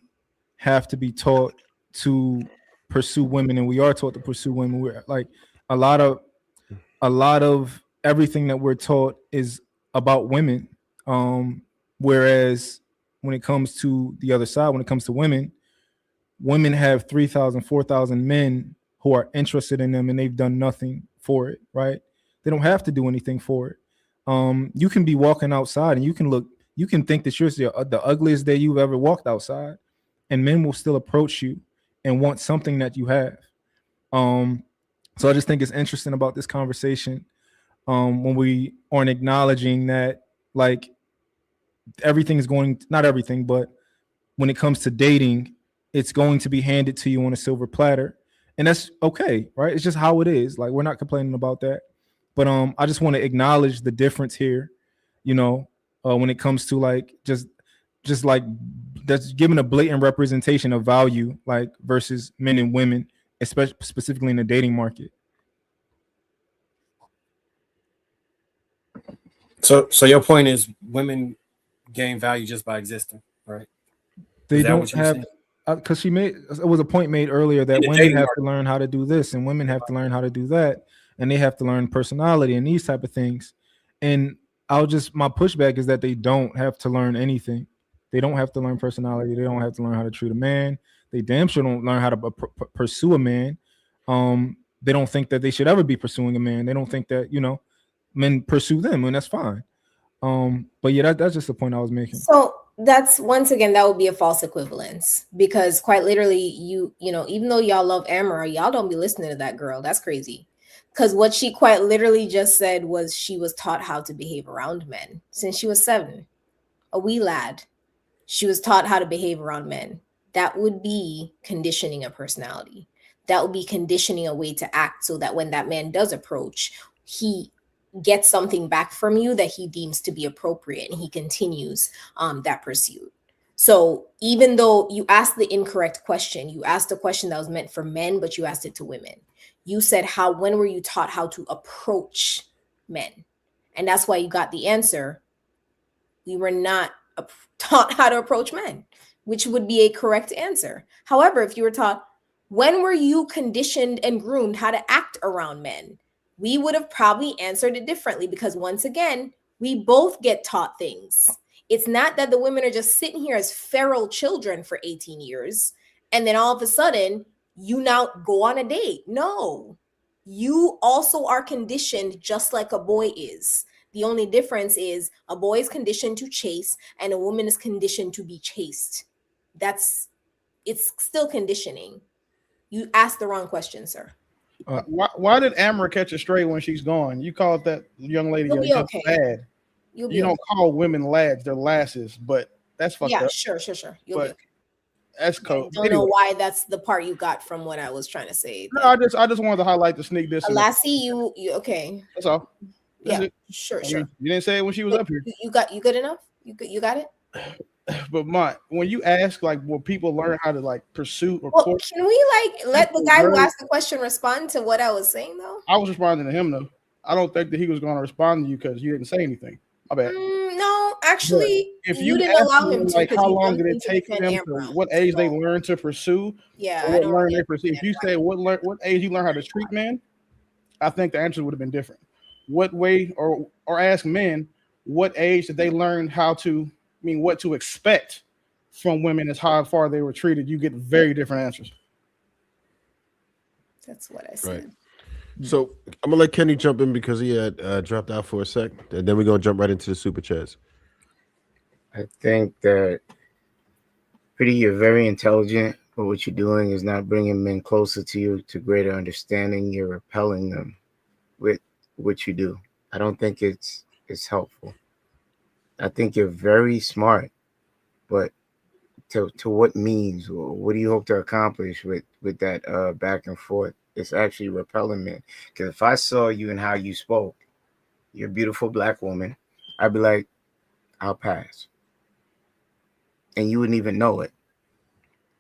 G: have to be taught to pursue women, and we are taught to pursue women. We're like a lot of everything that we're taught is about women, whereas when it comes to the other side, when it comes to women have 3,000, 4,000 men who are interested in them, and they've done nothing for it, right? They don't have to do anything for it. You can be walking outside and you can think that you're the ugliest day you've ever walked outside, and men will still approach you and want something that you have. So I just think it's interesting about this conversation when we aren't acknowledging that, like, everything is going, not everything, but when it comes to dating, it's going to be handed to you on a silver platter, and that's okay, right? It's just how it is. Like, we're not complaining about that, but I just want to acknowledge the difference here, when it comes to like just like that's giving a blatant representation of value, like versus men and women, especially specifically in the dating market.
M: So your point is women gain value just by existing, right?
G: They don't have, because it was a point made earlier that women have to learn how to do this and women have to learn how to do that, and they have to learn personality and these type of things. And my pushback is that they don't have to learn anything. They don't have to learn personality. They don't have to learn how to treat a man. They damn sure don't learn how to pursue a man. They don't think that they should ever be pursuing a man. They don't think that, men pursue them, and that's fine. But yeah, that's just the point I was making.
F: So that's, once again, that would be a false equivalence, because quite literally, even though y'all love Amara, y'all don't be listening to that girl. That's crazy. Because what she quite literally just said was she was taught how to behave around men since she was 7, a wee lad. She was taught how to behave around men. That would be conditioning a personality. That would be conditioning a way to act, so that when that man does approach, he gets something back from you that he deems to be appropriate, and he continues that pursuit. So even though you asked the incorrect question, you asked a question that was meant for men, but you asked it to women. You said, when were you taught how to approach men? And that's why you got the answer. We were not taught how to approach men, which would be a correct answer. However, if you were taught, when were you conditioned and groomed how to act around men? We would have probably answered it differently, because once again, we both get taught things. It's not that the women are just sitting here as feral children for 18 years, and then all of a sudden, you now go on a date. No, you also are conditioned just like a boy is. The only difference is a boy is conditioned to chase and a woman is conditioned to be chased. It's still conditioning. You asked the wrong question, sir.
E: Why did Amara catch a stray when she's gone? You called that young lady a
F: okay.
E: lad. You don't call women lads, they're lasses, but that's fucked up.
F: Yeah, sure. You'll be okay.
E: That's cool.
F: I don't know why that's the part you got from what I was trying to say.
E: No, I just wanted to highlight the sneak this.
F: Lassie, you okay?
E: That's all.
F: That's it. Sure.
E: You didn't say it when she was up here.
F: You good enough? You got it?
E: But when you ask, like, will people learn how to like pursue or
F: court? Can we let the guy who asked the question respond to what I was saying though?
E: I was responding to him though. I don't think that he was going to respond to you because you didn't say anything. My bad.
F: No, actually,
E: if
F: you didn't allow him to.
E: Like, how long did it take them to what age they learn to pursue?
F: Yeah,
E: I don't learn they pursue. If you say what age you learn how to treat men, I think the answer would have been different. What way, or ask men what age did they learn how to, what to expect from women is how far they were treated. You get very different answers.
F: That's what I
B: Right.
F: said.
B: So I'm gonna let Kenny jump in because he had dropped out for a sec, and then we're gonna jump right into the super chats.
J: I think that Pretty, you're very intelligent, but what you're doing is not bringing men closer to you to greater understanding. You're repelling them with what you do. I don't think it's helpful. I think you're very smart, but to what means? What do you hope to accomplish with that back and forth? It's actually repelling men. Because if I saw you and how you spoke, you're a beautiful black woman, I'd be like, I'll pass. And you wouldn't even know it.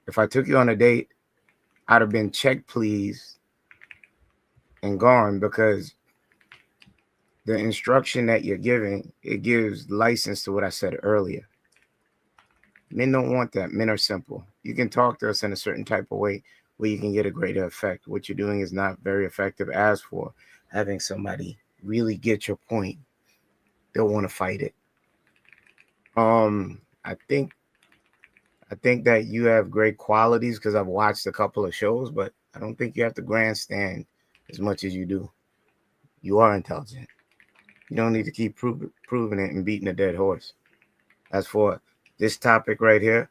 J: If I took you on a date, I'd have been check please and gone, because the instruction that you're giving, it gives license to what I said earlier. Men don't want that. Men are simple. You can talk to us in a certain type of way where you can get a greater effect. What you're doing is not very effective. As for having somebody really get your point, they'll want to fight it. I think that you have great qualities because I've watched a couple of shows, but I don't think you have to grandstand as much as you do. You are intelligent. You don't need to keep proving it and beating a dead horse. As for this topic right here,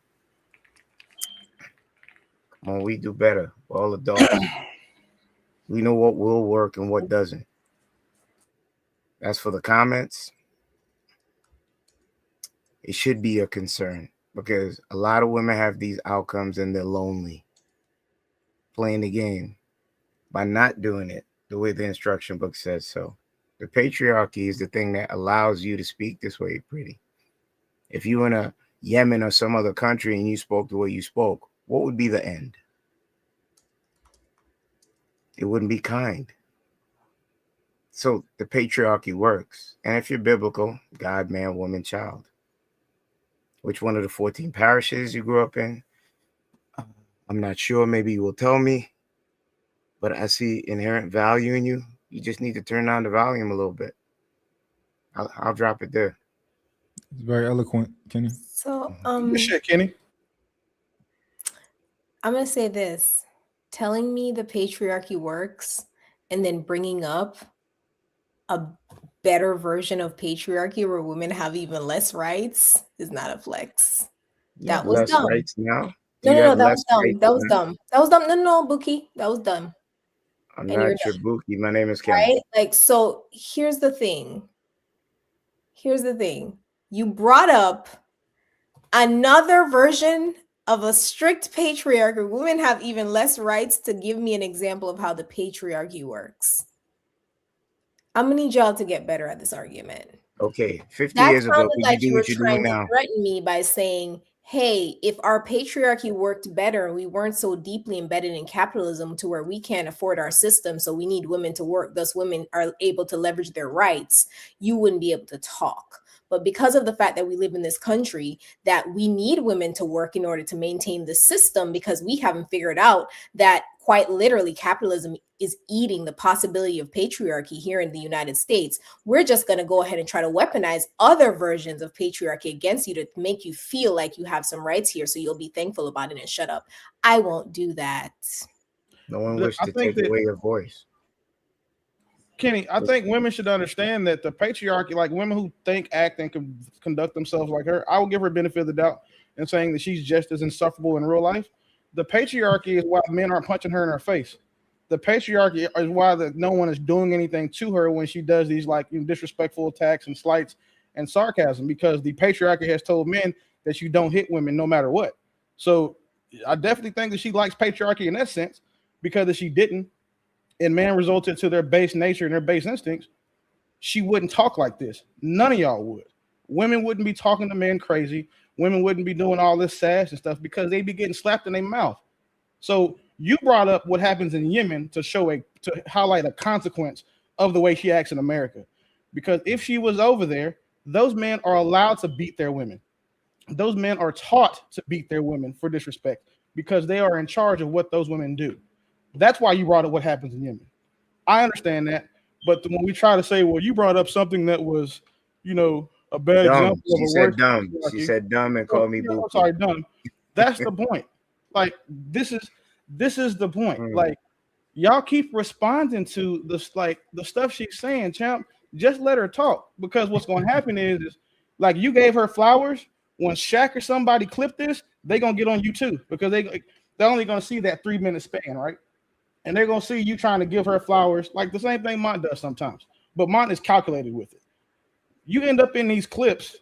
J: come on, we do better. We're all adults. We know what will work and what doesn't. As for the comments, it should be a concern because a lot of women have these outcomes and they're lonely playing the game by not doing it the way the instruction book says so. The patriarchy is the thing that allows you to speak this way, Pretty. If you were in a Yemen or some other country and you spoke the way you spoke, what would be the end? It wouldn't be kind. So the patriarchy works. And if you're biblical, God, man, woman, child. Which one of the 14 parishes you grew up in? I'm not sure. Maybe you will tell me. But I see inherent value in you. You just need to turn down the volume a little bit. I'll drop it there.
G: It's very eloquent, Kenny.
F: So
E: Good shit, Kenny.
F: I'm gonna say this: telling me the patriarchy works and then bringing up a better version of patriarchy where women have even less rights is not a flex. That was
J: less
F: dumb.
J: rights now.
F: No, that was dumb. That was dumb. That was dumb. No, Buki, that was dumb.
J: I'm not your Buki. My name is Ken.
F: Right? Like, so here's the thing. You brought up another version of a strict patriarchy. Women have even less rights. To give me an example of how the patriarchy works. I'm gonna need y'all to get better at this argument.
J: Okay, 50
F: That
J: years ago,
F: sounded
J: would
F: like
J: you do
F: you were
J: what you're
F: trying
J: doing
F: to
J: now?
F: threaten me by saying, hey, if our patriarchy worked better and we weren't so deeply embedded in capitalism to where we can't afford our system, so we need women to work, thus women are able to leverage their rights, you wouldn't be able to talk. But because of the fact that we live in this country, that we need women to work in order to maintain the system, because we haven't figured out that quite literally capitalism is eating the possibility of patriarchy here in the United States. We're just going to go ahead and try to weaponize other versions of patriarchy against you to make you feel like you have some rights here, so you'll be thankful about it and shut up. I won't do that.
J: No one wished to take away your voice.
E: Kenny, I think women should understand that the patriarchy, like women who think, act, and conduct themselves like her, I will give her benefit of the doubt in saying that she's just as insufferable in real life. The patriarchy is why men aren't punching her in her face. The patriarchy is why no one is doing anything to her when she does these disrespectful attacks and slights and sarcasm, because the patriarchy has told men that you don't hit women no matter what. So I definitely think that she likes patriarchy in that sense, because if she didn't, and man resulted to their base nature and their base instincts, she wouldn't talk like this. None of y'all would. Women wouldn't be talking to men crazy. Women wouldn't be doing all this sass and stuff because they'd be getting slapped in their mouth. So you brought up what happens in Yemen to highlight a consequence of the way she acts in America. Because if she was over there, those men are allowed to beat their women. Those men are taught to beat their women for disrespect because they are in charge of what those women do. That's why you brought up what happens in Yemen. I understand that, but when we try to say, well, you brought up something that was, a bad
J: Dumb.
E: example of
J: She
E: a
J: said
E: work
J: dumb. She
E: patriarchy.
J: said dumb and
E: Oh,
J: called me
E: yeah, I'm
J: bookie.
E: sorry, dumb. That's the point. Like this is the point. Like y'all keep responding to this, like the stuff she's saying, champ. Just let her talk, because what's going to happen is like you gave her flowers. When Shaq or somebody clip this, they gonna get on you too, because they're only gonna see that 3-minute span, right? And they're gonna see you trying to give her flowers, like the same thing Mont does sometimes. But Mont is calculated with it. You end up in these clips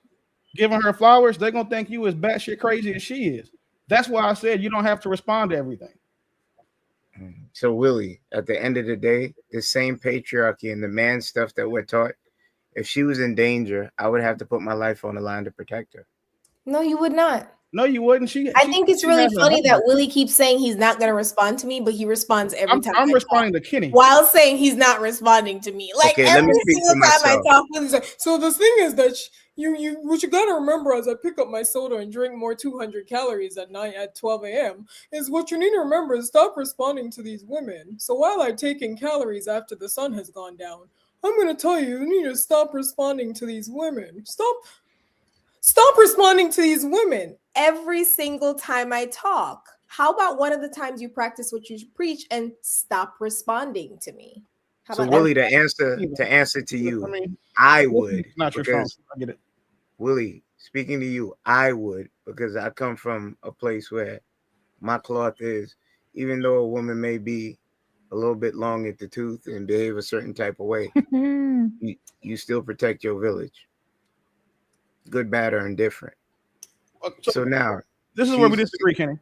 E: giving her flowers, they're gonna think you as batshit crazy as she is. That's why I said you don't have to respond to everything.
J: So Willie, at the end of the day, the same patriarchy and the man stuff that we're taught, if she was in danger, I would have to put my life on the line to protect her.
F: No, you would not.
E: No, you wouldn't.
F: I think it's really funny that Willie keeps saying he's not going to respond to me, but he responds every time.
E: I'm responding to Kenny
F: while saying he's not responding to me. Like
J: okay,
F: every single time I talk,
N: Willie's like, so the thing is that what you gotta remember as I pick up my soda and drink more 200 calories at night at 12 a.m. is what you need to remember is stop responding to these women. So while I take in calories after the sun has gone down, I'm gonna tell you, you need to stop responding to these women. Stop responding to these women.
F: Every single time I talk. How about one of the times you practice what you preach and stop responding to me?
J: So Willie, to answer to you, I would.
E: Not your phone. I get it.
J: Willie, speaking to you, I would, because I come from a place where my cloth is, even though a woman may be a little bit long at the tooth and behave a certain type of way, you still protect your village. Good, bad, or indifferent. So now
E: this is where we disagree, Kenny.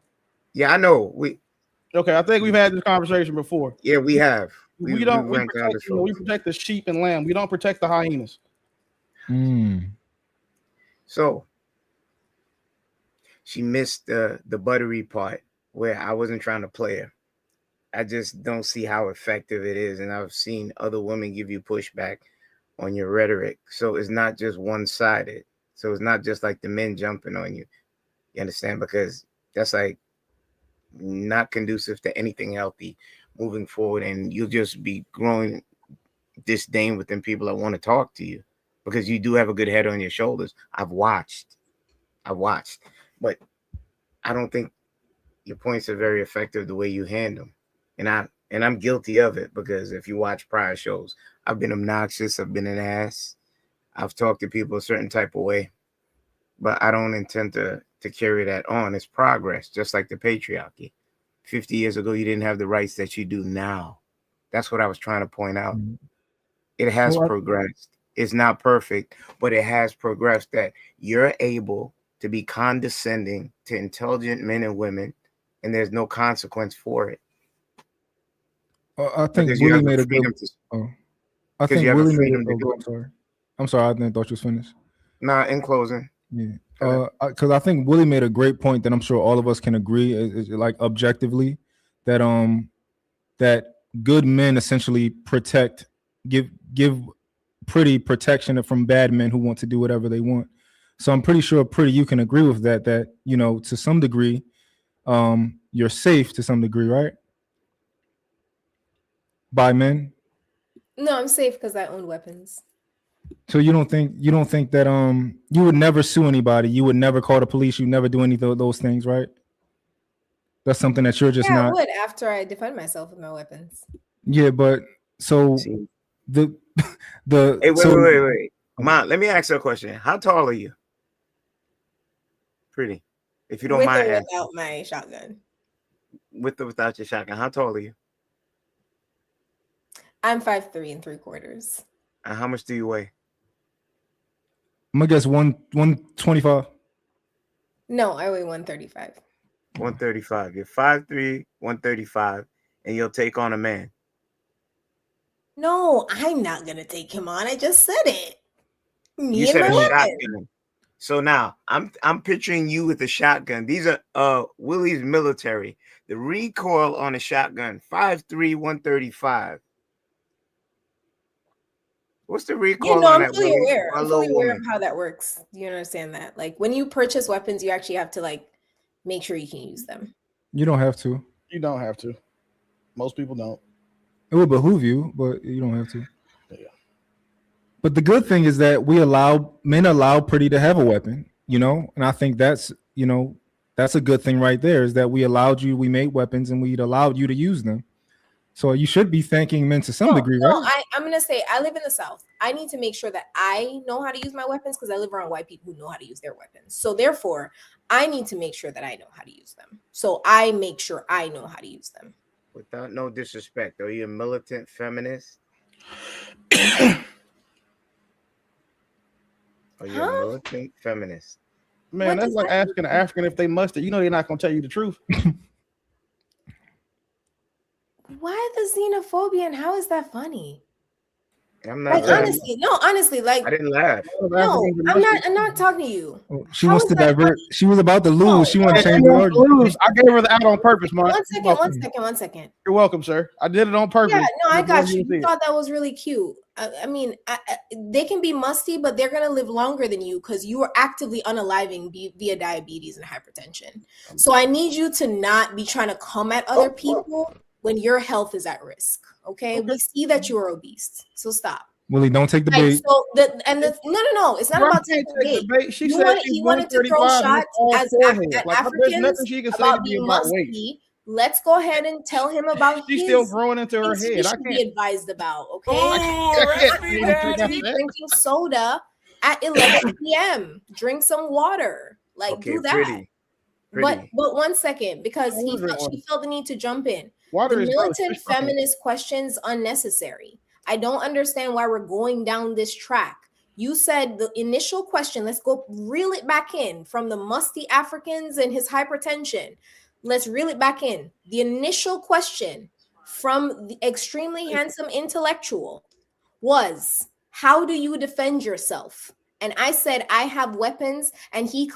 J: Yeah, I know.
E: Okay, I think we've had this conversation before.
J: Yeah, we have.
E: We protect the sheep and lamb. We don't protect the hyenas.
J: So she missed the buttery part where I wasn't trying to play her. I just don't see how effective it is. And I've seen other women give you pushback on your rhetoric. So it's not just one-sided. So it's not just like the men jumping on you. You understand? Because that's like not conducive to anything healthy moving forward. And you'll just be growing disdain within people that want to talk to you, because you do have a good head on your shoulders. I've watched, but I don't think your points are very effective the way you handle them. And I'm guilty of it, because if you watch prior shows, I've been obnoxious. I've been an ass. I've talked to people a certain type of way, but I don't intend to carry that on. It's progress, just like the patriarchy. 50 years ago, you didn't have the rights that you do now. That's what I was trying to point out. It has progressed. It's not perfect, but it has progressed, that you're able to be condescending to intelligent men and women, and there's no consequence for it.
G: I think Willie made a good. I think Willie made a. I'm sorry, I didn't thought you was finished.
J: Nah, in closing.
G: Yeah. Because I think Willie made a great point that I'm sure all of us can agree is like objectively that that good men essentially give pretty protection from bad men who want to do whatever they want. So I'm pretty sure you can agree with that to some degree you're safe to some degree, right? By men?
F: No, I'm safe because I own weapons.
G: So you don't think that you would never sue anybody, you would never call the police, you never do any of those things, right? That's something that you're just not.
F: I would after I defend myself with my weapons.
G: Yeah, but so
J: Hey, wait. Mom, let me ask you a question. How tall are you? Pretty. If you don't
F: with
J: mind.
F: Or without my shotgun.
J: With or without your shotgun. How tall are you?
F: I'm 5'3"3/4.
J: And how much do you weigh?
G: I'm gonna guess 125.
F: No, I weigh 135.
J: 135. You're 5'3", 135, and you'll take on a man.
F: No, I'm not gonna take him on. I just said it.
J: You said a shotgun. So now I'm picturing you with a shotgun. These are Willie's military. The recoil on a shotgun, 5'3", 135. What's the recoil on that?
F: I'm fully aware. I'm fully aware of how that works. You understand that? Like when you purchase weapons, you actually have to like make sure you can use them.
G: You don't have to.
E: You don't have to. Most people don't.
G: It would behoove you, but you don't have to.
E: Yeah.
G: But the good thing is that men allow Pretty to have a weapon, and I think that's a good thing right there. Is that we made weapons and we allowed you to use them. So you should be thanking men to some degree,
F: No,
G: right?
F: I'm gonna say I live in the South. I need to make sure that I know how to use my weapons because I live around white people who know how to use their weapons. So therefore, I need to make sure that I know how to use them. So I make sure I know how to use them.
J: Without no disrespect, are you a militant feminist? Are you a militant feminist?
E: Man, that's like asking an African if they mustard. You know they're not gonna tell you the truth.
F: Why the xenophobia and how is that funny?
J: I'm not
F: honestly, like
J: I didn't laugh.
F: no, I'm not talking to you.
G: She wants to divert. She was about to lose. She wants to change the argument.
E: I gave her the out on purpose, man.
F: One second.
E: You're welcome, sir. I did it on purpose.
F: Yeah, no, I got you. You thought that was really cute. I mean, they can be musty, but they're gonna live longer than you because you are actively unaliving via diabetes and hypertension. So I need you to not be trying to come at other people when your health is at risk. Okay, we see that you are obese, so stop.
G: Willie, don't take the bait.
F: So no, it's not about taking the bait.
E: She said
F: He wanted to throw shots at Africans about being musty. Let's go ahead and tell him about
E: She's still growing into her head.
F: He should be advised about. Okay, drinking soda at 11 p.m. Drink some water. Like do that.
J: Pretty.
F: But 1 second, because she felt the need to jump in.
E: Water
F: the
E: is
F: militant feminist questions unnecessary. I don't understand why we're going down this track. You said the initial question, let's go reel it back in from the musty Africans and his hypertension. Let's reel it back in. The initial question from the extremely handsome intellectual was, how do you defend yourself? And I said, I have weapons. And he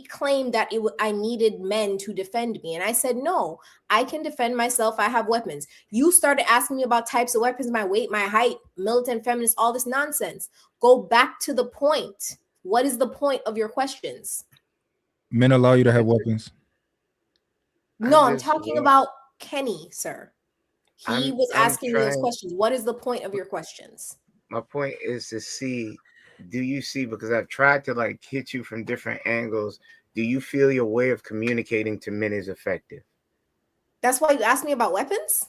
F: claimed that I needed men to defend me. And I said, no, I can defend myself. I have weapons. You started asking me about types of weapons, my weight, my height, militant feminist, all this nonsense. Go back to the point. What is the point of your questions?
G: Men allow you to have weapons.
F: No, I'm talking about Kenny, sir. He was asking me those questions. What is the point of your questions?
J: My point is to see, do you see, because I've tried to like hit you from different angles, do you feel your way of communicating to men is effective?
F: That's why you asked me about weapons?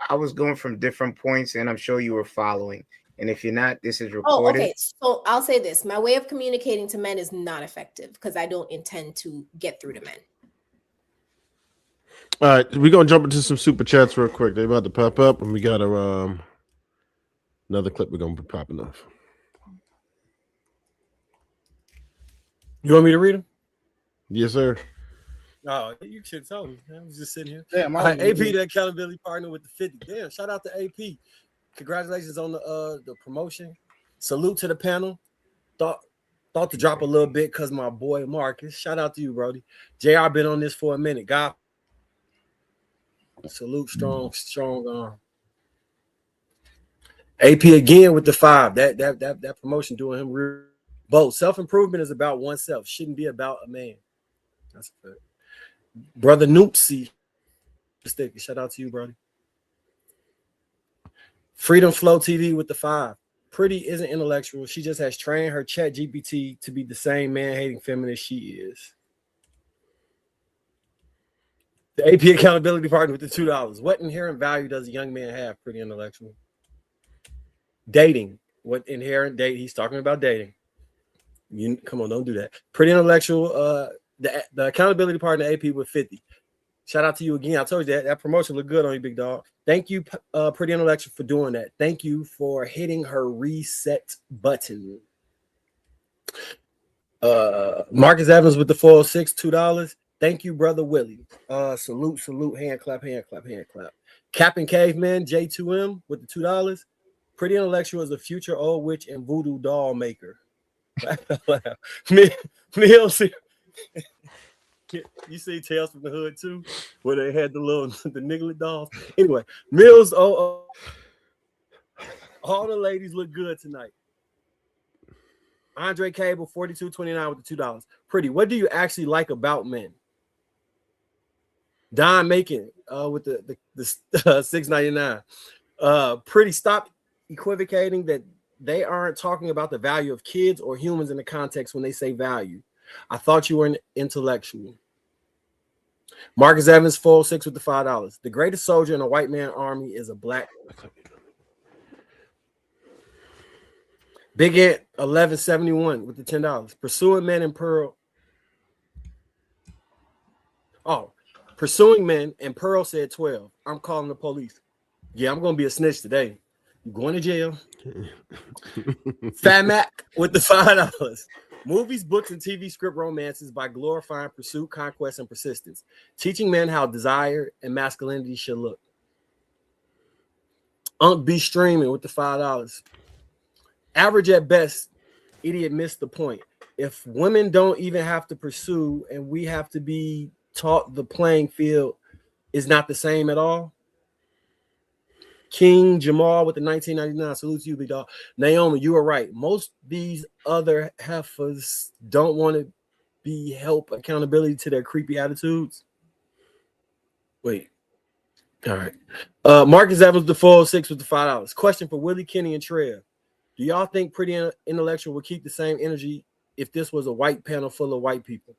J: I was going from different points and I'm sure you were following. And if you're not, this is recorded.
F: Oh, okay. So I'll say this. My way of communicating to men is not effective because I don't intend to get through to men.
B: All right, we're gonna jump into some super chats real quick. They're about to pop up, and we got another clip we're gonna be popping off.
M: You want me to read them?
B: Yes, sir.
M: Oh, you should tell me. I was just sitting here.
E: Damn,
M: AP, the accountability partner with the 50. Damn, shout out to AP. Congratulations on the promotion. Salute to the panel. Thought to drop a little bit because my boy Marcus. Shout out to you, Brody. JR been on this for a minute. God. Salute, strong. AP again with the 5. That promotion doing him real. Both self-improvement is about oneself. Shouldn't be about a man. That's a fact. Brother Noopsy. Shout out to you, brother. Freedom Flow TV with the 5. Pretty isn't intellectual. She just has trained her chat GPT to be the same man-hating feminist she is. The AP accountability partner with the $2. What inherent value does a young man have? Pretty intellectual. Dating. What inherent date? He's talking about dating. You come on, don't do that. Pretty intellectual. The accountability partner AP with 50. Shout out to you again. I told you that promotion looked good on you, big dog. Thank you, Pretty Intellectual, for doing that. Thank you for hitting her reset button. Marcus Evans with the 406, $2. Thank you, Brother Willie. Salute, hand clap. Captain Caveman, J2M with the $2. Pretty Intellectual is a future old witch and voodoo doll maker. You see Tales from the Hood too, where they had the niggly dolls. Anyway, Mills. All the ladies look good tonight. Andre Cable, 42.29 with the $2. Pretty. What do you actually like about men? Don Macon with the $6.99. Pretty, stop equivocating that they aren't talking about the value of kids or humans in the context when they say value. I thought you were an intellectual. Marcus Evans, 406 with the $5. The greatest soldier in a white man army is a black. Big Ant, 1171 with the $10. Pursuing men and Pearl. Oh, pursuing men and Pearl said 12. I'm calling the police. Yeah, I'm gonna be a snitch today. You going to jail? Fat Mac with the $5. Movies, books, and TV script romances by glorifying pursuit, conquest, and persistence, teaching men how desire and masculinity should look. Unc be streaming with the $5. Average at best, idiot missed the point. If women don't even have to pursue and we have to be taught the playing field is not the same at all. King Jamal with the 1999. Salute to you, big dog. Naomi, you were right. Most these other heifers don't want to be help accountability to their creepy attitudes. Wait. All right. Marcus Evans, the 406 with the $5. Question for Willie, Kenny, and Trev. Do y'all think Pretty Intellectual would keep the same energy if this was a white panel full of white people?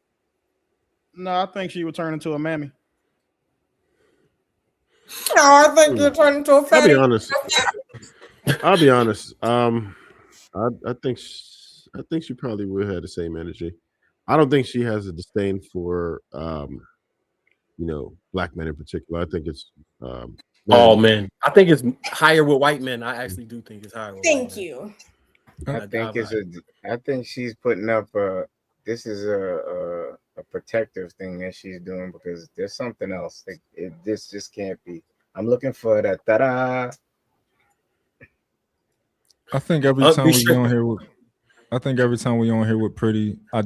E: No, I think she would turn into a mammy.
N: No, I think you're turning into a fatty.
B: I'll be honest. I think she probably would have the same energy. I don't think she has a disdain for black men in particular. I think it's
M: oh man, I think it's higher with white men. I actually do think it's higher with
F: Thank you.
J: I think she's putting up this is a protective thing that she's doing because there's something else. This just can't be. I'm looking for that ta-da.
G: I think every time we on here with Pretty, I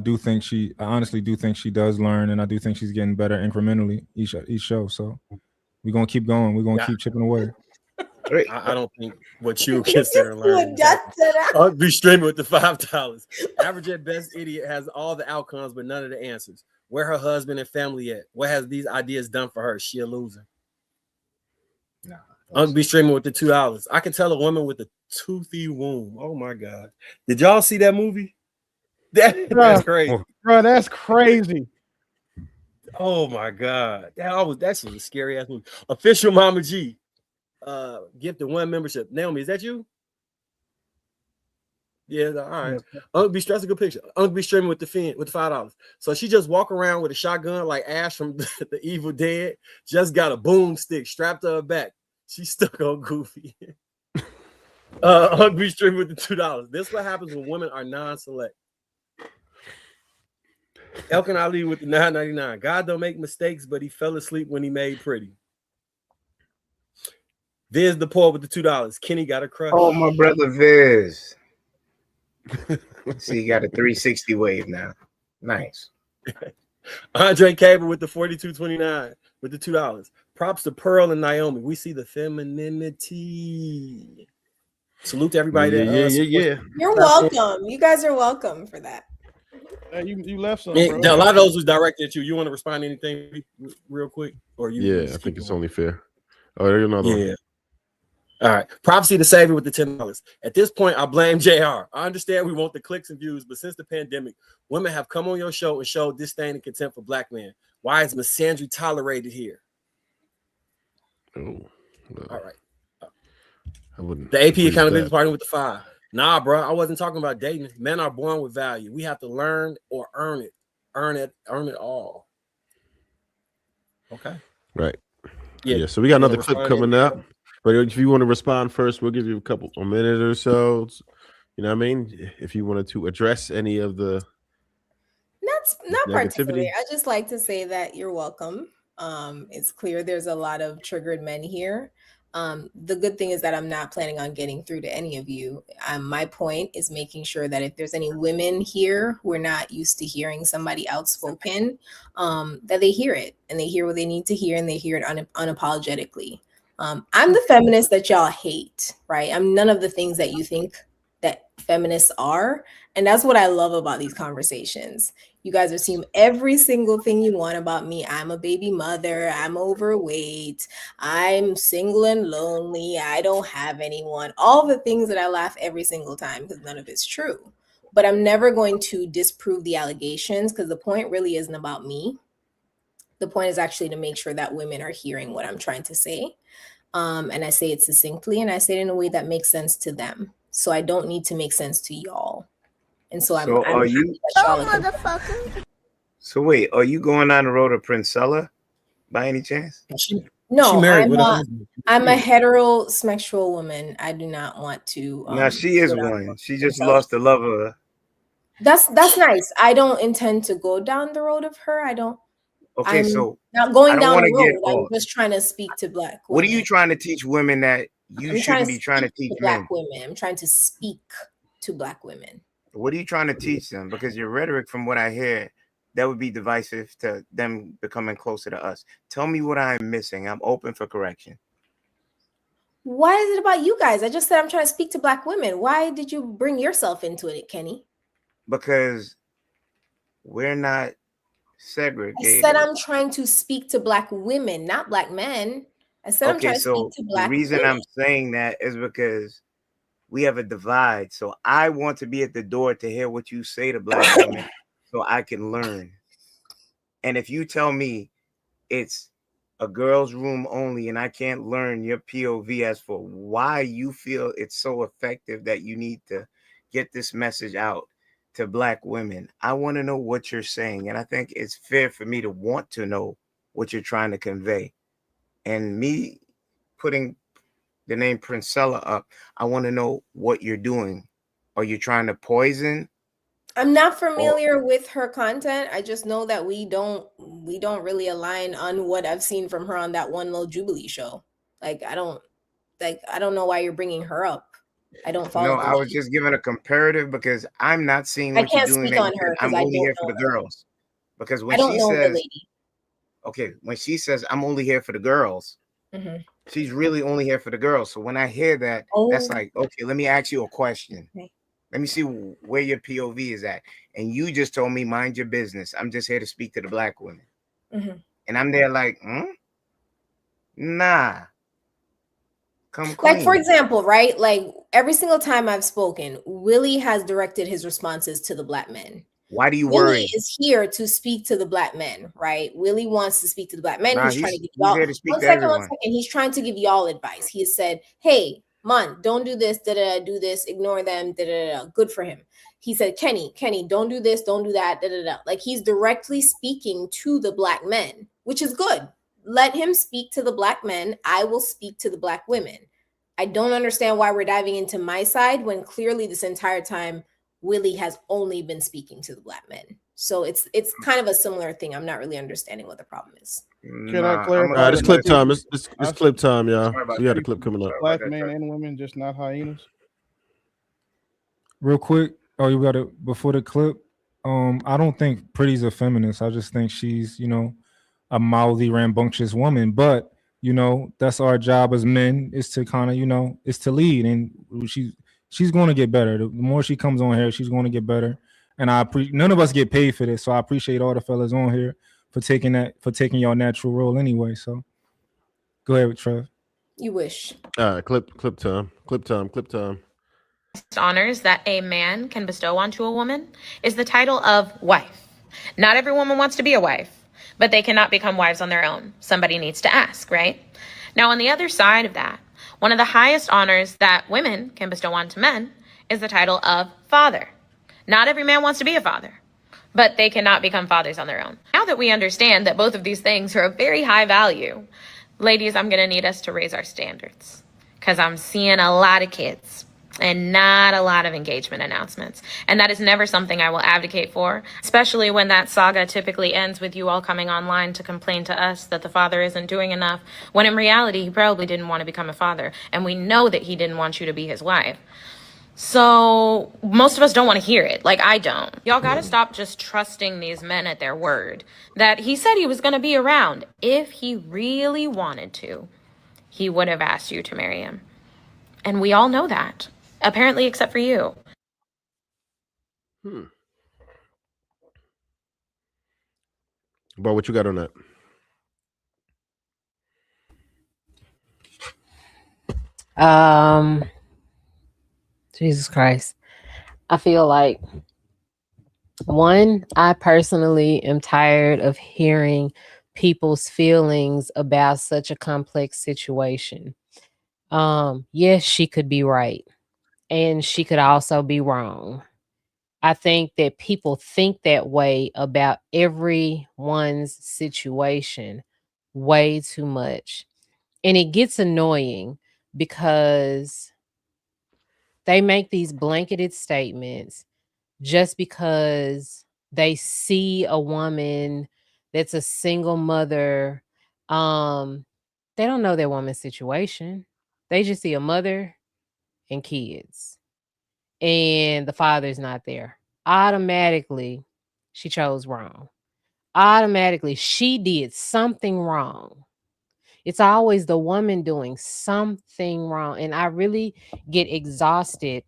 G: honestly do think she does learn, and I do think she's getting better incrementally each show. So we're gonna keep going. We're gonna keep chipping away.
M: I don't think what you consider learning. Be streaming with the $5. Average at best idiot has all the outcomes, but none of the answers. Where her husband and family at? What has these ideas done for her? She a loser. Be streaming with the $2. I can tell a woman with a toothy womb. Oh my God. Did y'all see that movie? That's crazy.
E: Bro, that's crazy.
M: Oh my God. That's a scary ass movie. Official Mama G. Gifted 1 membership. Naomi, is that you? Yeah, all right. Uncle B, that's a good picture. Uncle B streaming with the $5. So she just walk around with a shotgun like Ash from the Evil Dead. Just got a boomstick strapped to her back. She's stuck on Goofy. Uncle B streaming with the $2. This is what happens when women are non-select. Elkin Ali with the $9.99. God don't make mistakes, but he fell asleep when he made Pretty. Viz the Poor with the $2. Kenny got a crush.
J: Oh, my brother Viz. See, you got a 360 wave now. Nice.
M: Andre Cable with the 42.29 with the $2. Props to Pearl and Naomi. We see the femininity. Salute to everybody.
B: Yeah.
F: You're welcome. You guys are welcome for that.
E: You left some.
M: A lot of those was directed at you. You want to respond to anything real quick? Or you?
B: Yeah, I think it's only fair. Oh, there's another one.
M: All right. Prophecy to Savior with the $10. At this point, I blame JR. I understand we want the clicks and views, but since the pandemic, women have come on your show and showed disdain and contempt for black men. Why is misandry tolerated here?
B: Oh,
M: all right.
B: I wouldn't.
M: The AP accountability party with the 5. Nah, bro. I wasn't talking about dating. Men are born with value. We have to learn or earn it. Earn it all. Okay.
B: Right. Yeah. So we got another clip coming up. But if you want to respond first, we'll give you a minute or so. You know what I mean? If you wanted to address any of the
F: not particularly. I just like to say that you're welcome. It's clear there's a lot of triggered men here. The good thing is that I'm not planning on getting through to any of you. My point is making sure that if there's any women here who are not used to hearing somebody outspoken, that they hear it and they hear what they need to hear and they hear it unapologetically. I'm the feminist that y'all hate, right? I'm none of the things that you think that feminists are. And that's what I love about these conversations. You guys assume every single thing you want about me. I'm a baby mother. I'm overweight. I'm single and lonely. I don't have anyone. All the things that I laugh every single time because none of it's true. But I'm never going to disprove the allegations because the point really isn't about me. The point is actually to make sure that women are hearing what I'm trying to say. And I say it succinctly and I say it in a way that makes sense to them. So I don't need to make sense to y'all. And so I'm
J: are
F: happy
J: you?
F: that y'all are motherfucker.
J: So wait, are you going down the road of Princella by any chance?
F: No,
M: She married with a
F: I'm
M: husband.
F: a heterosexual woman. I do not want to.
J: Now she is
F: go down the
J: one.
F: road
J: She
F: of
J: just
F: Princella.
J: lost the love of her.
F: That's nice. I don't intend to go down the road of her.
J: Okay,
F: I'm
J: so
F: not going
J: I don't
F: down
J: want
F: the
J: to get
F: road. I'm
J: off.
F: just trying to speak to Black
J: What are
F: women.
J: you trying to teach women that you
F: I'm trying
J: shouldn't
F: to
J: be trying to
F: speak
J: teach
F: to Black
J: men?
F: women. I'm trying to speak to Black women.
J: What are you trying to teach them? Because your rhetoric, from what I hear, that would be divisive to them becoming closer to us. Tell me what I'm missing. I'm open for correction.
F: Why is it about you guys? I just said I'm trying to speak to Black women. Why did you bring yourself into it, Kenny?
J: Because we're not
F: I
J: segregated.
F: said I'm trying to speak to Black women, not Black men. I said I'm
J: Okay,
F: trying to speak
J: so
F: to
J: the
F: Black
J: reason
F: women.
J: I'm saying that is because we have a divide. So I want to be at the door to hear what you say to Black women so I can learn. And if you tell me it's a girl's room only and I can't learn your POV as for why you feel it's so effective that you need to get this message out to Black women, I want to know what you're saying. And I think it's fair for me to want to know what you're trying to convey. And me putting the name Princella up, I want to know what you're doing. Are you trying to poison?
F: I'm not familiar with her content. I just know that we don't really align on what I've seen from her on that one little Jubilee show. Like I don't know why you're bringing her up. I don't follow.
J: No, I was just giving a comparative because I'm not seeing
F: I
J: what you're
F: can't
J: doing.
F: speak
J: That
F: on
J: you
F: her
J: said,
F: because
J: I'm
F: I
J: only
F: don't
J: here for
F: know
J: the
F: her.
J: girls. Because when
F: I don't
J: she
F: know the
J: says,
F: lady.
J: okay, when she says I'm only here for the girls,
F: Mhm.
J: she's really only here for the girls. So when I hear that, that's
F: Oh.
J: like, okay, let me ask you a question.
F: Okay.
J: Let me see where your POV is at. And you just told me, mind your business. I'm just here to speak to the Black women.
F: Mhm.
J: And I'm there like, nah. Come
F: Like for
J: clean.
F: example, right? Like every single time I've spoken, Willie has directed his responses to the Black men.
J: Why do you
F: Willie
J: worry?
F: is here to speak to the Black men, right? Willie wants to speak to the Black men.
J: Nah,
F: He's trying to give
J: he's
F: y'all
J: here to speak
F: one
J: to
F: second.
J: everyone.
F: He's trying to give y'all advice. He has said, "Hey, man, don't do this. Do this. Ignore them. Good for him." He said, "Kenny, don't do this. Don't do that. Like he's directly speaking to the Black men, which is good. Let him speak to the Black men. I will speak to the Black women. I don't understand why we're diving into my side when clearly this entire time Willie has only been speaking to the Black men. So it's kind of a similar thing. I'm not really understanding what the problem is.
E: Can I clarify?
B: All right, it's
E: that
B: clip
E: my
B: time.
E: people-
B: It's
E: I
B: clip time, y'all.
J: Sorry about
B: We got a
J: that.
B: clip coming up.
E: Black men and women, just not hyenas.
G: Real quick, you got it before the clip. I don't think Pretty's a feminist. I just think she's, a mouthy, rambunctious woman. But that's our job as men, is to kind of, is to lead, and she's going to get better. The more she comes on here, she's going to get better. And none of us get paid for this, so I appreciate all the fellas on here for taking your natural role anyway. So go ahead, Trev.
F: You wish.
B: All right, clip time.
K: Honors that a man can bestow onto a woman is the title of wife. Not every woman wants to be a wife, but they cannot become wives on their own. Somebody needs to ask, right? Now, on the other side of that, one of the highest honors that women can bestow onto men is the title of father. Not every man wants to be a father, but they cannot become fathers on their own. Now that we understand that both of these things are of very high value, ladies, I'm going to need us to raise our standards, because I'm seeing a lot of kids and not a lot of engagement announcements. And that is never something I will advocate for, especially when that saga typically ends with you all coming online to complain to us that the father isn't doing enough, when in reality, he probably didn't want to become a father. And we know that he didn't want you to be his wife. So most of us don't want to hear it. Like, I don't. Y'all got to stop just trusting these men at their word that he said he was going to be around. If he really wanted to, he would have asked you to marry him. And we all know that. apparently, except for you.
B: But what you got on that?
D: Jesus Christ. I feel like one, I personally am tired of hearing people's feelings about such a complex situation. Yes, she could be right, and she could also be wrong. I think that people think that way about everyone's situation way too much. And it gets annoying because they make these blanketed statements just because they see a woman that's a single mother. They don't know that woman's situation. They just see a mother and kids, and the father's not there. Automatically, she chose wrong. Automatically, she did something wrong. It's always the woman doing something wrong. And I really get exhausted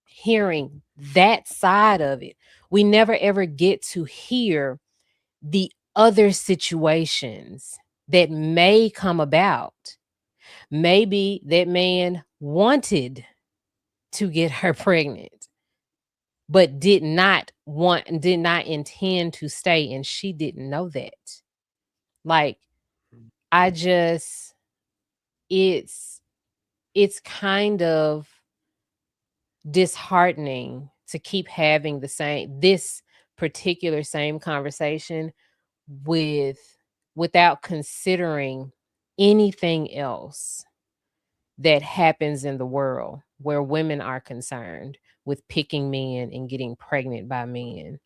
D: hearing that side of it. We never ever get to hear the other situations that may come about. Maybe that man wanted to get her pregnant, but did not intend to stay, and she didn't know that. Like, I just it's kind of disheartening to keep having this particular same conversation with without considering anything else that happens in the world where women are concerned with picking men and getting pregnant by men.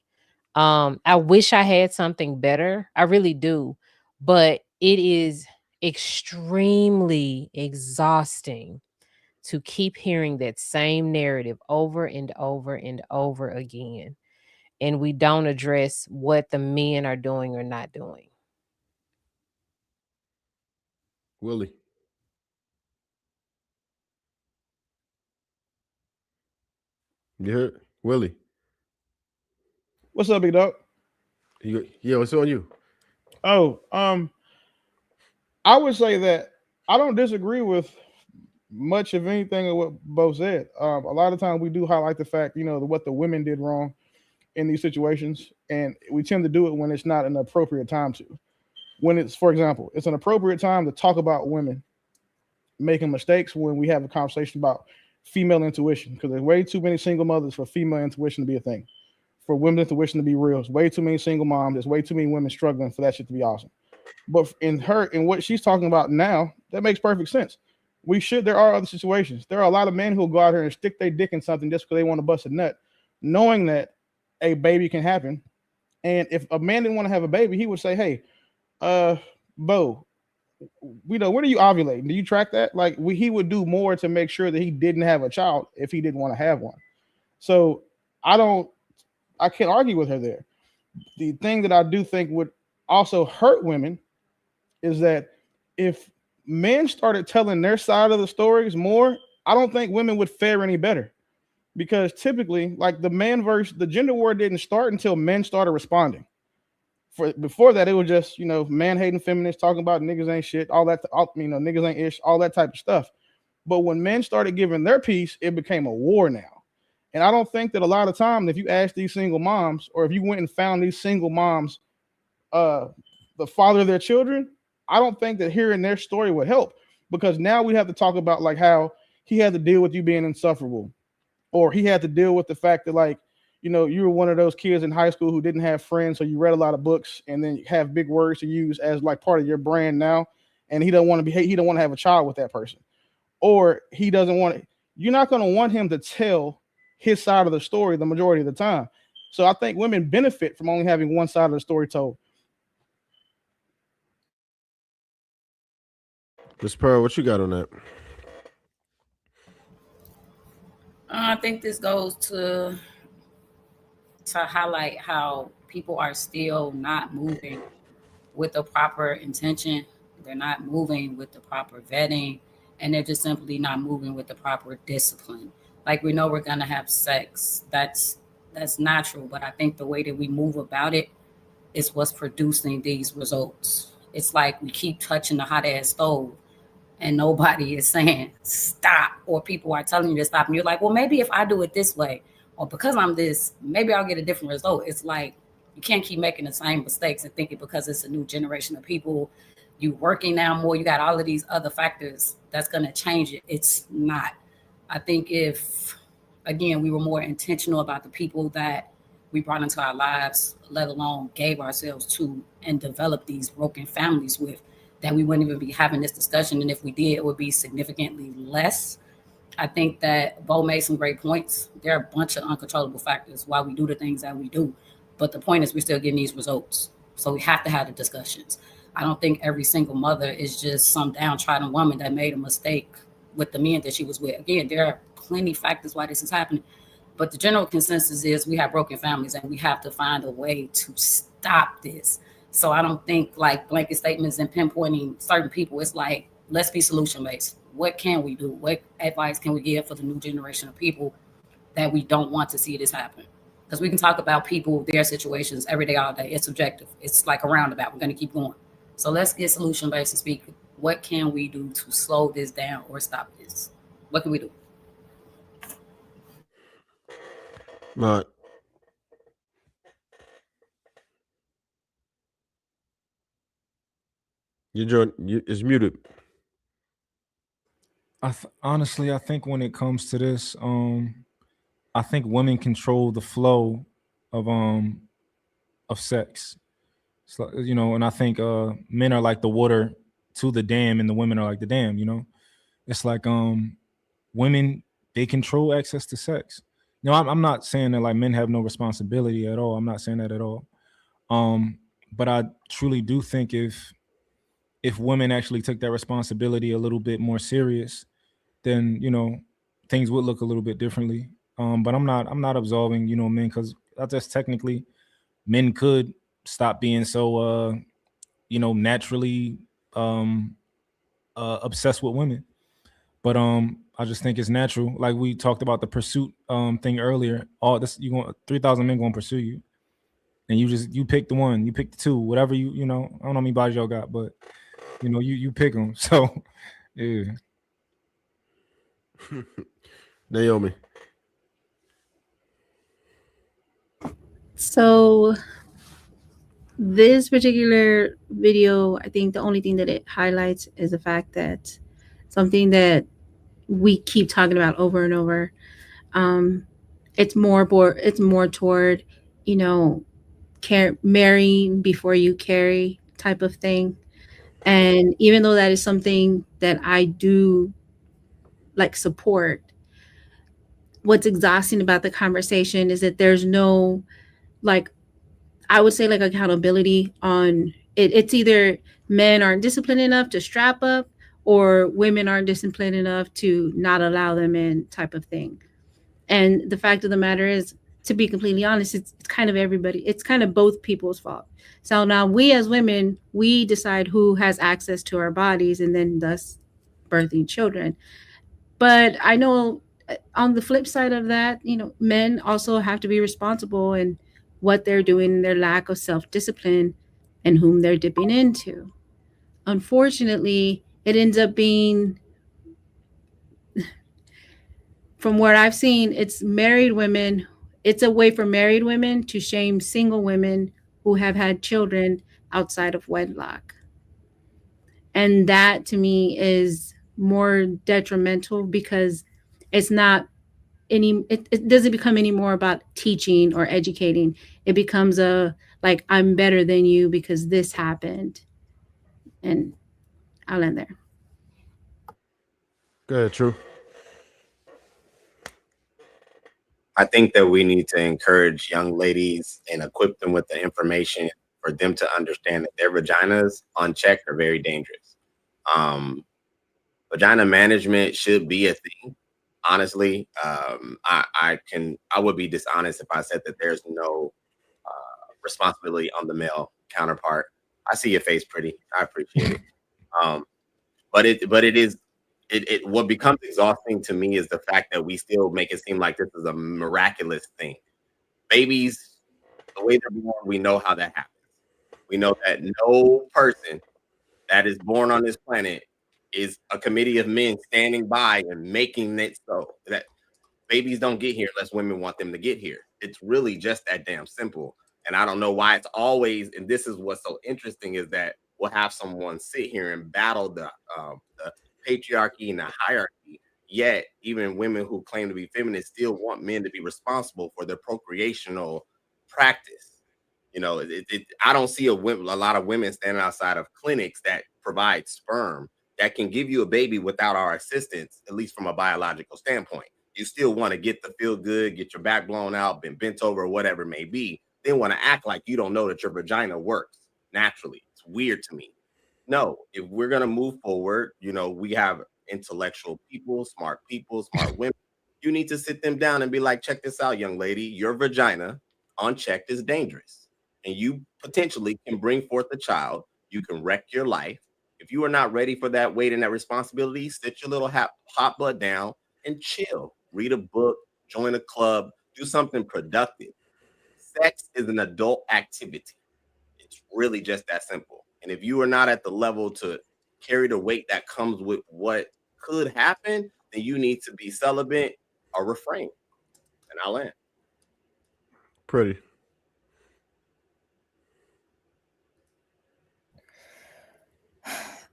D: I wish I had something better. I really do. But it is extremely exhausting to keep hearing that same narrative over and over and over again. And we don't address what the men are doing or not doing.
B: Willie. You heard? Willie.
E: What's up, big dog?
B: Yeah, what's on you?
E: Oh, I would say that I don't disagree with much of anything of what Bo said. A lot of times we do highlight the fact, what the women did wrong in these situations, and we tend to do it when it's not an appropriate time to. When it's, for example, it's an appropriate time to talk about women making mistakes when we have a conversation about female intuition, because there's way too many single mothers for female intuition to be a thing, for women intuition to be real. There's way too many single moms. There's way too many women struggling for that shit to be awesome. But in what she's talking about now, that makes perfect sense. There are other situations. There are a lot of men who will go out here and stick their dick in something just because they want to bust a nut, knowing that a baby can happen. And if a man didn't want to have a baby, he would say, hey, Bo, when are you ovulating? Do you track that? Like, he would do more to make sure that he didn't have a child if he didn't want to have one. So I can't argue with her there. The thing that I do think would also hurt women is that if men started telling their side of the stories more, I don't think women would fare any better. Because typically, like, the gender war didn't start until men started responding. Before that, it was just, man hating feminists talking about niggas ain't shit, all that, niggas ain't ish, all that type of stuff. But when men started giving their piece, it became a war now. And I don't think that a lot of times, if you ask these single moms, or if you went and found these single moms, the father of their children, I don't think that hearing their story would help, because now we have to talk about like how he had to deal with you being insufferable, or he had to deal with the fact that, like, you were one of those kids in high school who didn't have friends, so you read a lot of books and then you have big words to use as like part of your brand now, and he don't want to have a child with that person, or he doesn't want to. You're not going to want him to tell his side of the story the majority of the time. So I think women benefit from only having one side of the story told.
B: Miss Pearl, what you got on that?
H: I think this goes to highlight how people are still not moving with the proper intention. They're not moving with the proper vetting, and they're just simply not moving with the proper discipline. Like we know we're gonna have sex. That's natural. But I think the way that we move about it is what's producing these results. It's like we keep touching the hot ass stove and nobody is saying stop, or people are telling you to stop. And you're like, well, maybe if I do it this way, or because I'm this, maybe I'll get a different result. It's like you can't keep making the same mistakes and thinking because it's a new generation of people, you working now more, you got all of these other factors that's going to change it. It's not. I think if, again, we were more intentional about the people that we brought into our lives, let alone gave ourselves to and developed these broken families with, that we wouldn't even be having this discussion. And if we did, it would be significantly less. I think that Bo made some great points. There are a bunch of uncontrollable factors why we do the things that we do. But the point is we're still getting these results. So we have to have the discussions. I don't think every single mother is just some downtrodden woman that made a mistake with the men that she was with. Again, there are plenty of factors why this is happening. But the general consensus is we have broken families and we have to find a way to stop this. So I don't think like blanket statements and pinpointing certain people. It's like, let's be solution based. What can we do? What advice can we give for the new generation of people that we don't want to see this happen? Because we can talk about people, their situations every day, all day. It's subjective. It's like a roundabout. We're going to keep going. So let's get solution based and speak. What can we do to slow this down or stop this? What can we do?
B: Right. It's muted.
G: Honestly, I think when it comes to this, I think women control the flow of sex. So, and I think men are like the water to the dam, and the women are like the dam. It's like women, they control access to sex. I'm not saying that like men have no responsibility at all. I'm not saying that at all. But I truly do think if women actually took that responsibility a little bit more serious, then things would look a little bit differently. But I'm not absolving men, because I guess technically men could stop being so naturally obsessed with women. But I just think it's natural. Like we talked about the pursuit thing earlier. All this, 3,000 men gonna pursue you, and you pick the one, you pick the two, whatever I don't know how many bodies y'all got, but you pick them. So yeah.
B: Naomi.
I: So this particular video, I think the only thing that it highlights is the fact that something that we keep talking about over and over. It's more toward, marry before you carry type of thing. And even though that is something that I do like support, what's exhausting about the conversation is that there's no, like, I would say, like, accountability on it. It's either men aren't disciplined enough to strap up, or women aren't disciplined enough to not allow them in, type of thing. And the fact of the matter is, to be completely honest, it's kind of everybody. It's kind of both people's fault. So now we as women, we decide who has access to our bodies, and then thus birthing children. But I know on the flip side of that, men also have to be responsible in what they're doing, their lack of self-discipline, and whom they're dipping into. Unfortunately, it ends up being, from what I've seen, it's married women. It's a way for married women to shame single women who have had children outside of wedlock. And that to me is more detrimental, because it's not it doesn't become any more about teaching or educating. It becomes like, I'm better than you because this happened. And I'll end there.
B: Go ahead, True.
C: I think that we need to encourage young ladies and equip them with the information for them to understand that their vaginas unchecked are very dangerous. Vagina management should be a thing. Honestly, I would be dishonest if I said that there's no responsibility on the male counterpart. I see your face pretty. I appreciate it. But it what becomes exhausting to me is the fact that we still make it seem like this is a miraculous thing. Babies, the way they're born, we know how that happens. We know that no person that is born on this planet is a committee of men standing by and making it so that babies don't get here unless women want them to get here. It's really just that damn simple. And I don't know why it's always, and this is what's so interesting, is that we'll have someone sit here and battle the patriarchy and the hierarchy, yet even women who claim to be feminists still want men to be responsible for their procreational practice. You know, I don't see a lot of women standing outside of clinics that provide sperm that can give you a baby without our assistance, at least from a biological standpoint. You still want to get the feel good, get your back blown out, been bent over, whatever it may be. Then want to act like you don't know that your vagina works naturally. It's weird to me. No, if we're going to move forward, you know, we have intellectual people, smart women. You need to sit them down and be like, check this out, young lady. Your vagina unchecked is dangerous. And you potentially can bring forth a child. You can wreck your life. If you are not ready for that weight and that responsibility, sit your little hot butt down and chill. Read a book, join a club, do something productive. Sex is an adult activity. It's really just that simple. And if you are not at the level to carry the weight that comes with what could happen, then you need to be celibate or refrain. And I'll end.
B: Pretty.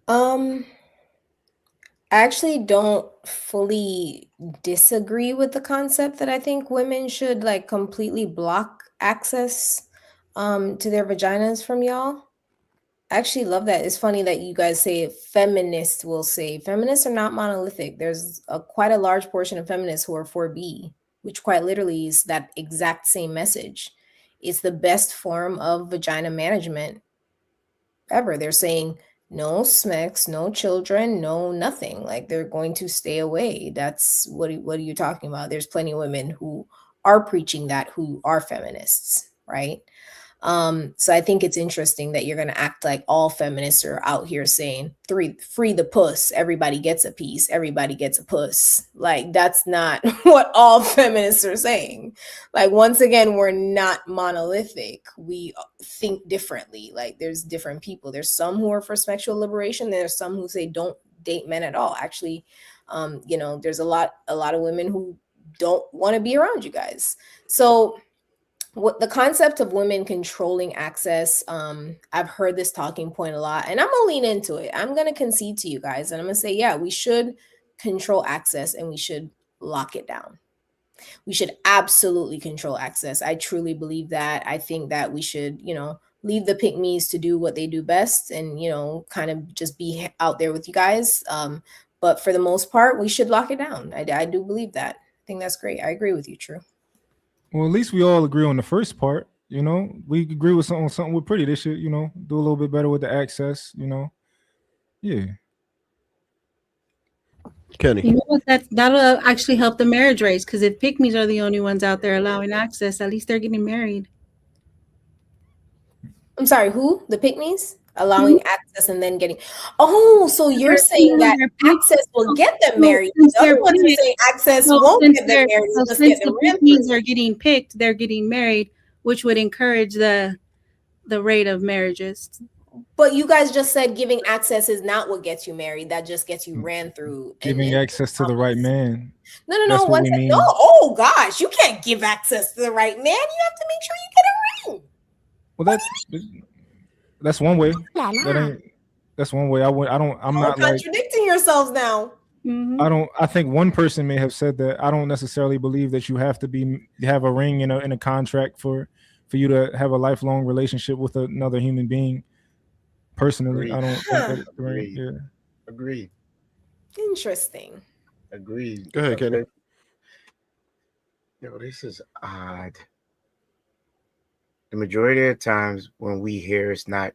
F: I actually don't fully disagree with the concept that I think women should like completely block access to their vaginas from y'all. I actually love that. It's funny that you guys say feminists will say. Feminists are not monolithic. There's quite a large portion of feminists who are 4B, which quite literally is that exact same message. It's the best form of vagina management ever. They're saying no smecks, no children, no nothing. Like they're going to stay away. That's what are you talking about? There's plenty of women who are preaching that, who are feminists, right? So I think it's interesting that you're going to act like all feminists are out here saying free the puss, everybody gets a piece, everybody gets a puss. Like that's not what all feminists are saying. Like once again, we're not monolithic. We think differently. Like there's different people. There's some who are for sexual liberation. There's some who say don't date men at all. Actually, you know, there's a lot of women who don't want to be around you guys. So what the concept of women controlling access, I've heard this talking point a lot, and I'm gonna lean into it. I'm gonna concede to you guys, and I'm gonna say, yeah, we should control access and we should lock it down. We should absolutely control access. I truly believe that. I think that we should, you know, leave the pick-me's to do what they do best and, you know, kind of just be out there with you guys. But for the most part, we should lock it down. I do believe that. I think that's great. I agree with you, True.
G: Well, at least we all agree on the first part. You know, we agree with something with Pretty. They should, you know, do a little bit better with the access. You know, yeah.
B: Kenny.
I: You know what? That'll actually help the marriage rates, because if pick-me's are the only ones out there allowing access, at least they're getting married.
F: I'm sorry, who? The pick-me's? Allowing access and then getting. Oh, so you're saying that access will get them married. The other ones are saying access won't get them married.
I: So since the pick-me's are getting picked, they're getting married, which would encourage the rate of marriages.
F: But you guys just said giving access is not what gets you married. That just gets you ran through.
G: Giving access to the right man.
F: No.
G: That's what we mean.
F: No. Oh gosh, you can't give access to the right man. You have to make sure you get a ring.
G: Well, that's one way. That's one way. I'm not
F: contradicting yourselves now.
I: Mm-hmm.
G: I think one person may have said that. I don't necessarily believe that you have to have a ring in a contract for you to have a lifelong relationship with another human being. Personally, I don't think that's right. Yeah.
J: Agreed.
F: Interesting.
J: Agreed.
B: Go ahead, Kenny.
J: Yo, this is odd. The majority of the times when we hear it's not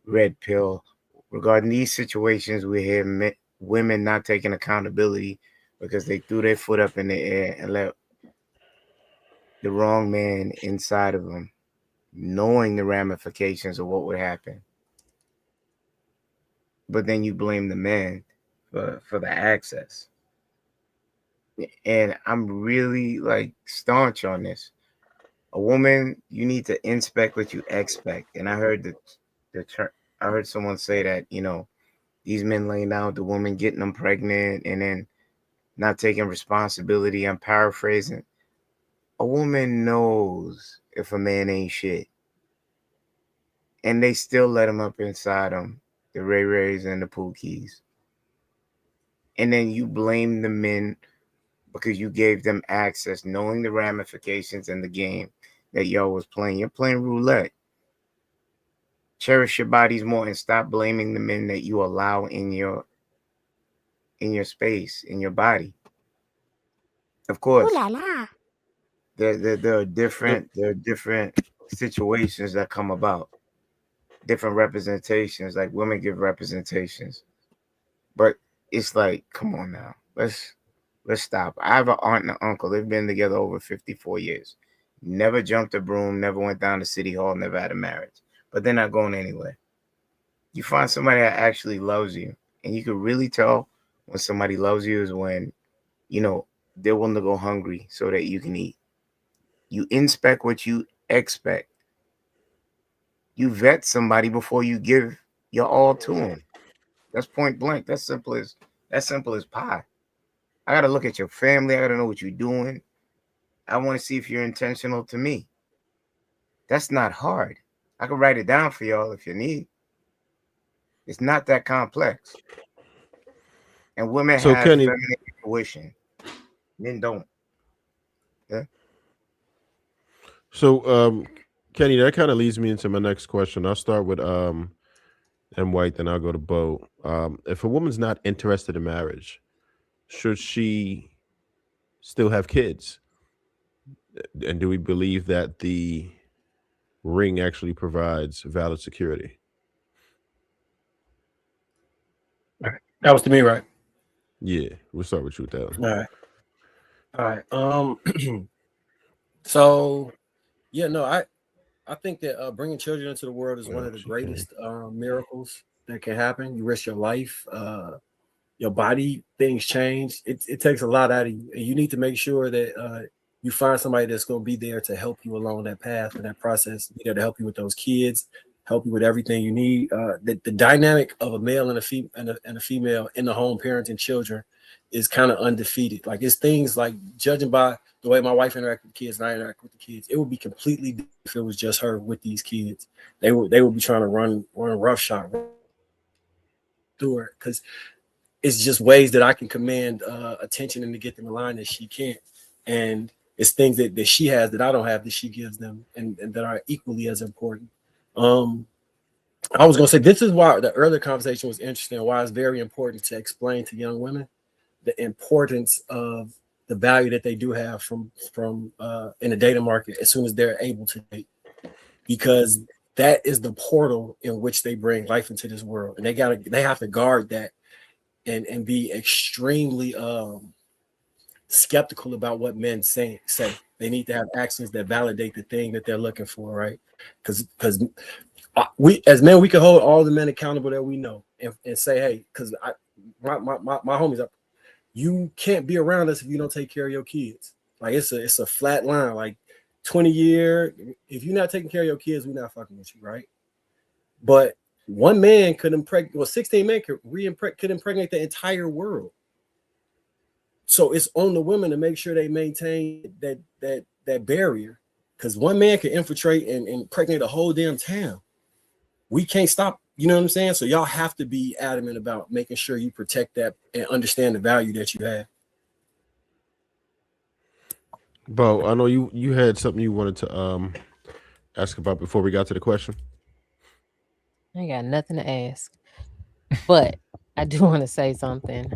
J: red pill regarding these situations, we hear women not taking accountability because they threw their foot up in the air and let the wrong man inside of them, knowing the ramifications of what would happen. But then you blame the man for the access. And I'm really like staunch on this. A woman, you need to inspect what you expect. And I heard the term, I heard someone say that, these men laying down with the woman, getting them pregnant, and then not taking responsibility. I'm paraphrasing. A woman knows if a man ain't shit, and they still let him up inside them, the Ray Rays and the Pookies. And then you blame the men because you gave them access, knowing the ramifications in the game that y'all was playing. You're playing roulette. Cherish your bodies more and stop blaming the men that you allow in your space, in your body. Of course,
O: Ooh la la.
J: there are different situations that come about, different representations. Like women give representations, but it's like, come on now, let's stop. I have an aunt and an uncle. They've been together over 54 years. Never jumped a broom, never went down to City Hall, never had a marriage. But they're not going anywhere. You find somebody that actually loves you, and you can really tell when somebody loves you is when, they're willing to go hungry so that you can eat. You inspect what you expect. You vet somebody before you give your all to them. That's point blank. That's simple as pie. I gotta look at your family. I gotta know what you're doing. I want to see if you're intentional to me. That's not hard. I can write it down for y'all if you need. It's not that complex. And women
B: So
J: have
B: Kenny,
J: feminine intuition. Men don't. Yeah.
B: so Kenny, that kind of leads me into my next question. I'll start with M White, then I'll go to Bo. If a woman's not interested in marriage, should she still have kids? And do we believe that the ring actually provides valid security?
M: That was to me, right?
B: Yeah, we'll start with you with that one.
M: All right. So yeah, no, I think that bringing children into the world is one of the greatest miracles that can happen. You risk your life, your body, things change. It takes a lot out of you, and you need to make sure that you find somebody that's going to be there to help you along that path and that process. Be there to help you with those kids, help you with everything you need. The dynamic of a male and a female in the home parenting children is kind of undefeated. Like, it's things like, judging by the way my wife interacts with kids and I interact with the kids, it would be completely different if it was just her with these kids. They would be trying to run roughshod through her, because it's just ways that I can command attention and to get them aligned that she can't. And it's things that she has that I don't have that she gives them, and that are equally as important. I was going to say, this is why the earlier conversation was interesting, why it's very important to explain to young women the importance of the value that they do have from in the dating market as soon as they're able to date, because that is the portal in which they bring life into this world, and they have to guard that and be extremely skeptical about what men say. They need to have actions that validate the thing that they're looking for, right? Because we as men, we can hold all the men accountable that we know, and say, hey, because my homies up, you can't be around us if you don't take care of your kids. Like, it's a flat line. Like, 20-year, if you're not taking care of your kids, we're not fucking with you, right? But one man could 16 men could impregnate the entire world. So it's on the women to make sure they maintain that barrier, because one man can infiltrate and impregnate a whole damn town. We can't stop. You know what I'm saying? So y'all have to be adamant about making sure you protect that and understand the value that you have.
B: Bo, I know you had something you wanted to ask about before we got to the question.
D: I got nothing to ask, but I do want to say something.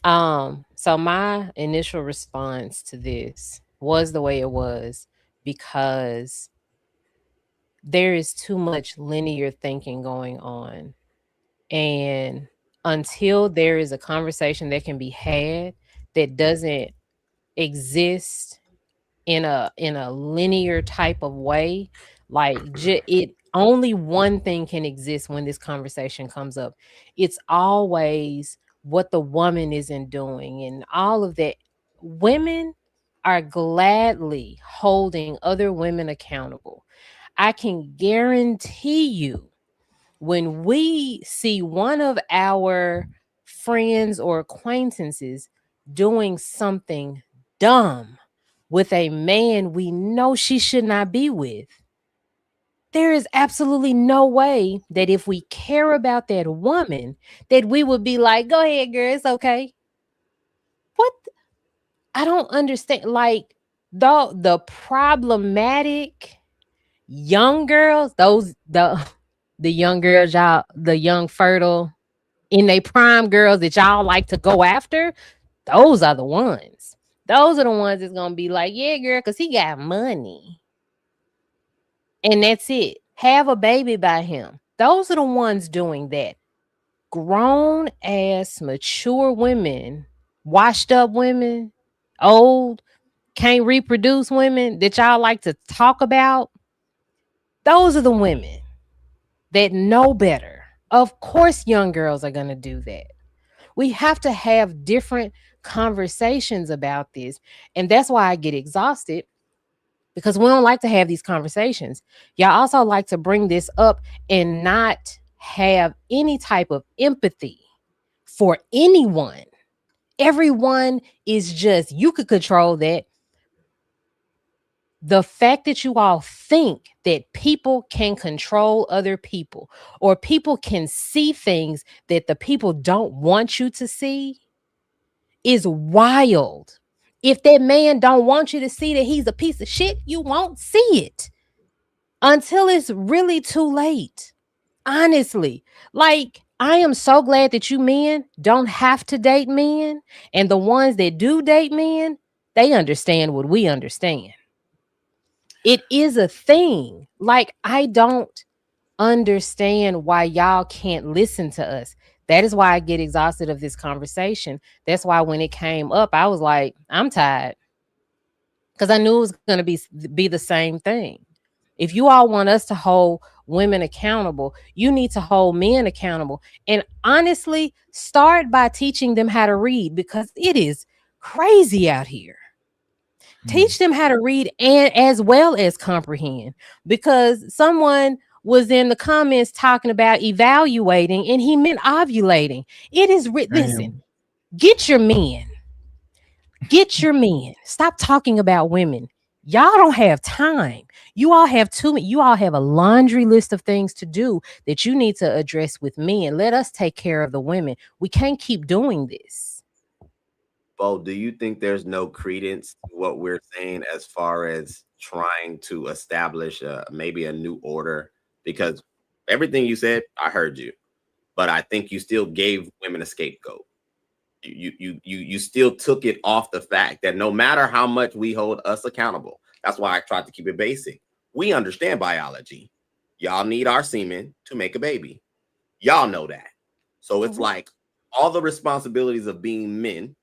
D: So my initial response to this was the way it was because there is too much linear thinking going on. And until there is a conversation that can be had that doesn't exist in a linear type of way, Like, it only one thing can exist when this conversation comes up. It's always what the woman isn't doing and all of that. Women are gladly holding other women accountable. I can guarantee you, when we see one of our friends or acquaintances doing something dumb with a man we know she should not be with, there is absolutely no way that if we care about that woman, that we would be like, go ahead, girl, it's okay. What? I don't understand. Like, the problematic young girls, those the young girls, y'all, the young fertile in they prime girls that y'all like to go after, those are the ones. Those are the ones that's gonna be like, yeah, girl, because he got money. And that's it. Have a baby by him. Those are the ones doing that. Grown ass, mature women, washed up women, old, can't reproduce women that y'all like to talk about. Those are the women that know better. Of course, young girls are going to do that. We have to have different conversations about this. And that's why I get exhausted, because we don't like to have these conversations. Y'all also like to bring this up and not have any type of empathy for anyone. Everyone is just, you could control that. The fact that you all think that people can control other people, or people can see things that the people don't want you to see, is wild. If that man don't want you to see that he's a piece of shit, you won't see it until it's really too late. Honestly, like, I am so glad that you men don't have to date men, and the ones that do date men, they understand what we understand. It is a thing. Like, I don't understand why y'all can't listen to us. That is why I get exhausted of this conversation. That's why when it came up, I was like, I'm tired, because I knew it was going to be the same thing. If you all want us to hold women accountable, you need to hold men accountable. And honestly, start by teaching them how to read, because it is crazy out here. Teach them how to read and as well as comprehend, because someone was in the comments talking about evaluating and he meant ovulating. It is listen, get your men. Get your men. Stop talking about women. Y'all don't have time. You all have you all have a laundry list of things to do that you need to address with men. Let us take care of the women. We can't keep doing this.
C: Bo, do you think there's no credence to what we're saying as far as trying to establish maybe a new order? Because everything you said, I heard you, but I think you still gave women a scapegoat. You still took it off the fact that no matter how much we hold us accountable, that's why I tried to keep it basic. We understand biology. Y'all need our semen to make a baby. Y'all know that. So it's like all the responsibilities of being men.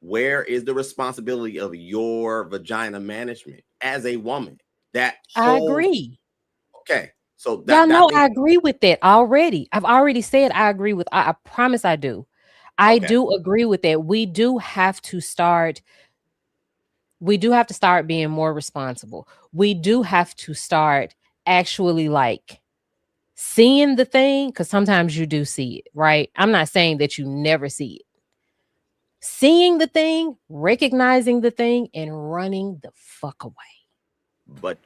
C: Where is the responsibility of your vagina management as a woman?
D: I agree.
C: Okay. So
D: y'all know I agree with that already. I've already said I agree with, I promise I do. I do agree with that. We do have to start being more responsible. We do have to start actually like seeing the thing, because sometimes you do see it, right? I'm not saying that you never see it. Seeing the thing, recognizing the thing, and running the fuck away.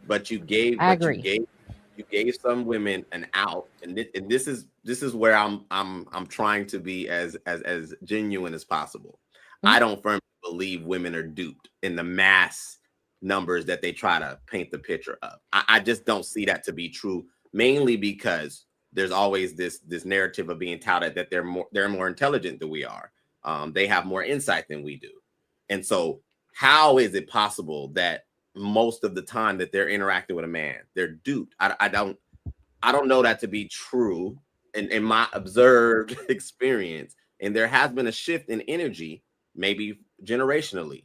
C: But you gave you gave some women an out, and this is where I'm trying to be as genuine as possible. I don't firmly believe women are duped in the mass numbers that they try to paint the picture of. I just don't see that to be true, mainly because there's always this narrative of being touted that they're more intelligent than we are. They have more insight than we do. And so how is it possible that most of the time that they're interacting with a man, they're duped? I don't know that to be true in my observed experience. And there has been a shift in energy, maybe generationally.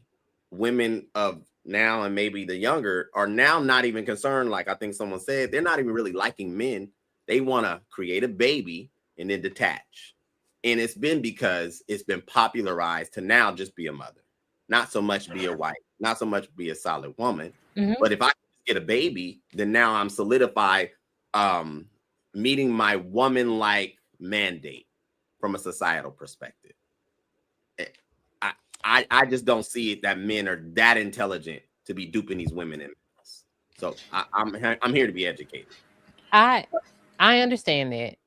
C: Women of now, and maybe the younger, are now not even concerned. Like I think someone said, they're not even really liking men. They want to create a baby and then detach. And it's been because it's been popularized to now just be a mother, not so much be a wife, not so much be a solid woman. But if I get a baby, then now I'm solidified meeting my woman-like mandate from a societal perspective. I just don't see it that men are that intelligent to be duping these women in this. So I'm here to be educated.
D: I understand that.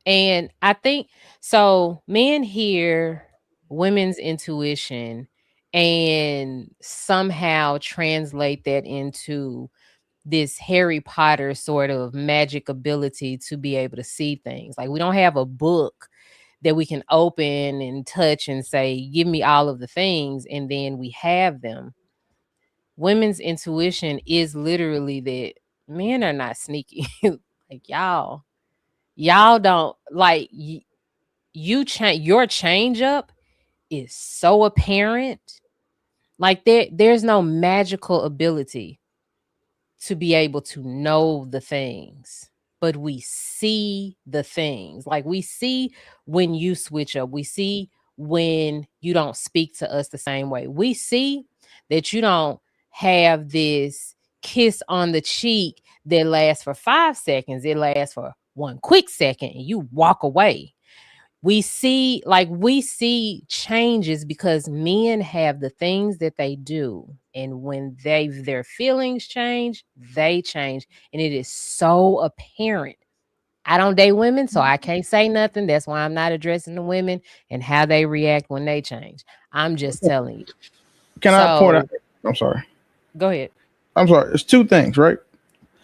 D: And I think so men hear women's intuition and somehow translate that into this Harry Potter sort of magic ability to be able to see things. Like we don't have a book that we can open and touch and say, give me all of the things, and then we have them. Women's intuition is literally that men are not sneaky. Like y'all don't like you change your change up is so apparent. Like there's no magical ability to be able to know the things, but we see the things. Like we see when you switch up, we see when you don't speak to us the same way, we see that you don't have this kiss on the cheek that lasts for 5 seconds, it lasts for 1 quick second and you walk away. We see changes because men have the things that they do, and when their feelings change, they change, and it is so apparent. I don't date women, so I can't say nothing. That's why I'm not addressing the women and how they react when they change. I'm just telling you.
E: Can I point out? I'm sorry.
D: Go ahead.
E: I'm sorry. It's 2 things, right?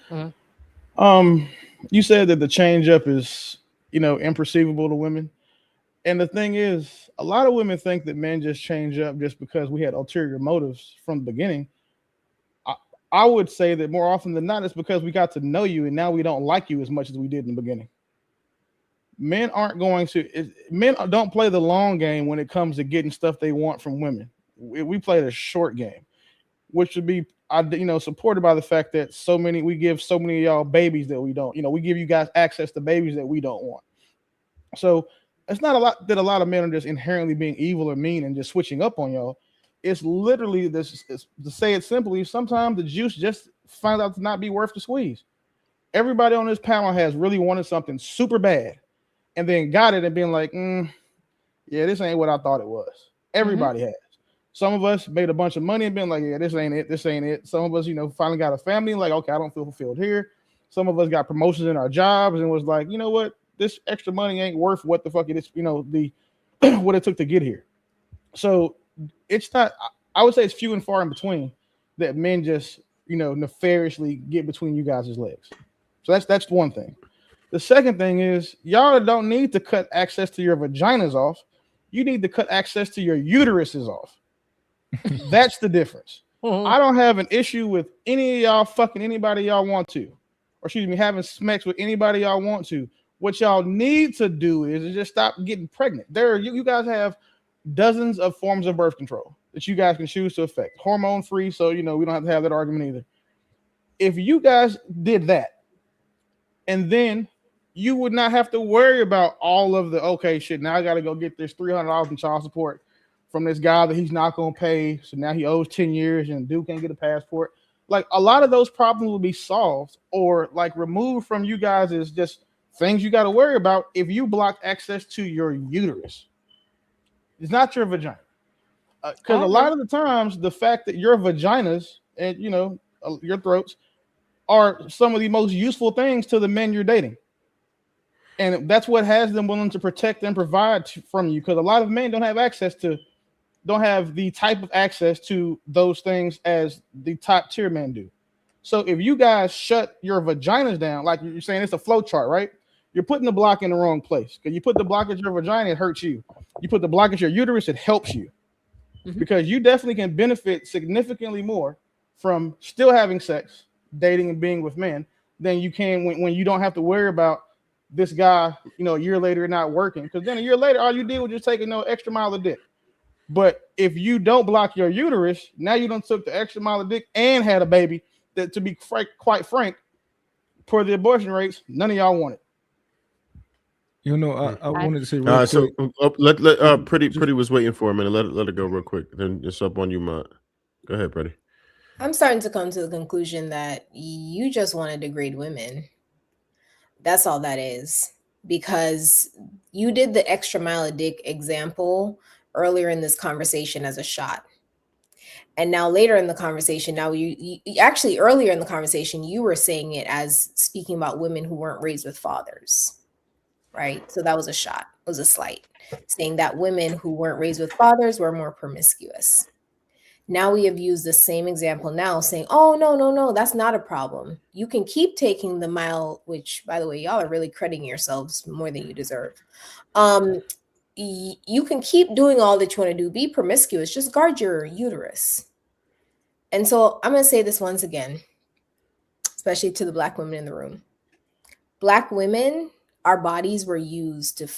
D: Mm-hmm.
E: You said that the change up is, imperceivable to women. And the thing is, a lot of women think that men just change up just because we had ulterior motives from the beginning. I would say that more often than not, it's because we got to know you and now we don't like you as much as we did in the beginning. Men don't play the long game when it comes to getting stuff they want from women. We play the short game, which would be, supported by the fact that we give so many of y'all babies that we don't. We give you guys access to babies that we don't want. So it's not a lot that a lot of men are just inherently being evil or mean and just switching up on y'all. It's literally this. To say it simply, sometimes the juice just finds out to not be worth the squeeze. Everybody on this panel has really wanted something super bad, and then got it and been like, "Yeah, this ain't what I thought it was." Everybody has. Some of us made a bunch of money and been like, "Yeah, this ain't it. This ain't it." Some of us, finally got a family, like, "Okay, I don't feel fulfilled here." Some of us got promotions in our jobs and was like, "You know what? This extra money ain't worth what the fuck it is, the what it took to get here." So it's not, I would say it's few and far in between that men just, nefariously get between you guys' legs. So that's one thing. The second thing is y'all don't need to cut access to your vaginas off. You need to cut access to your uteruses off. That's the difference. I don't have an issue with any of y'all fucking anybody y'all want to, or excuse me, having sex with anybody y'all want to. What y'all need to do is just stop getting pregnant. You guys have dozens of forms of birth control that you guys can choose to affect, hormone free. So we don't have to have that argument either. If you guys did that, and then you would not have to worry about all of the shit. Now I got to go get this $300 in child support from this guy that he's not going to pay. So now he owes 10 years and dude can't get a passport. Like a lot of those problems will be solved or like removed from you guys is just things you got to worry about if you block access to your uterus. It's not your vagina. Because a lot of the times, the fact that your vaginas and, your throats are some of the most useful things to the men you're dating. And that's what has them willing to protect and provide from you. Because a lot of men don't have the type of access to those things as the top tier men do. So if you guys shut your vaginas down, like you're saying, it's a flow chart, right? You're putting the block in the wrong place. Because you put the block at your vagina, it hurts you. You put the block at your uterus, it helps you. Because you definitely can benefit significantly more from still having sex, dating and being with men than you can when you don't have to worry about this guy, a year later not working. Because then a year later, all you did was just take extra mile of dick. But if you don't block your uterus, now you done took the extra mile of dick and had a baby. That, to be quite frank, for the abortion rates, none of y'all want it.
G: You know, I wanted to say real
B: So
G: quick.
B: let Pretty was waiting for a minute. Let it go real quick. Then it's up on you, Matt. Go ahead, Pretty.
F: I'm starting to come to the conclusion that you just want to degrade women. That's all that is. Because you did the extra mile of dick example earlier in this conversation as a shot. And now later in the conversation, now you actually earlier in the conversation, you were saying it as speaking about women who weren't raised with fathers. Right? So that was a shot. It was a slight. Saying that women who weren't raised with fathers were more promiscuous. Now we have used the same example now saying, oh, no, that's not a problem. You can keep taking the mile, which, by the way, y'all are really crediting yourselves more than you deserve. You can keep doing all that you want to do. Be promiscuous. Just guard your uterus. And so I'm going to say this once again, especially to the Black women in the room. Black women, our bodies were used to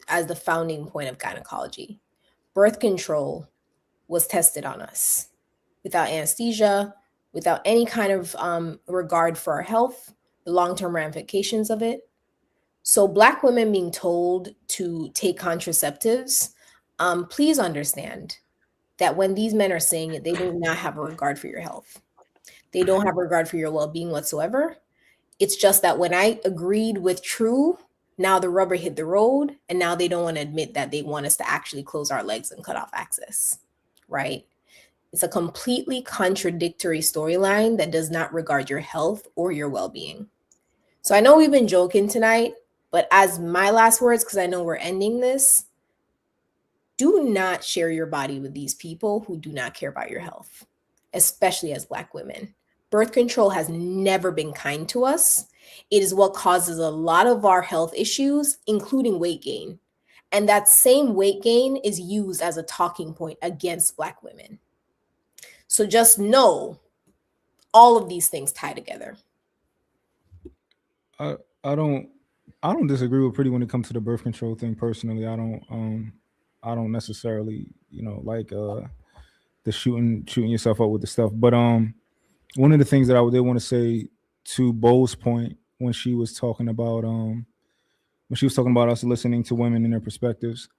F: as the founding point of gynecology. Birth control was tested on us without anesthesia, without any kind of regard for our health, the long-term ramifications of it. So Black women being told to take contraceptives, please understand that when these men are saying it, they do not have a regard for your health. They don't have a regard for your well-being whatsoever. It's just that when I agreed with True, now the rubber hit the road, and now they don't want to admit that they want us to actually close our legs and cut off access. Right? It's a completely contradictory storyline that does not regard your health or your well-being. So I know we've been joking tonight, but as my last words, because I know we're ending this, do not share your body with these people who do not care about your health, especially as Black women. Birth control has never been kind to us. It is what causes a lot of our health issues, including weight gain. And that same weight gain is used as a talking point against Black women. So just know all of these things tie together.
G: I don't disagree with Pretty when it comes to the birth control thing. Personally, I don't necessarily, like the shooting yourself up with the stuff. But one of the things that I did want to say to Bo's point when she was talking about us listening to women and their perspectives,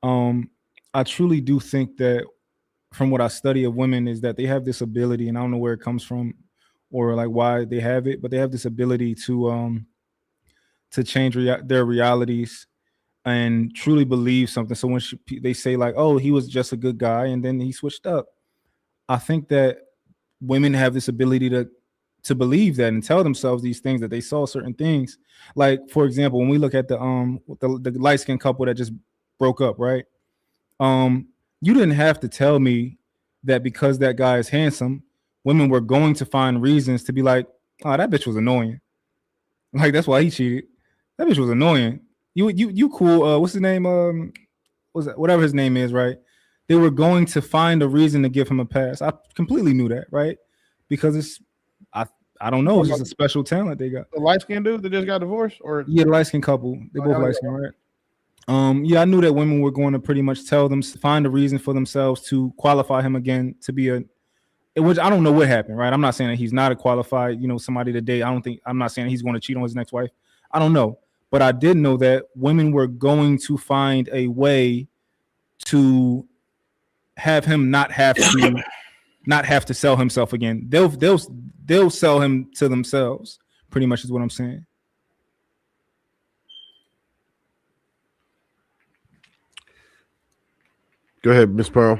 G: I truly do think that from what I study of women is that they have this ability, and I don't know where it comes from or like why they have it, but they have this ability to change their realities and truly believe something. So when they say like, oh, he was just a good guy and then he switched up, I think that women have this ability to believe that and tell themselves these things, that they saw certain things. Like, for example, when we look at the light-skinned couple that just broke up, right? You didn't have to tell me that because that guy is handsome, women were going to find reasons to be like, oh, that bitch was annoying. Like, that's why he cheated. That bitch was annoying. You cool. What's his name? Whatever his name is, right? They were going to find a reason to give him a pass. I completely knew that, right? Because I don't know. It's just a special talent they got.
E: The light-skinned dude that just got divorced? Or
G: yeah, the light-skinned couple. They both light-skinned, right? Yeah, I knew that women were going to pretty much find a reason for themselves to qualify him again to be which I don't know what happened, right? I'm not saying that he's not a qualified, somebody to date. I'm not saying he's going to cheat on his next wife. I don't know. But I did know that women were going to find a way to have him not have to sell himself again. They'll sell him to themselves, pretty much is what I'm saying.
B: Go ahead, Miss Pearl.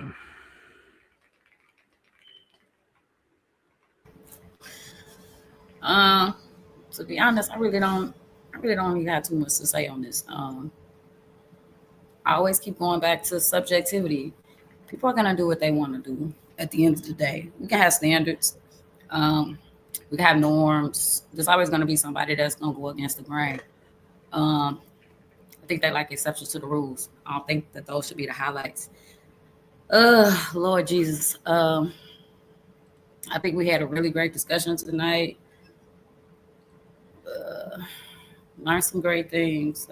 H: To be honest, I really don't even have too much to say on this. I always keep going back to subjectivity. People are gonna do what they want to do. At the end of the day, we can have standards. We can have norms. There's always gonna be somebody that's gonna go against the grain. I think they like exceptions to the rules. I don't think that those should be the highlights. Lord Jesus. I think we had a really great discussion tonight. Learned some great things.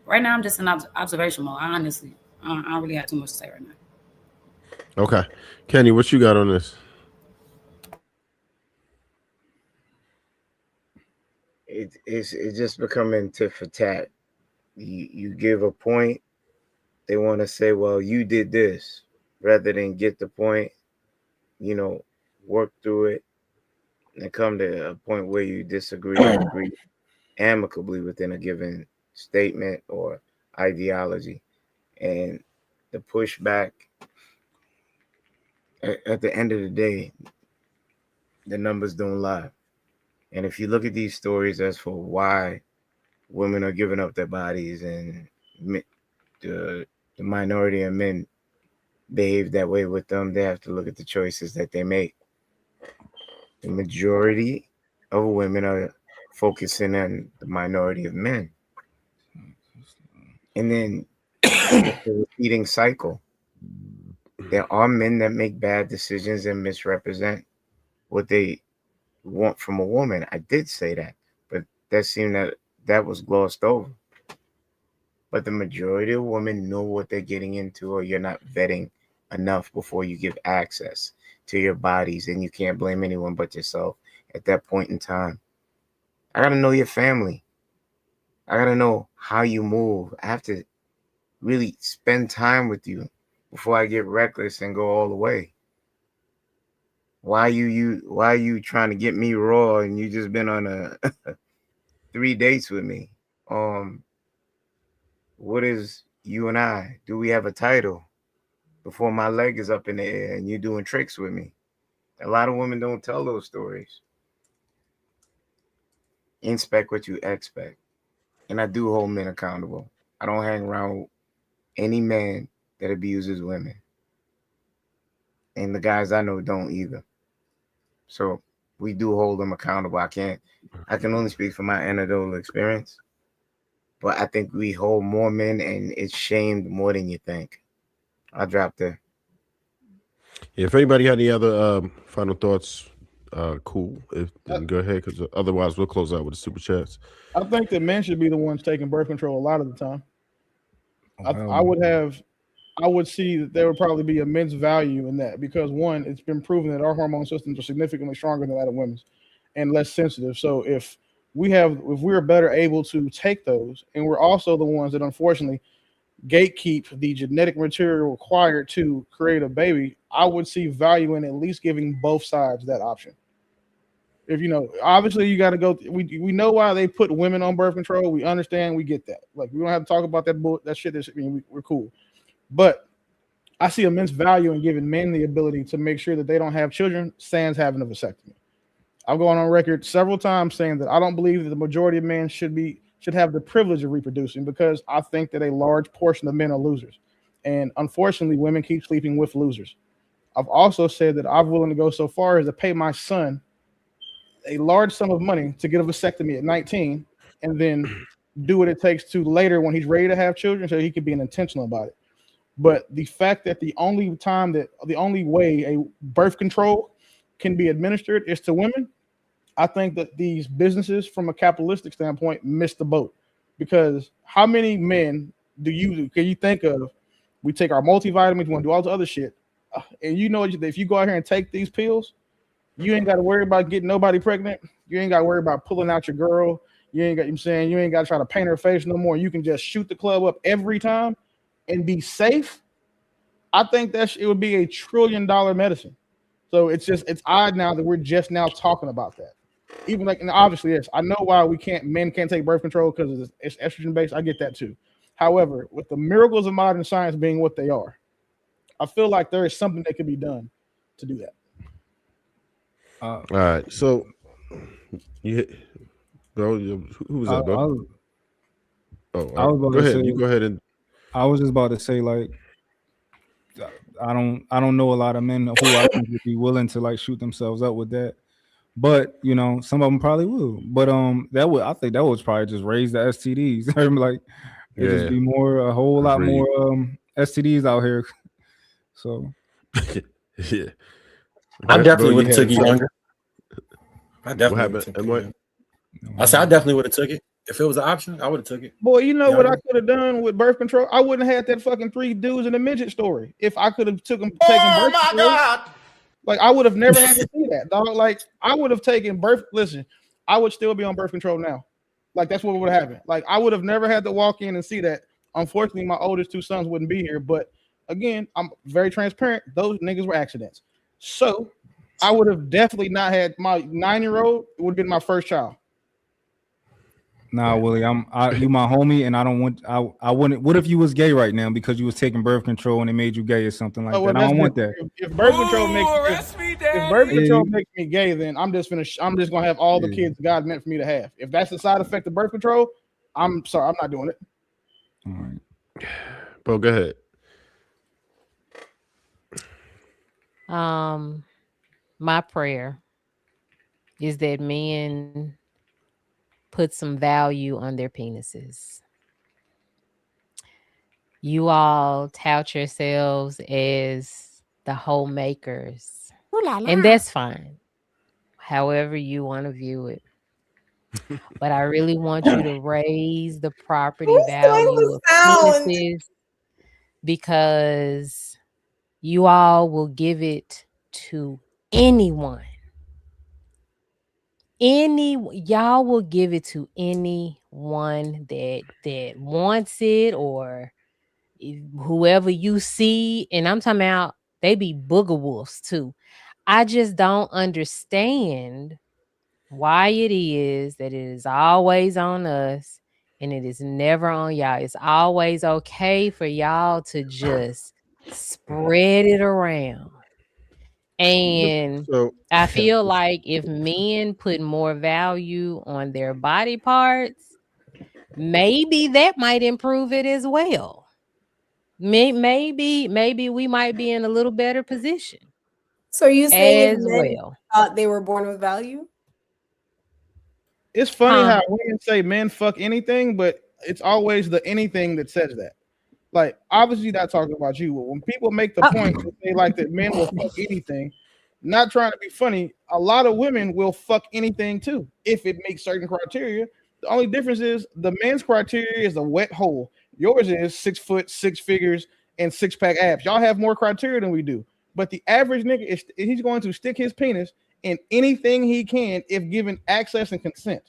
H: Right now, I'm just in observation mode, honestly. I don't really have too much to say right now.
B: Okay, Kenny, what you got on this?
J: It's just becoming tit for tat. You give a point, they want to say, well, you did this, rather than get the point, work through it, and come to a point where you disagree and agree amicably within a given statement or ideology. And the pushback, at the end of the day, the numbers don't lie. And if you look at these stories as for why women are giving up their bodies and the minority of men behave that way with them, they have to look at the choices that they make. The majority of women are focusing on the minority of men. And then it's a repeating cycle. There are men that make bad decisions and misrepresent what they want from a woman. I did say that, but that seemed that was glossed over. But the majority of women know what they're getting into, or you're not vetting enough before you give access to your bodies, and you can't blame anyone but yourself at that point in time. I got to know your family. I got to know how you move. I have to really spend time with you before I get reckless and go all the way. Why are you trying to get me raw and you just been on a 3 dates with me? What is you and I? Do we have a title before my leg is up in the air and you're doing tricks with me? A lot of women don't tell those stories. Inspect what you expect. And I do hold men accountable. I don't hang around with any man that abuses women. And the guys I know don't either. So we do hold them accountable. I can only speak from my anecdotal experience. But I think we hold more men, and it's shamed more than you think. I'll drop there.
B: Yeah, if anybody had any other final thoughts, cool. Then go ahead, because otherwise we'll close out with the super chats.
E: I think that men should be the ones taking birth control a lot of the time. I would see that there would probably be immense value in that, because one, it's been proven that our hormone systems are significantly stronger than that of women's and less sensitive. So if we're better able to take those, and we're also the ones that unfortunately gatekeep the genetic material required to create a baby, I would see value in at least giving both sides that option. If obviously you got to go. We know why they put women on birth control. We understand. We get that. Like, we don't have to talk about that shit. We're cool. But I see immense value in giving men the ability to make sure that they don't have children, sans having a vasectomy. I've gone on record several times saying that I don't believe that the majority of men should have the privilege of reproducing, because I think that a large portion of men are losers. And unfortunately, women keep sleeping with losers. I've also said that I'm willing to go so far as to pay my son a large sum of money to get a vasectomy at 19, and then do what it takes to later, when he's ready to have children, so he can be intentional about it. But the fact that the only way a birth control can be administered is to women, I think that these businesses, from a capitalistic standpoint, miss the boat. Because how many men can you think of? We take our multivitamins, we want to do all the other shit, and if you go out here and take these pills, you ain't got to worry about getting nobody pregnant. You ain't got to worry about pulling out your girl. You ain't got to try to paint her face no more. You can just shoot the club up every time and be safe. I think it would be $1 trillion medicine. So it's odd now that we're just now talking about that. Even and obviously, yes, I know why men can't take birth control, because it's estrogen based. I get that too. However, with the miracles of modern science being what they are, I feel like there is something that can be done to do that.
B: All right, so who was that, bro? Go ahead. You go ahead. And
G: I was just about to say, like, I don't know a lot of men who I think would be willing to like shoot themselves up with that. But some of them probably will. But I think that would probably just raise the STDs. Like, it'd just be a whole lot more STDs out here. So
B: yeah.
M: I definitely would have took it younger. I definitely would have took it. I said I definitely would have took it. If it was an option, I would have took it.
E: Boy, you know
M: Yeah,
E: what
M: I
E: I
M: do.
E: could have done with birth control? I wouldn't have had that fucking 3 dudes and a midget story. If I could have taken birth control, like I would have never had to see that, dog. Like I would have taken birth. Listen, I would still be on birth control now. Like that's what would have happened. Like I would have never had to walk in and see that. Unfortunately, my oldest 2 sons wouldn't be here. But again, I'm very transparent. Those niggas were accidents. So I would have definitely not had my 9-year-old. It would have been my first child.
G: Nah, Willie, you my homie, and I don't want. I wouldn't. What if you was gay right now because you was taking birth control and it made you gay or something like that? I don't want that.
E: If birth control makes me gay, then I'm just gonna have all the kids God meant for me to have. If that's the side effect of birth control, I'm sorry, I'm not doing it.
G: All right,
B: Bro, go ahead.
D: My prayer is that men put some value on their penises. You all tout yourselves as the homemakers, and that's fine. However you want to view it. But I really want you to raise the property value of penises because you all will give it to anyone. Y'all will give it to anyone that wants it or whoever you see. And I'm talking about they be booger wolves too. I just don't understand why it is that it is always on us and it is never on y'all. It's always okay for y'all to just spread it around. And I feel like if men put more value on their body parts, maybe that might improve it as well. Maybe we might be in a little better position.
F: So you saying
D: as
F: if men
D: well
F: thought they were born with value?
E: It's funny how women say men fuck anything, but it's always the anything that says that. Like, obviously, not talking about you. But when people make the point that they like that men will fuck anything, not trying to be funny, a lot of women will fuck anything too if it meets certain criteria. The only difference is the man's criteria is a wet hole. Yours is 6 foot, 6 figures, and 6-pack abs. Y'all have more criteria than we do. But the average nigga he's going to stick his penis in anything he can if given access and consent.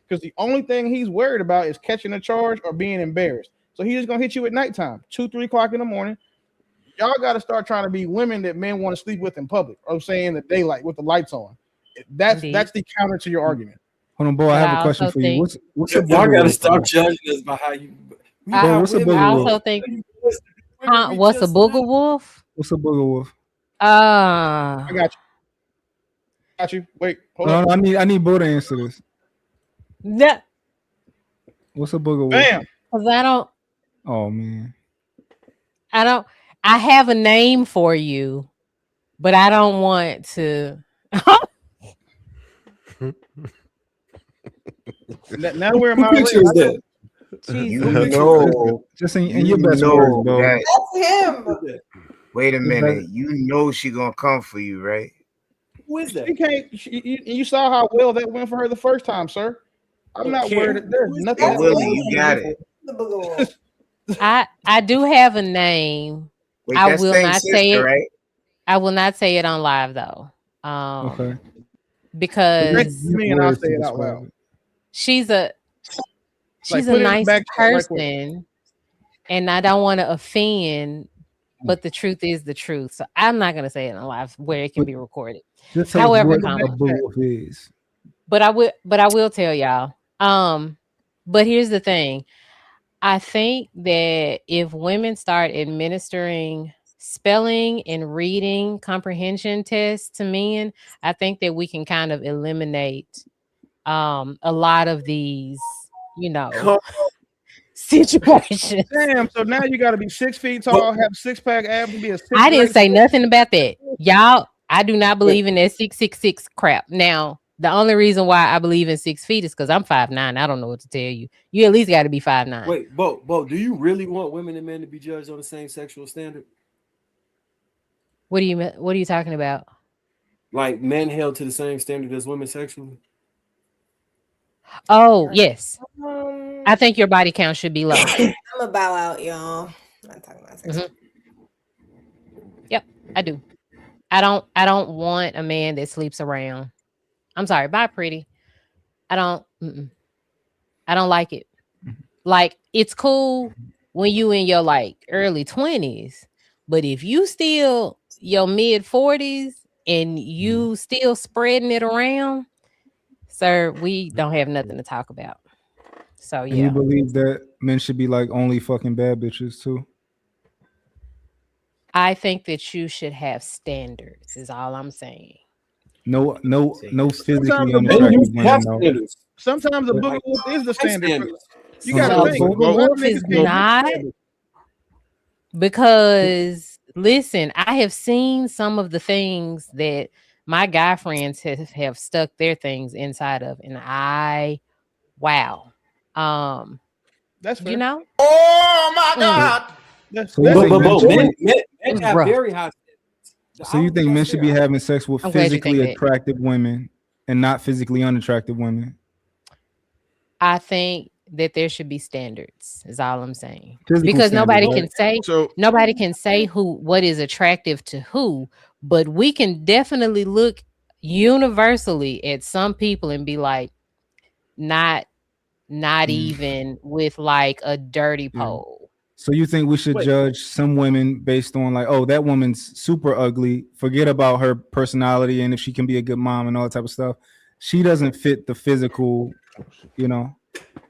E: Because the only thing he's worried about is catching a charge or being embarrassed. So he's just gonna hit you at nighttime, 2-3 o'clock in the morning. Y'all got to start trying to be women that men want to sleep with in public. I'm saying the daylight with the lights on. That's the counter to your argument.
G: Hold on, boy. I have a question for you. What's a
M: y'all gotta
G: booger
M: stop
G: wolf?
M: judging us by how you.
G: What's a booger
D: I
G: wolf?
D: also think what's a booger wolf?
G: What's a booger wolf?
E: I got you. Wait, hold on.
G: I need Bo to answer this.
D: Yeah.
G: What's a booger wolf?
E: Bam.
D: Because I don't.
G: Oh man.
D: I have a name for you, but I don't want to.
E: Now we're in my
G: just in your best words, bro.
F: That's him.
J: Wait a minute. You know she gonna come for you, right?
E: Who is that? You saw how well that went for her the first time, sir. I'm not worried. There's nothing.
J: Willie, you got it.
D: I do have a name.
J: Wait,
D: I
J: that's
D: will
J: Thing's
D: not
J: sister,
D: say it.
J: right?
D: I will not say it on live though.
G: Okay.
D: Because
E: me and I'll say it out loud.
D: She's a
E: Like, put it
D: nice
E: back right quick.
D: person, and I don't want to offend. But the truth is the truth, so I'm not gonna say it on live where it can be recorded.
G: Just tell us what a booger wolf is.
D: But I will tell y'all. But here's the thing. I think that if women start administering spelling and reading comprehension tests to men, I think that we can kind of eliminate a lot of these, situations.
E: Damn, so now you got to be 6 feet tall, have 6-pack abs, and be a 6.
D: I didn't say nothing about that. Y'all, I do not believe in that 666 crap. Now, the only reason why I believe in 6 feet is because I'm 5'9". I don't know what to tell you. You at least got to be 5'9".
M: Wait, Bo, do you really want women and men to be judged on the same sexual standard?
D: What are you talking about?
M: Like men held to the same standard as women sexually?
D: Oh, yes. I think your body count should be low.
F: I'm gonna bow out, y'all. I'm not talking about sex.
D: Yep, I do. I don't want a man that sleeps around. I'm sorry, bye pretty. I don't I don't like it. Like it's cool when you in your like early 20s, but if you still your mid 40s and you still spreading it around, sir, we don't have nothing to talk about. So
G: And you
D: yeah.
G: believe that men should be like only fucking bad bitches too?
D: I think that you should have standards is all I'm saying.
G: No physically
E: Sometimes the
M: Men
E: booger
G: unattractive
M: used to
G: women.
M: have
G: No.
M: standards.
E: Sometimes the
M: But,
E: booger
M: like,
E: wolf is the
M: high
E: standard.
M: standards.
E: You got
D: No,
E: to think.
D: booger
E: Most
D: wolf
E: niggas
D: is
E: can't get
D: not
E: standards.
D: because listen, I have seen some of the things that my guy friends have stuck their things inside of, and wow.
E: That's
D: You
E: fair.
D: know?
C: Oh my
D: Mm.
E: That's
G: So you
E: that's
G: think men
M: But
G: should
M: men,
G: be,
M: men have
D: Bruh.
M: very high standards.
G: so you think men should be having sex with
D: I'm glad you think
G: physically
D: that.
G: attractive women and not physically unattractive women?
D: I think that there should be standards, is all I'm saying.
G: Physical
D: Because
G: standards, right?
D: nobody can say what is attractive to who, but we can definitely look universally at some people and be like, not even with like a dirty
G: Yeah.
D: pole.
G: So you think we should
M: Wait.
G: judge some women based on like, oh, that woman's super ugly. Forget about her personality and if she can be a good mom and all that type of stuff. She doesn't fit the physical, you know.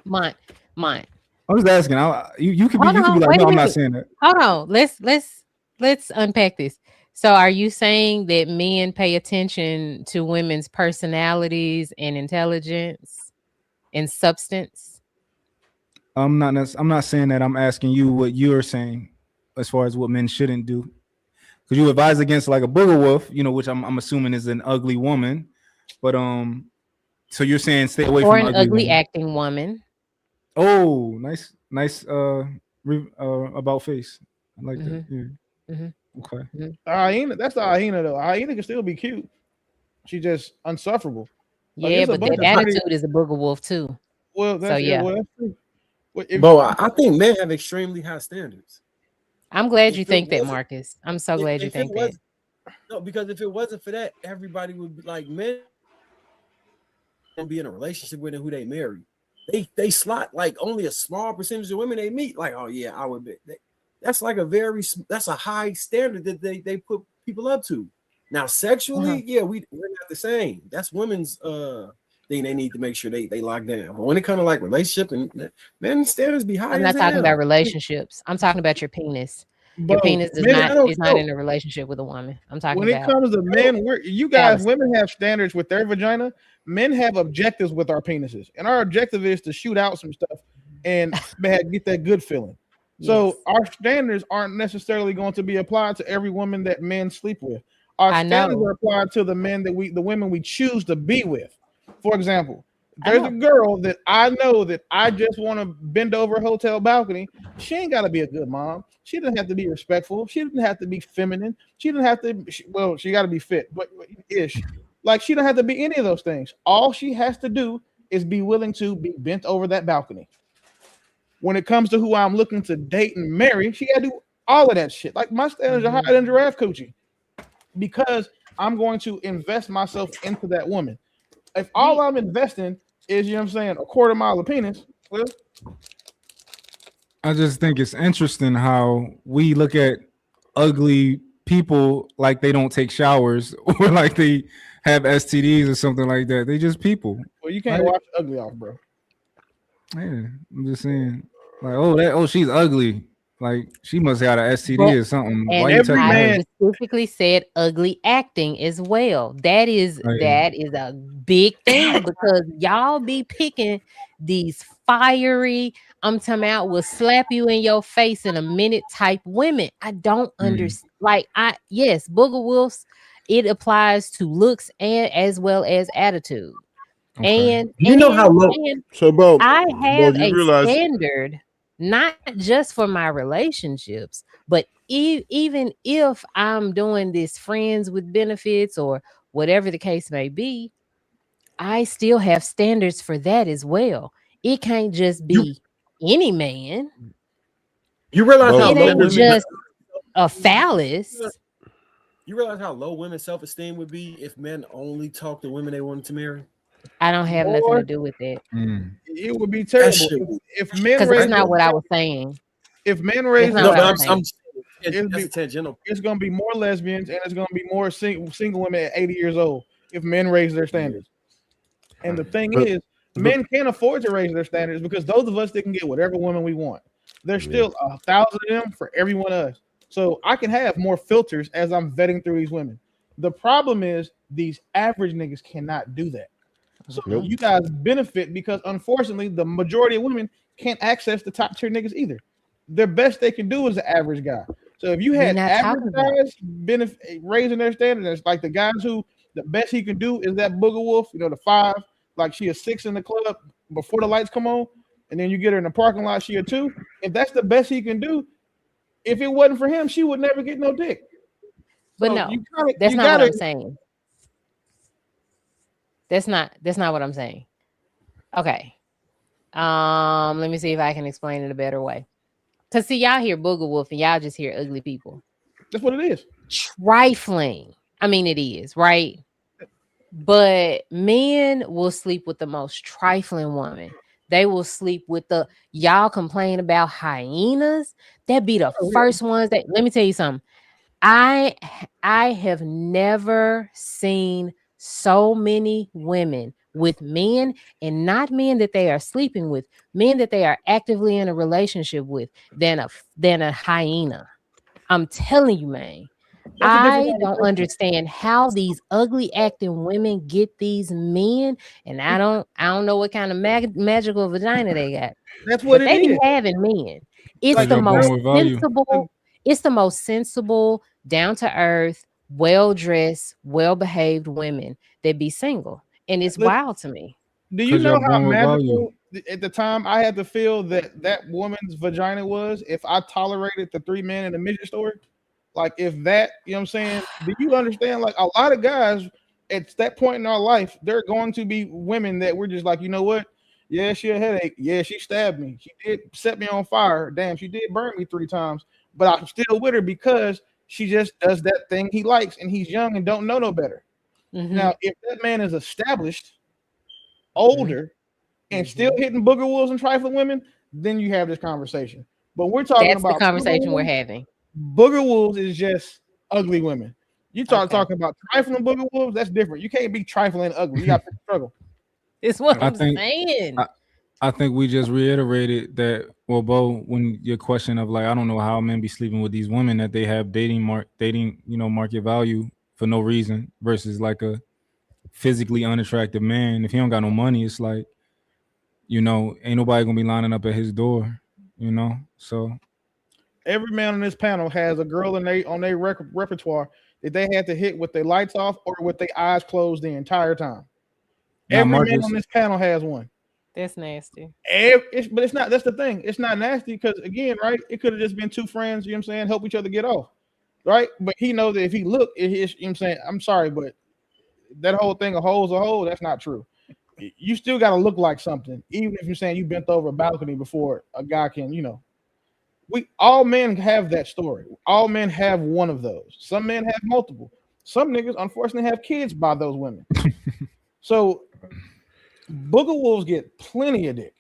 D: Mine.
G: I'm just asking. You could be
D: Hold on,
G: like,
D: wait
G: no,
D: a
G: I'm not
D: minute.
G: saying that.
D: Hold on. Let's unpack this. So are you saying that men pay attention to women's personalities and intelligence and substance?
G: I'm not saying that. I'm asking you what you're saying as far as what men shouldn't do. Because you advise against like a booger wolf, you know, which I'm assuming is an ugly woman. But so you're saying stay away
D: Or
G: from
D: an
G: ugly
D: ugly
G: women.
D: acting woman?
G: Oh, nice about face. I like that. Yeah. Okay.
E: The hyena. That's the hyena though. A hyena can still be cute. She's just unsufferable. Like
D: Yeah,
E: it's a
D: but
E: bunch
D: that
E: of pretty.
D: attitude is a booger wolf too.
E: Well,
D: So
E: that's
D: yeah.
E: well, that's true. Well,
M: But I think men have extremely high standards.
D: I'm glad you
M: If it
D: think that,
M: wasn't-
D: Marcus. I'm so glad you
M: if it
D: think that.
M: was no, because if it wasn't for that, everybody would be like men don't be in a relationship with who they marry. They slot like only a small percentage of women they meet. Like, oh yeah, I would be. That's like that's a high standard that they put people up to. Now, sexually, yeah, we're not the same. That's women's thing. They need to make sure they lock down. But when it comes to like relationship and men standards be high.
D: I'm not talking about relationships. I'm talking about your penis. Your
E: Bro,
D: penis
E: men,
D: is not in a relationship with a woman. I'm talking
E: when it
D: about
E: comes to men, you guys,
D: Allison.
E: women have standards with their vagina. Men have objectives with our penises, and our objective is to shoot out some stuff and get that good feeling. So our standards aren't necessarily going to be applied to every woman that men sleep with. Our standards are applied to the women we choose to be with. For example, there's a girl that I know that I just want to bend over a hotel balcony. She ain't got to be a good mom. She doesn't have to be respectful. She doesn't have to be feminine. She doesn't have to. She got to be fit, but ish. Like she don't have to be any of those things. All she has to do is be willing to be bent over that balcony. When it comes to who I'm looking to date and marry, she got to do all of that shit. Like my standards are higher than giraffe coochie because I'm going to invest myself into that woman. If all I'm investing is, you know what I'm saying, a quarter mile of penis, well,
G: I just think it's interesting how we look at ugly people like they don't take showers or like they have STDs or something like that. They just people.
E: Well, you can't wash ugly off, bro.
G: Yeah, I'm just saying. Like, she's ugly. Like she must have an STD or something.
D: And
G: why you touching her?
D: I specifically said ugly acting as well. That is a big thing because y'all be picking these fiery, I'm talking about will slap you in your face in a minute type women. I don't understand. Like yes, booger wolves, it applies to looks and as well as attitude.
B: Okay.
D: And
B: You know how low. So, Bo,
D: I have
B: you
D: a
B: realize
D: standard, not just for my relationships, but even if I'm doing this friends with benefits or whatever the case may be, I still have standards for that as well. It can't just be any man.
M: You realize how
D: It
M: low
D: ain't
M: women
D: just a phallus.
M: You realize how low women's self-esteem would be if men only talk to women they wanted to marry?
D: I don't have nothing to do with that.
E: It would be terrible if men
D: Because
E: raise
D: that's not what I was saying.
E: If men raise
D: That's not
E: their
D: what I was saying.
E: it's going to be more lesbians and it's going to be more single women at 80 years old if men raise their standards. And the thing is, men can't afford to raise their standards because those of us that can get whatever women we want, there's still 1,000 of them for every one of us. So I can have more filters as I'm vetting through these women. The problem is these average niggas cannot do that. So you guys benefit because unfortunately the majority of women can't access the top tier niggas either. The best they can do is the average guy. So if you had average guys raising their standards, like the guys who the best he can do is that Booger Wolf, you know, the 5, like she a 6 in the club before the lights come on, and then you get her in the parking lot, she a 2. If that's the best he can do, if it wasn't for him, she would never get no dick.
D: But
E: So
D: no,
E: that's
D: that's not what I'm saying. That's not what I'm saying. Okay. Let me see if I can explain it a better way. Cause see, y'all hear Booger Wolf and y'all just hear ugly people.
E: That's what it is.
D: Trifling. I mean, it is, right? But men will sleep with the most trifling woman. They will sleep with y'all complain about hyenas. That be the first ones that, let me tell you something. I have never seen so many women with men, and not men that they are sleeping with, men that they are actively in a relationship with, than a hyena. I'm telling you, man. I don't understand how these ugly acting women get these men, and I don't know what kind of magical vagina they got.
E: That's what
D: they be having men. It's the most sensible. It's the most sensible, down to earth, well dressed, well behaved women that be single, and it's wild to me.
E: Do you know how magical at the time I had to feel that woman's vagina was if I tolerated the 3 men in the midget story? Like if that, you know what I'm saying? Do you understand? Like a lot of guys at that point in our life, they're going to be women that we're just like, you know what? Yeah, she a headache. Yeah, she stabbed me. She did set me on fire. Damn, she did burn me 3 times. But I'm still with her because she just does that thing he likes, and he's young and don't know no better. Now, if that man is established, older, and still hitting booger wolves and trifling women, then you have this conversation. But we're talking about
D: the conversation we're having.
E: Booger wolves is just ugly women. You talking about trifling booger wolves, that's different. You can't be trifling and ugly. You got to struggle.
D: It's what I'm saying.
G: I think we just reiterated that. Well, Bo, when your question of like, I don't know how men be sleeping with these women that they have dating market value for no reason versus like a physically unattractive man. If he don't got no money, it's like, ain't nobody gonna be lining up at his door, So
E: every man on this panel has a girl on their repertoire that they had to hit with their lights off or with their eyes closed the entire time. Every man on this panel has one.
D: That's nasty.
E: But it's not. That's the thing. It's not nasty because, again, right, it could have just been 2 friends, you know what I'm saying, help each other get off, right? But he knows that if he look, you know what I'm saying, I'm sorry, but that whole thing, a hole's a hole, that's not true. You still got to look like something, even if you're saying you bent over a balcony before a guy can, all men have that story. All men have one of those. Some men have multiple. Some niggas, unfortunately, have kids by those women. So booger wolves get plenty of dick.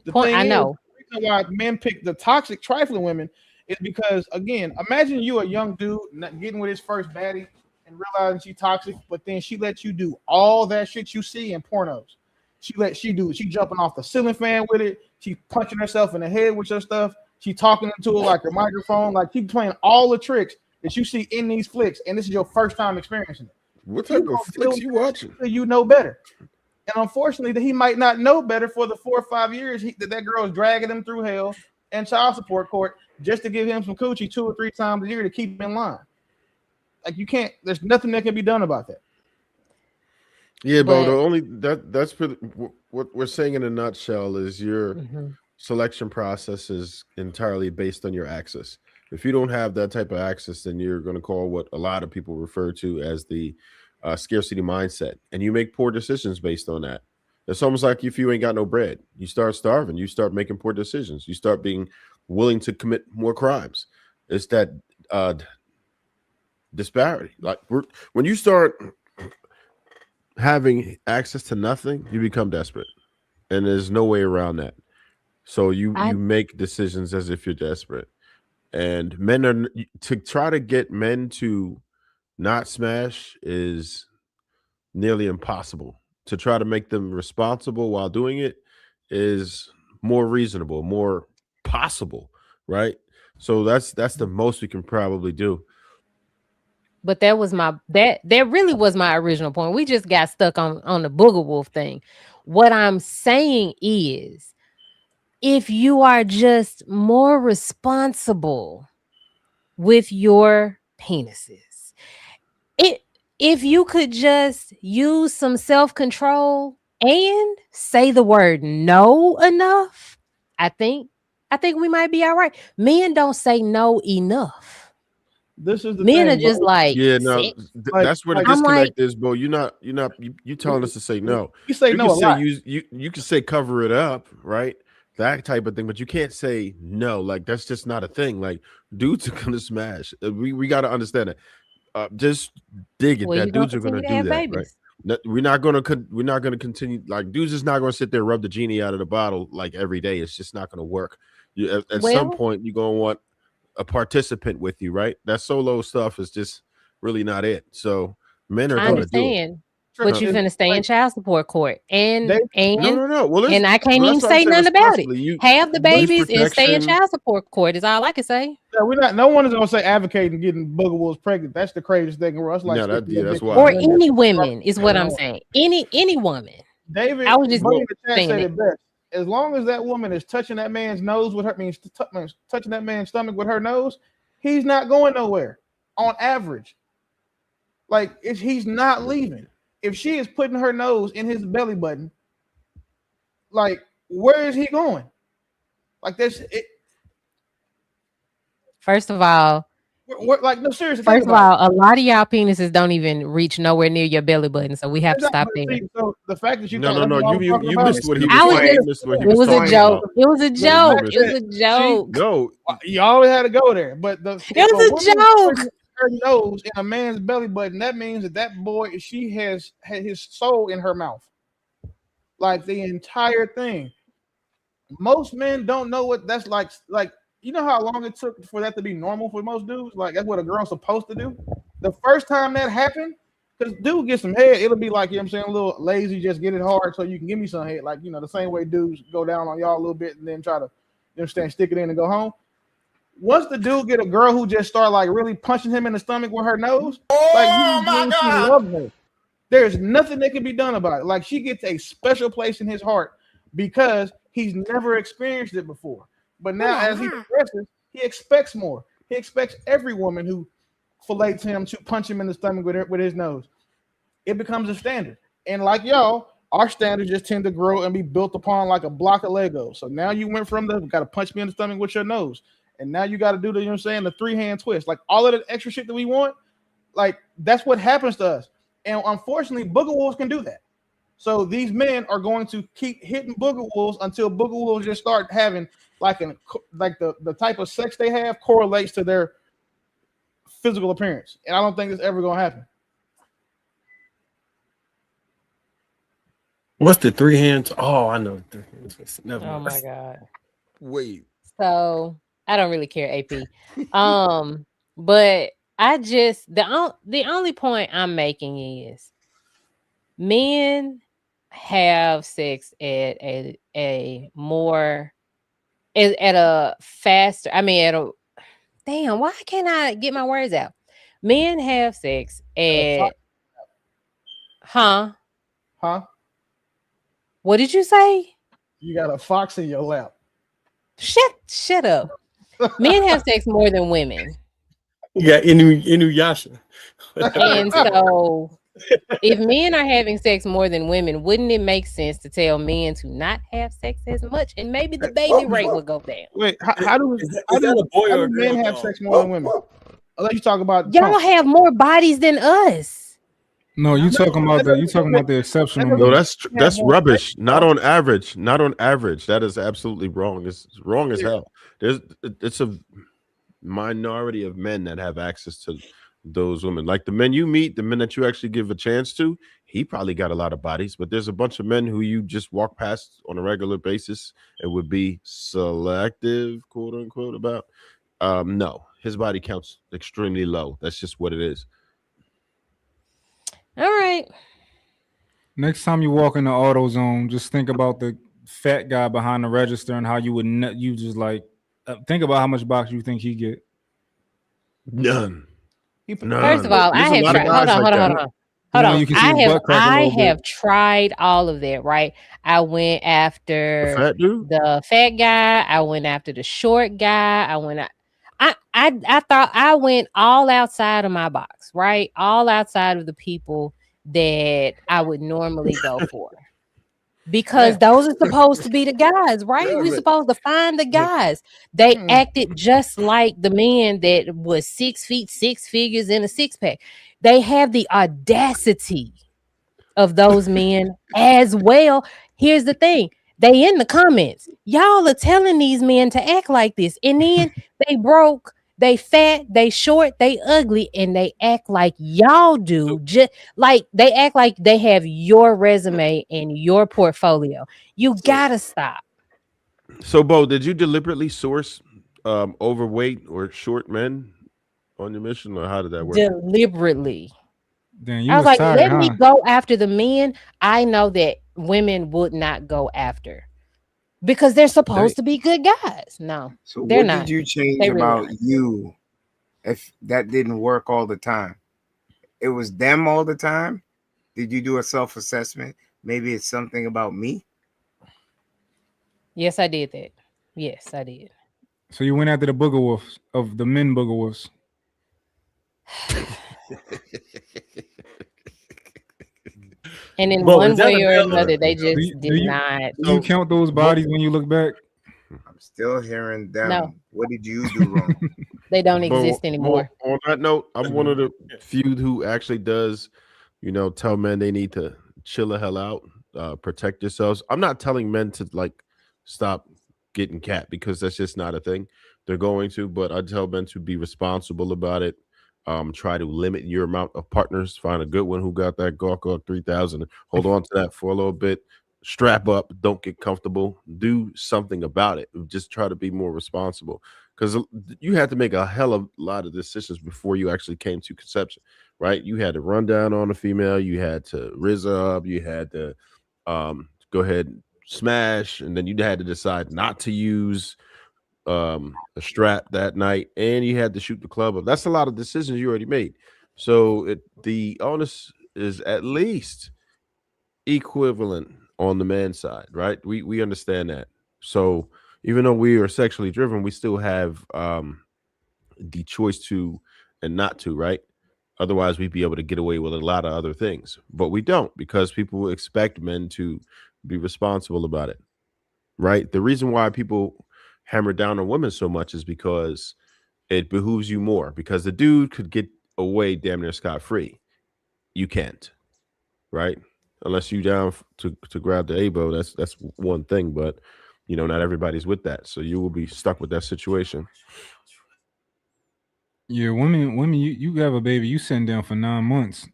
E: The reason why men pick the toxic trifling women is because, again, imagine you a young dude getting with his first baddie and realizing she's toxic, but then she lets you do all that shit you see in pornos. She jumping off the ceiling fan with it. She punching herself in the head with your stuff. She talking into it like a microphone. Like she playing all the tricks that you see in these flicks, and this is your first time experiencing it.
B: What type of flicks you watching?
E: You know better. And unfortunately, that he might not know better for the 4 or 5 years that girl is dragging him through hell and child support court just to give him some coochie 2 or 3 times a year to keep him in line. Like you can't. There's nothing that can be done about that.
B: Yeah, but the only that's pretty, what we're saying in a nutshell is your selection process is entirely based on your access. If you don't have that type of access, then you're going to call what a lot of people refer to as the scarcity mindset, and you make poor decisions based on that. It's almost like if you ain't got no bread, you start starving, you start making poor decisions, you start being willing to commit more crimes. It's that disparity. Like when you start having access to nothing, you become desperate, and there's no way around that. So you make decisions as if you're desperate, and men are to try to get men to not smash is nearly impossible. To try to make them responsible while doing it is more reasonable, more possible, right? So that's the most we can probably do.
D: But that was that really was my original point. We just got stuck on the booger wolf thing. What I'm saying is, if you are just more responsible with your penises, if you could just use some self-control and say the word no enough, I think we might be all right. Men don't say no enough.
E: This is the
D: Men
E: thing,
D: are just
E: bro.
D: like,
B: yeah, no, that's where the
D: I'm
B: disconnect
D: like,
B: is, bro. You telling us to say no.
E: You say no
B: can
E: a
B: say
E: lot.
B: you can say cover it up, right? That type of thing, but you can't say no. Like that's just not a thing. Like dudes are gonna smash. We got to understand it. Just dig it.
D: well,
B: that
D: you're gonna
B: dudes are gonna
D: continue to
B: do
D: have
B: that, right?
D: babies.
B: We're not gonna continue. Like dudes is not gonna sit there rub the genie out of the bottle like every day. It's just not gonna work. At some point you're gonna want a participant with you, right? That solo stuff is just really not it. So men are
D: I
B: gonna do it.
D: understand, but you're gonna stay in child support court, and
B: No. Well,
D: and I can't even
B: that's why I
D: say
B: said
D: nothing about it.
B: responsibly.
D: Have the
B: police
D: babies and stay in
B: protection.
D: child support court is all I can say.
E: Yeah, we're not. No one is gonna say advocating getting booger wolves pregnant. That's the craziest thing in the world. It's like
B: No,
E: sticking your
B: that's
E: dick
B: why.
D: Or
E: in the
D: any
E: neck.
D: women is what I'm saying. Any woman.
E: David,
D: I was just
E: Buddy in the chat
D: saying
E: said
D: it.
E: it best. As long as that woman is touching that man's nose with her, touching that man's stomach with her nose, he's not going nowhere. On average, like he's not leaving. If she is putting her nose in his belly button, like where is he going? Like this.
D: First of all,
E: like no, seriously.
D: First of all, a lot of y'all penises don't even reach nowhere near your belly button, so we have to stop there.
E: So the fact that you
B: No, you
E: about,
B: missed what he was saying.
D: It was a joke. It was a joke. It was a joke.
B: No,
E: you always had to go there. But
D: it was a joke.
E: Her nose in a man's belly button. That means that boy, she has his soul in her mouth, like the entire thing. Most men don't know what that's like. Like, you know how long it took for that to be normal for most dudes? Like, that's what a girl's supposed to do. The first time that happened, because dude get some head, it'll be like, you know what I'm saying, a little lazy, just get it hard so you can give me some head. Like, you know, the same way dudes go down on y'all a little bit and then try to, you understand, stick it in and go home. Once the dude get a girl who just start like really punching him in the stomach with her nose, like, she loves her. There's nothing that can be done about it. Like, she gets a special place in his heart because he's never experienced it before. But now, as he progresses, he expects more. He expects every woman who fillets him to punch him in the stomach with his nose. It becomes a standard. And like y'all, our standards just tend to grow and be built upon like a block of Legos. So now you went from the got to punch me in the stomach with your nose. And now you got to do the, you know what I'm saying, the 3-hand twist. Like all of the extra shit that we want, like that's what happens to us. And unfortunately, booger wolves can do that. So these men are going to keep hitting booger wolves until booger wolves just start having like the type of sex they have correlates to their physical appearance. And I don't think it's ever gonna happen.
M: What's the 3 hands? Oh, I know. Never mind.
D: Oh my God.
B: Wait.
D: So I don't really care, AP. But I just the only point I'm making is men have sex at a more at a faster. I mean, damn. Why can't I get my words out? Men have sex at huh? What did you say?
E: You got a fox in your lap.
D: Shut up. Men have sex more than women.
M: You got Inuyasha.
D: And so if men are having sex more than women, wouldn't it make sense to tell men to not have sex as much? And maybe the baby rate would go down.
E: Wait, how do men have sex more than women? Unless you talk about
D: y'all have more bodies than us.
G: No, you talking about
E: that
G: the exceptional
B: No,
G: men.
B: that's rubbish. Not on average. Not on average. That is absolutely wrong. It's wrong as hell. It's a minority of men that have access to those women. Like the men you meet, the men that you actually give a chance to, he probably got a lot of bodies, but there's a bunch of men who you just walk past on a regular basis and would be selective, quote unquote, about. No, his body count's extremely low. That's just what it is.
D: All right.
G: Next time you walk in the auto zone, just think about the fat guy behind the register and how you would you just like think about how much box you think he get.
B: None.
D: First of all, I have tried. Hold on. Hold on.
G: You can see his butt crack a
D: I
G: little bit.
D: have tried all of that, right? I went after
B: fat dude?
D: the fat guy. I went after the short guy. I thought I went all outside of my box, right? All outside of the people that I would normally go for. Because those are supposed to be the guys, right? We're supposed to find the guys. They acted just like the man that was 6 feet, 6 figures in a six pack. They have the audacity of those men as well. Here's the thing. They in the comments. Y'all are telling these men to act like this. And then they broke, they fat, they short, they ugly, and they act like y'all do. Just like they act like they have your resume and your portfolio. You gotta stop.
B: So, Bo, did you deliberately source overweight or short men on your mission, or how did that work?
D: Deliberately.
G: Then you
D: I was like,
G: tired,
D: let
G: huh?
D: me go after the men I know that women would not go after because they're supposed to be good guys. No,
J: So
D: they're
J: what
D: not.
J: did you change
D: They really
J: about
D: not.
J: you if that didn't work all the time? It was them all the time? Did you do a self-assessment? Maybe it's something about me?
D: Yes, I did that. Yes, I did.
G: So you went after the booger wolves of the men booger wolves.
D: And in
B: Bo,
D: one
B: is that
D: way or
B: available?
D: another, they just
G: Do
D: did not.
G: Do you count those bodies when you look back?
J: I'm still hearing them.
D: No.
J: What did you do wrong?
D: They don't
B: Bo,
D: exist anymore.
B: on that note, I'm one of the few who actually does, tell men they need to chill the hell out, protect yourselves. I'm not telling men to like stop getting cat because that's just not a thing. They're going to, but I tell men to be responsible about it. Try to limit your amount of partners. Find a good one who got that Gawk 3000. Hold on to that for a little bit. Strap up. Don't get comfortable. Do something about it. Just try to be more responsible because you had to make a hell of a lot of decisions before you actually came to conception, right? You had to run down on a female. You had to rizz her up. You had to go ahead and smash, and then you had to decide not to use a strap that night, and you had to shoot the club up. That's a lot of decisions you already made. So the onus is at least equivalent on the man's side, right? We understand that. So even though we are sexually driven, we still have the choice to and not to, right? Otherwise, we'd be able to get away with a lot of other things, but we don't because people expect men to be responsible about it, right? The reason why people hammer down on women so much is because it behooves you more because the dude could get away damn near scot-free. You can't, right? Unless you down to grab the abo, that's one thing, but not everybody's with that, so you will be stuck with that situation.
G: Yeah, women, you have a baby, you sitting down for 9 months.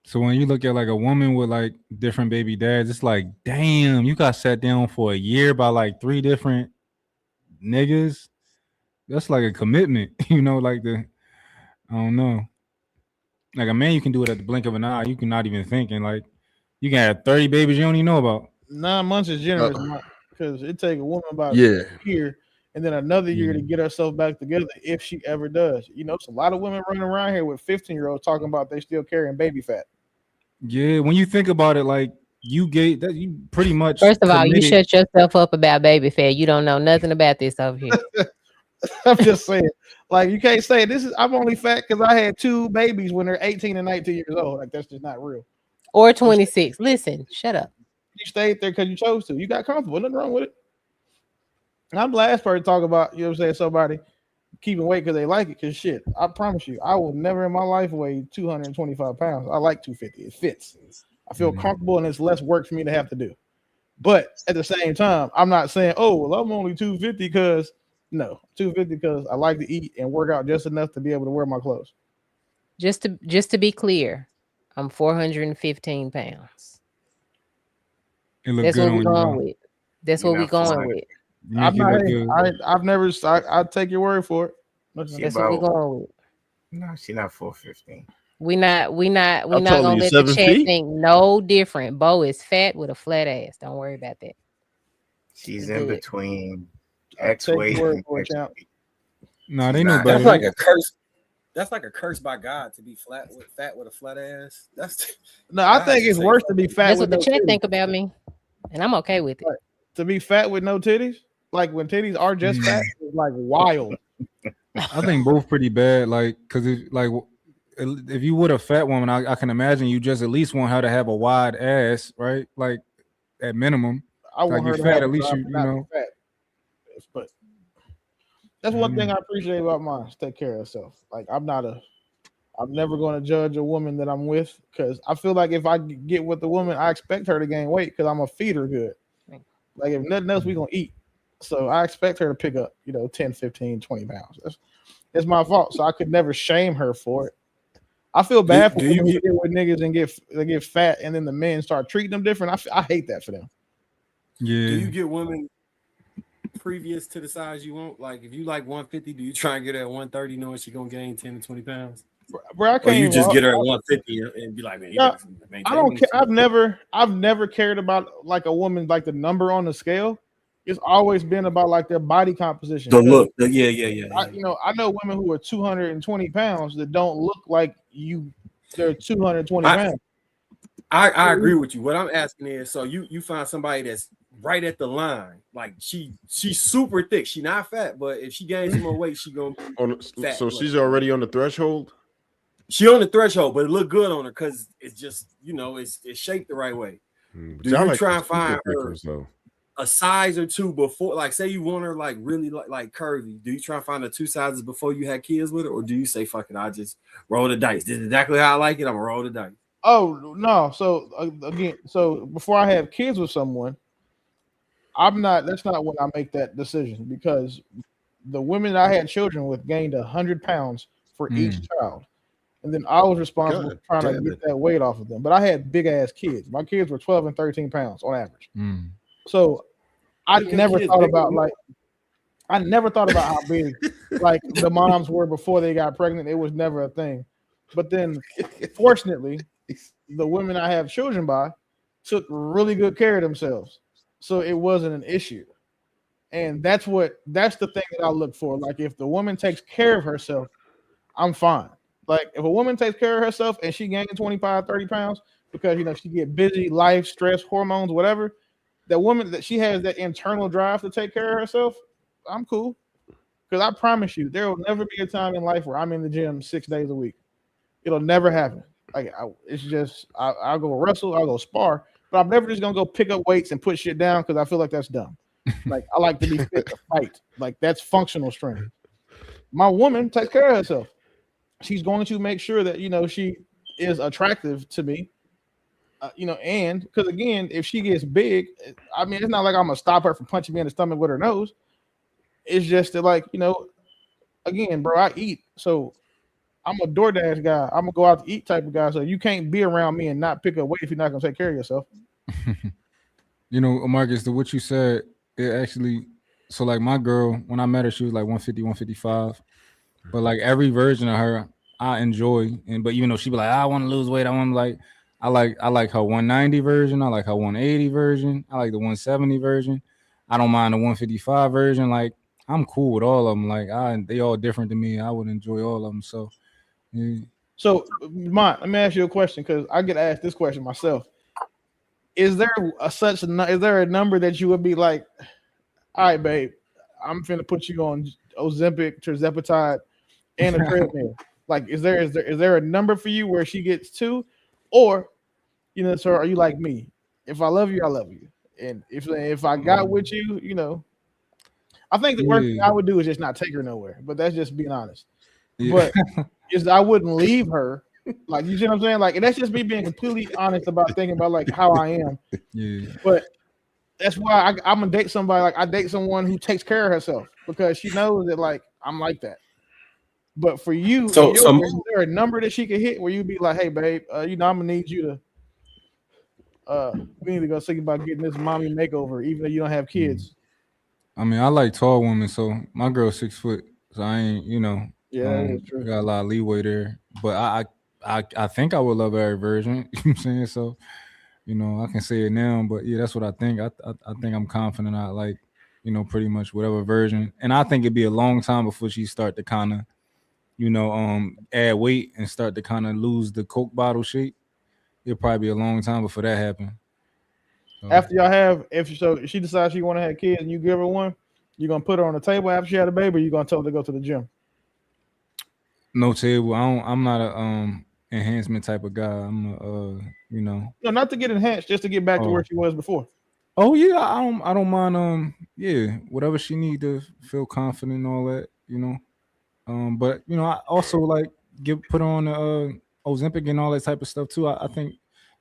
G: So when you look at like a woman with like different baby dads, it's like, damn, you got sat down for a year by like 3 different niggas. That's like a commitment, like I don't know. Like a man, you can do it at the blink of an eye. You can not even think, and like you can have 30 babies you don't even know about.
E: 9 months is generous because it take a woman about
B: Yeah.
E: a year and then another year to get herself back together if she ever does. It's a lot of women running around here with 15-year-olds talking about they still carrying baby fat.
G: Yeah, when you think about it, like you pretty much.
D: First of all, you
G: committed.
D: shut yourself up about baby fat. You don't know nothing about this over here.
E: I'm just saying, like you can't say I'm only fat because I had 2 babies when they're 18 and 19 years old. Like that's just not real.
D: Or 26. Listen, shut up.
E: You stayed there because you chose to. You got comfortable. Nothing wrong with it. And I'm the last person to talk about, somebody keeping weight because they like it. Because shit, I promise you, I will never in my life weigh 225 pounds. I like 250. It fits. I feel comfortable, and it's less work for me to have to do. But at the same time, I'm not saying, oh, well, I'm only 250 because no, 250 because I like to eat and work out just enough to be able to wear my clothes.
D: Just to be clear, I'm 415 pounds.
G: It look
D: That's
G: good
D: what we're
G: on you,
D: going
G: bro.
D: with. That's
J: You're
D: what we're
J: not
D: going
J: 400.
D: with.
G: You
E: I'm
G: make it
E: not.
G: look good.
E: I've never. I take your word for it. Listen,
J: She
D: That's what we're
J: about
D: going with.
J: no, she not 415.
D: We not
B: How
D: gonna
B: tall are you?
D: let the
B: 7
D: chat
B: feet?
D: think no different. Bo is fat with a flat ass. Don't worry about that.
J: She's
D: It's
J: in
D: good.
J: between
E: I
J: X
E: take your
J: weight
E: word
J: and
E: for it,
J: X
E: champ.
J: weight.
G: Nah,
J: She's
G: they know
J: not.
G: better.
M: That's like a curse. That's like a curse by God to be fat with a flat ass. That's
E: No, I
M: God
E: think
M: just
E: it's
M: say
E: worse
M: fuck
E: to be
M: it.
E: fat
D: That's
E: with
D: what the
E: no
D: chat
E: titties.
D: think about me, and I'm okay with it.
E: Like, to be fat with no titties, like when titties are just fat, is like wild.
G: I think both pretty bad. Like, cause if you with a fat woman, I can imagine you just at least want her to have a wide ass, right? Like at minimum.
E: I
G: Like
E: want
G: you
E: her to
G: fat,
E: have
G: at
E: a
G: least
E: job
G: you
E: and not be
G: know.
E: fat. But that's one thing I appreciate about mine. Is take care of herself. Like I'm never going to judge a woman that I'm with because I feel like if I get with the woman, I expect her to gain weight because I'm a feed her good. Like if nothing else, we gonna eat. So I expect her to pick up, 10, 15, 20 pounds. That's my fault. So I could never shame her for it. I feel bad for
M: Do you
E: women who
M: get
E: get with niggas and get fat, and then the men start treating them different. I hate that for them.
M: do
G: Yeah.
M: you get women previous to the size you want? Like if you like 150, do you try and get her at 130 knowing she gonna gain 10 to 20 pounds?
E: Bro, I
M: Or
E: can't
M: you
E: even.
M: just get her at 150 and be like, man, you
E: No,
M: better
E: I
M: maintain
E: don't care.
M: this shit.
E: I've never cared about like a woman like the number on the scale. It's always been about like their body composition.
M: The
E: 'Cause
M: look, yeah.
E: I know women who are 220 pounds that don't look like you. They're 220
M: I,
E: pounds.
M: I agree with you. What I'm asking is, so you find somebody that's right at the line, like she's super thick. She not fat, but if she gains some more weight, she gonna be fat.
B: So she's already on the threshold.
M: She on the threshold, but it look good on her because it's just it's shaped the right way.
B: But
M: Do
B: y'all
M: you
B: like
M: try
B: the
M: and find
B: super
M: her
B: thickers, though.
M: a size or two before? Like, say you want her like really like curvy. Do you try and find her 2 sizes before you had kids with her, or do you say fuck it, I just roll the dice? This is exactly how I like it. I'm gonna roll the dice.
E: Oh no! So again, before I have kids with someone, That's not when I make that decision because the women I had children with gained 100 pounds for each child, and then I was responsible
B: God
E: for trying to
B: damn
E: get
B: it.
E: that weight off of them. But I had big ass kids. My kids were 12 and 13 pounds on average. So I
M: Your
E: never
M: kids
E: thought
M: bigger
E: about
M: than you?
E: I never thought about how big like the moms were before they got pregnant. It was never a thing. But then, fortunately, the women I have children by took really good care of themselves, so it wasn't an issue. And that's the thing that I look for. Like if the woman takes care of herself, I'm fine. Like if a woman takes care of herself and she gains 25, 30 pounds because she get busy, life, stress, hormones, whatever, that woman that she has that internal drive to take care of herself, I'm cool. Because I promise you, there will never be a time in life where I'm in the gym 6 days a week. It'll never happen. Like it's just I'll go wrestle, I'll go spar, but I'm never just gonna go pick up weights and put shit down because I feel like that's dumb. Like I like to be fit to fight. Like that's functional strength. My woman takes care of herself. She's going to make sure that she is attractive to me. And because again, if she gets big, I mean, it's not like I'm gonna stop her from punching me in the stomach with her nose. It's just that, like, again, bro, I eat. So I'm a DoorDash guy. I'm gonna go out to eat type of guy. So you can't be around me and not pick up weight if you're not gonna take care of yourself.
G: Marcus, to what you said, it actually, so like my girl, when I met her, she was like 150, 155. But like every version of her, I enjoy. But she be like, I want to lose weight. I like her 190 version. I like her 180 version. I like the 170 version. I don't mind the 155 version. Like I'm cool with all of them. Like they all different to me. I would enjoy all of them. So yeah.
E: So, Mont, let me ask you a question because I get asked this question myself. Is there a number that you would be like, all right, babe, I'm finna put you on Ozempic, tirzepatide, and a treadmill? Like, is there a number for you where she gets to, or so are you like me? If I love you, I love you, and if I got with you, I think the worst thing I would do is just not take her nowhere. But that's just being honest. But is I wouldn't leave her. Like, you see what I'm saying? Like, and that's just me being completely honest about thinking about like how I am.
G: Yeah.
E: But that's why I'm gonna date somebody. Like, I date someone who takes care of herself because she knows that like I'm like that. But for you, is there a number that she could hit where you'd be like, hey, babe, I'm gonna need you to we need to go think about getting this mommy makeover, even though you don't have kids.
G: I mean, I like tall women, so my girl's 6 foot, so I ain't,
E: that's true.
G: got a lot of leeway there. But I think I would love every version. You know what I'm saying? So, I can say it now, but yeah, that's what I think. I think I'm confident I like, pretty much whatever version. And I think it'd be a long time before she start to kind of, add weight and start to kind of lose the Coke bottle shape. It'll probably be a long time before that happens. So,
E: after y'all have, if she decides she want to have kids and you give her one, you're gonna put her on the table after she had a baby, or you gonna tell her to go to the gym?
G: No table. I'm not a enhancement type of guy. I'm
E: No, not to get enhanced, just to get back to where she was before.
G: Oh yeah, I don't mind whatever she need to feel confident and all that, but I also like put on Ozempic and all that type of stuff too. I think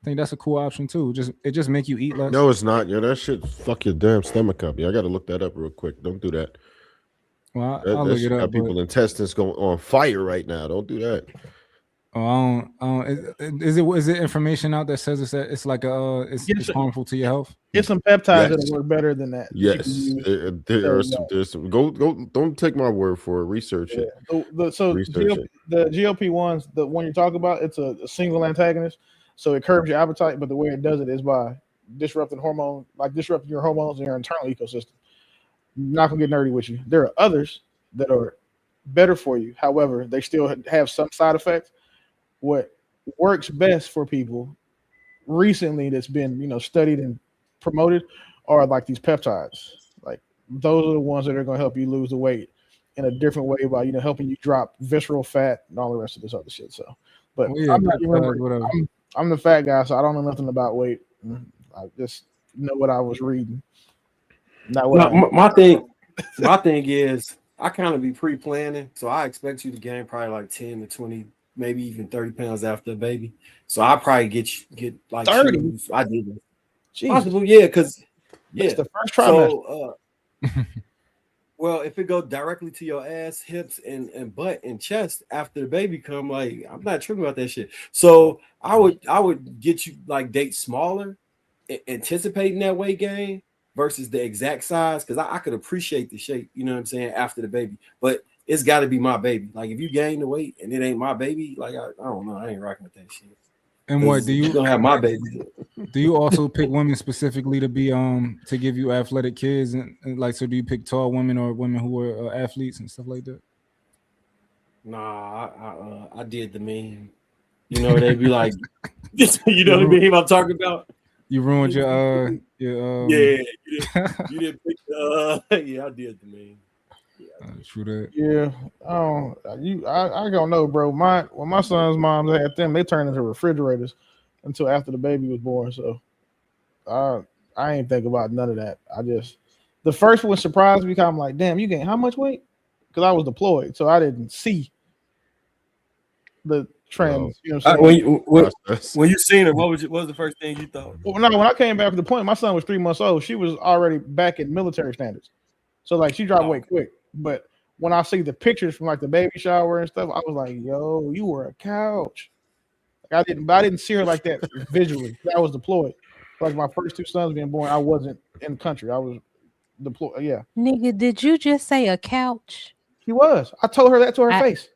G: that's a cool option too. It just make you eat less.
B: No, it's not. That shit fuck your damn stomach up. Yeah, I got to look that up real quick. Don't do that.
G: Well, I'll look it up.
B: People intestines going on fire right now. Don't do that.
G: Oh, is it information out that says it's like it's harmful to your health?
E: It's some peptides that work better than that.
B: Yes, there's some. Go. Don't take my word for it. Research it.
E: The GLP-1s, the one you're talking about, it's a single antagonist, so it curbs your appetite. But the way it does it is by disrupting your hormones in your internal ecosystem. I'm not gonna get nerdy with you. There are others that are better for you. However, they still have some side effects. What works best for people recently that's been studied and promoted are like these peptides. Like those are the ones that are going to help you lose the weight in a different way by helping you drop visceral fat and all the rest of this other shit. So, but I'm not I'm the fat guy, so I don't know nothing about weight. I just know what I was reading. Not what
M: my thing is I kind of be pre-planning, so I expect you to gain probably like 10 to 20, maybe even 30 pounds after a baby. So I probably get like
E: 30.
M: Shoes. I did it. Possible, yeah, because
E: it's the first trimester.
M: So, well, if it goes directly to your ass, hips, and butt and chest after the baby come, like I'm not tripping about that shit. So I would get you like date smaller, anticipating that weight gain versus the exact size, because I could appreciate the shape, you know what I'm saying, after the baby. But it's got to be my baby. Like if you gain the weight and it ain't my baby, like I don't know, I ain't rocking with that shit.
G: And what do you
M: don't have my baby?
G: Do you also pick women specifically to be to give you athletic kids and like, so do you pick tall women or women who are athletes and stuff like that?
M: Nah, I did the meme. They be like, you know what I mean? I'm talking about.
G: You ruined your
M: yeah, you didn't pick yeah, I did the meme.
G: True that.
E: Yeah. I don't know, bro. When my son's moms had them, they turned into refrigerators until after the baby was born. So I ain't think about none of that. The first one surprised me. I'm like, damn, you gained how much weight? Because I was deployed, so I didn't see the trends. You know what I'm saying?
M: When you seen her, what was the first thing you thought?
E: Well, no, when I came back to the point, my son was 3 months old. She was already back in military standards. So like she dropped weight quick. But when I see the pictures from like the baby shower and stuff, I was like, yo, you were a couch. Like I didn't see her like that visually. I was deployed. Like my first 2 sons being born, I wasn't in the country. I was deployed. Yeah.
D: Nigga, did you just say a couch?
E: He was. I told her that to her face.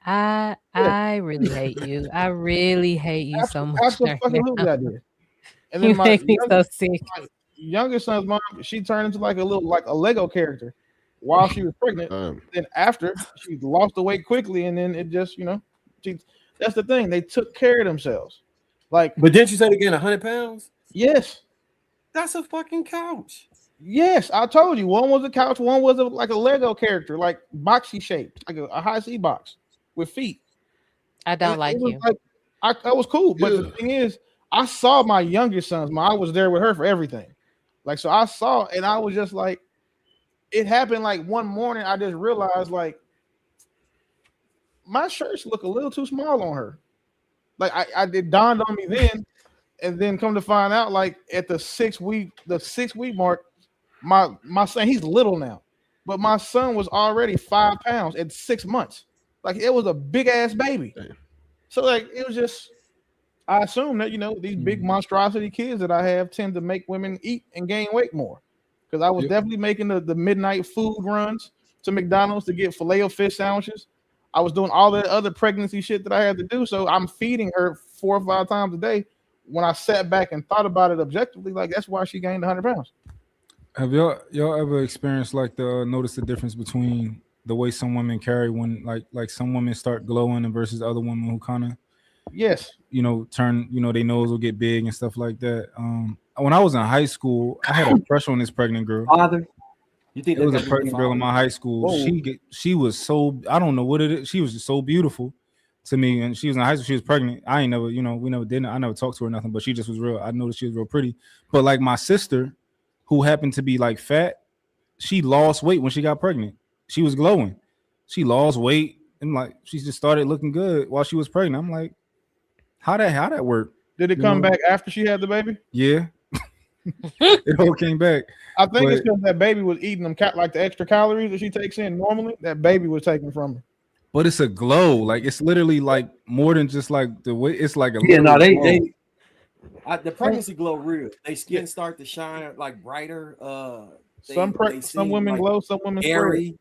D: I really hate you. I really hate you so much.
E: Absolutely, I did. And then
D: you make me so sick.
E: My youngest son's mom, she turned into like a Lego character while she was pregnant. Then after, she lost the weight quickly, and then it just that's the thing. They took care of themselves. Like,
M: but didn't you say again 100 pounds?
E: Yes.
M: That's a fucking couch.
E: Yes, I told you. One was a couch, one was like a Lego character, like boxy shaped, like a high C box with feet.
D: I don't like you.
E: I was cool, but the thing is, I saw my youngest son's mom. I was there with her for everything. Like, so I saw, and I was just like, it happened like one morning. I just realized like my shirts look a little too small on her. Like it dawned on me then, and then come to find out, like at the 6 week mark, my son, he's little now, but my son was already 5 pounds at 6 months. Like it was a big ass baby. So like it was just, I assume that these big monstrosity kids that I have tend to make women eat and gain weight more. Because I was definitely making the midnight food runs to McDonald's to get Filet-O-Fish sandwiches. I was doing all the other pregnancy shit that I had to do. So I'm feeding her 4 or 5 times a day. When I sat back and thought about it objectively, like that's why she gained 100 pounds.
G: Have y'all ever experienced notice the difference between the way some women carry when like some women start glowing and versus other women who kind of turn their nose will get big and stuff like that. When I was in high school, I had a crush on this pregnant girl.
M: Father, you think
G: it was a pregnant girl in my high school? Whoa. She was so, I don't know what it is. She was just so beautiful to me, and she was in high school. She was pregnant. I ain't never, we never did. I never talked to her or nothing, but she just was real. I noticed she was real pretty. But like my sister, who happened to be like fat, she lost weight when she got pregnant. She was glowing. She lost weight and like she just started looking good while she was pregnant. I'm like, how that work?
E: Did it come back after she had the baby?
G: Yeah. It all came back.
E: I think it's because that baby was eating them like the extra calories that she takes in normally. That baby was taking from her.
G: But it's a glow. Like it's literally like more than just like the way. It's like a
M: the pregnancy glow real. They skin start to shine like brighter.
E: Some women
M: like
E: glow, some women
M: airy.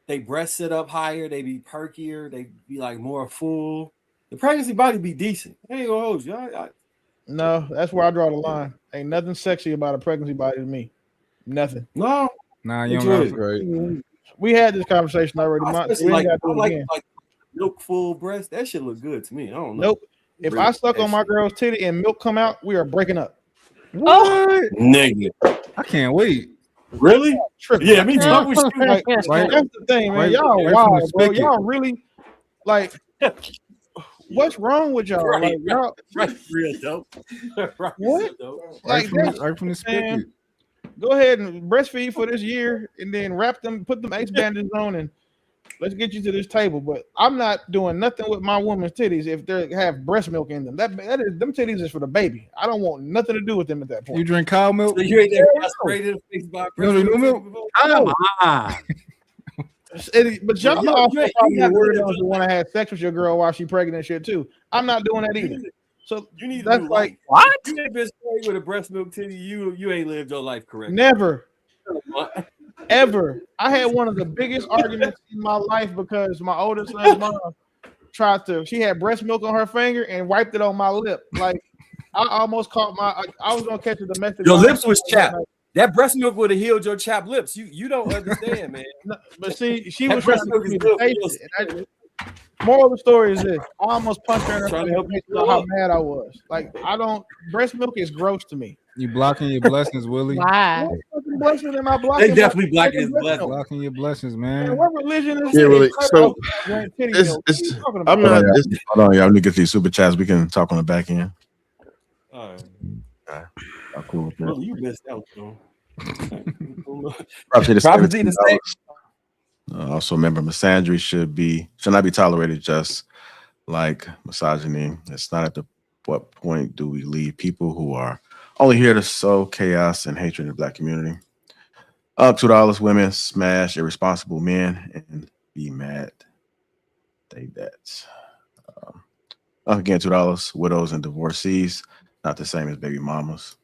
M: They breasts sit up higher. They be perkier. They be like more full. The pregnancy body be decent. I ain't gonna hold you.
E: No, that's where I draw the line. Ain't nothing sexy about a pregnancy body to me. Nothing.
M: No.
G: Nah, you don't know.
B: Right.
E: We had this conversation already.
M: Like milk full breast. That shit look good to me. I don't know.
E: Nope. If I suck on my girl's titty and milk come out, we are breaking up.
G: What?
M: Nigga.
G: I can't wait.
M: Really? Yeah, me too.
E: Right? That's the thing, man. Y'all wild, bro. Y'all really like. What's wrong with y'all?
M: Right,
E: like, y'all
M: real dope.
E: What? Like
G: right from the spigot.
E: Go ahead and breastfeed for this year, and then put them ace bandages on, and let's get you to this table. But I'm not doing nothing with my woman's titties if they have breast milk in them. That is, them titties is for the baby. I don't want nothing to do with them at that point.
G: You drink cow milk?
M: So you ain't never sprayed by breast milk?
E: Come on. But y'all also probably weirdos who want to have sex with your girl while she's pregnant and shit too. I'm not doing that either. So
M: you need
E: that's
M: to
E: like
M: what? You ain't been sprayed with a breast milk titty. You ain't lived your life correctly.
E: Never, ever. I had one of the biggest arguments in my life because my oldest son's mom she had breast milk on her finger and wiped it on my lip. Like I almost caught I was gonna catch a domestic.
M: Your lips was chapped. That breast milk would have healed your chapped lips. You don't understand, man.
E: No, but see, she was trying to get me to taste it. Moral of the story is this: I almost punched her in her face how mad I was. Like breast milk is gross to me.
G: You blocking your blessings, Willie?
D: Why?
E: What blessings am I blocking?
M: They definitely blocking his blessings.
G: Blocking your blessings, man.
E: Man, what religion is
B: Yeah, Willie. So
E: I'm
B: not.
A: Hold on, y'all. Let me get these super chats. We can talk on the back end.
M: All right.
A: I'm cool with that.
M: Well, you missed out, though.
A: Prophecy the same. Also, remember, misandry should not be tolerated, just like misogyny. It's not at what point do we leave people who are only here to sow chaos and hatred in the Black community. Up $2, women smash irresponsible men and be mad. They bet. Again, $2, widows and divorcees, not the same as baby mamas.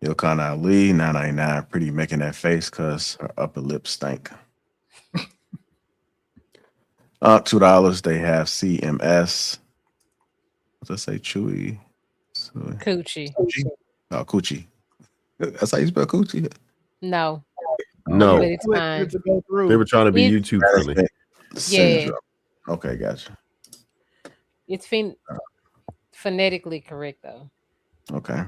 A: Ilkan Ali, $9.99, pretty making that face because her upper lip stank. $2, they have CMS. What's that say? Chewy?
D: Coochie.
A: Oh, coochie. That's how you spell coochie?
D: No.
B: No.
D: But it's fine.
B: They were trying to be YouTube friendly.
D: Yeah.
A: Okay, gotcha.
D: It's phonetically correct though.
A: Okay.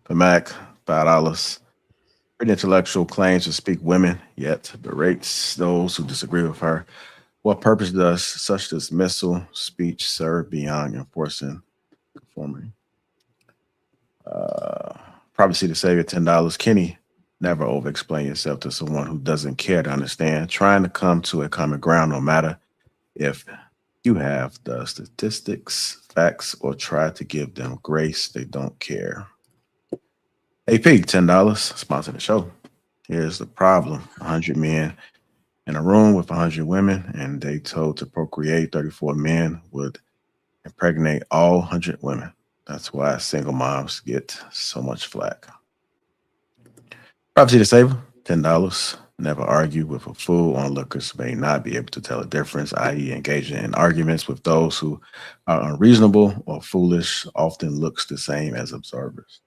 A: For Mac, $5. Pretty intellectual claims to speak women, yet berates those who disagree with her. What purpose does such dismissal speech serve beyond enforcing conformity? Probably see the Savior, $10. Kenny, Never over explain yourself to someone who doesn't care to understand. Trying to come to a common ground, no matter if you have the statistics, facts, or try to give them grace, they don't care. AP, $10, sponsor the show. Here's the problem: 100 men in a room with 100 women, and they told to procreate. 34 men would impregnate all 100 women. That's why single moms get so much flack. Prophecy to Saver, $10. Never argue with a fool. Onlookers may not be able to tell a difference, i.e., engaging in arguments with those who are unreasonable or foolish often looks the same as observers.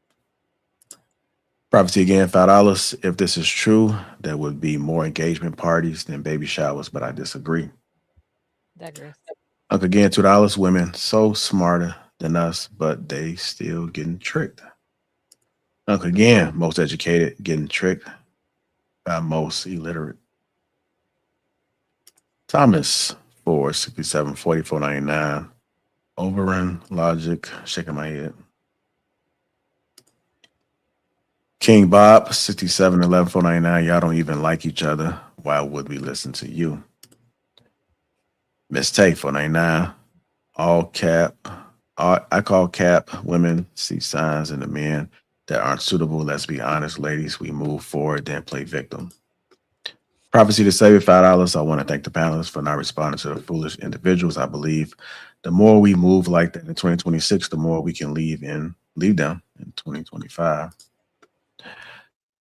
A: Prophecy again, $5. If this is true, there would be more engagement parties than baby showers, but I disagree.
D: Digress.
A: Uncle again, $2. Women so smarter than us, but they still getting tricked. Uncle again, most educated, getting tricked by most illiterate. Thomas, 467, 44.99. Overrun logic, shaking my head. King Bob, 67, 11, 499. Y'all don't even like each other. Why would we listen to you? Miss Tay, 499. All cap. I call cap. Women see signs in the men that aren't suitable. Let's be honest, ladies. We move forward, then play victim. Prophecy to Save, $5. I want to thank the panelists for not responding to the foolish individuals. I believe the more we move like that in 2026, the more we can leave them in 2025.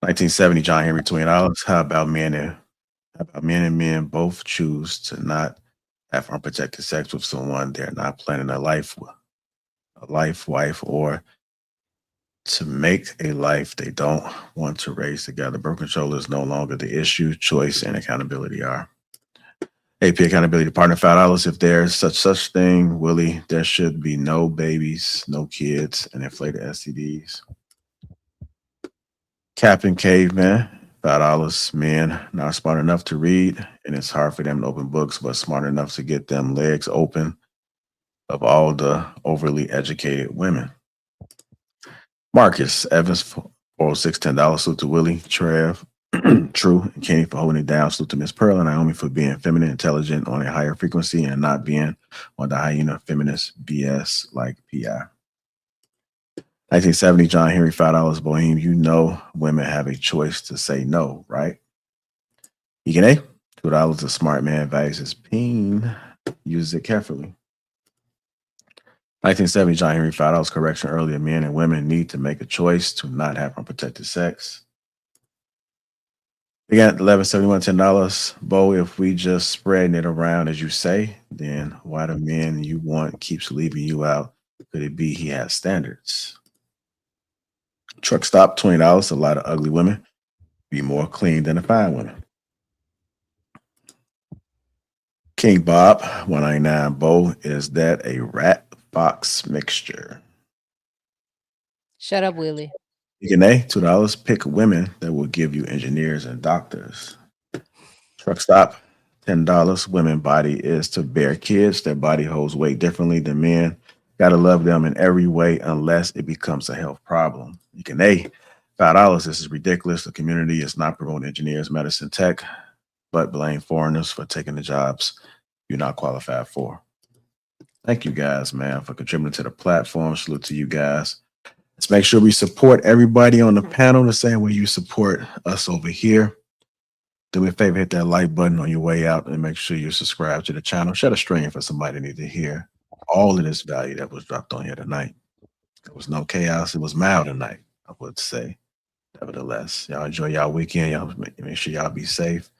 A: 1970, John Henry, $20. How about men and men both choose to not have unprotected sex with someone they're not planning a life, wife, or to make a life they don't want to raise together? Birth control is no longer the issue. Choice and accountability are. AP accountability partner, $5. If there's such thing, Willie, there should be no babies, no kids, and inflated STDs. Captain Caveman, $5. Men not smart enough to read, and it's hard for them to open books, but smart enough to get them legs open of all the overly educated women. Marcus Evans, 406, $10. Salute to Willie, Trev, True, and Kenny for holding it down. Salute to Miss Pearl and Naomi for being feminine, intelligent on a higher frequency and not being on the hyena feminist BS like PI. 1970, John Henry, $5. Boheme, you know women have a choice to say no, right? EK, $2. A smart man values his peen, uses it carefully. 1970, John Henry, $5. Correction earlier, men and women need to make a choice to not have unprotected sex. We got 1171, $10. Bo, if we just spreading it around as you say, then why the man you want keeps leaving you out? Could it be he has standards? Truck stop, $20. A lot of ugly women be more clean than the fine women. King Bob, 199. Bo, is that a rat fox mixture?
D: Shut up, Willie.
A: EK, $2. Pick women that will give you engineers and doctors. Truck stop, $10. Women body is to bear kids. Their body holds weight differently than men. Gotta love them in every way unless it becomes a health problem. EK, $5. This is ridiculous. The community is not promoting engineers, medicine, tech, but blame foreigners for taking the jobs you're not qualified for. Thank you guys, man, for contributing to the platform. Salute to you guys. Let's make sure we support everybody on the panel the same way you support us over here. Do me a favor, hit that like button on your way out and make sure you subscribe to the channel. Share the stream for somebody that need to hear all of this value that was dropped on here tonight. There was no chaos. It was mild tonight, I would say. Nevertheless, y'all enjoy y'all weekend. Y'all make sure y'all be safe.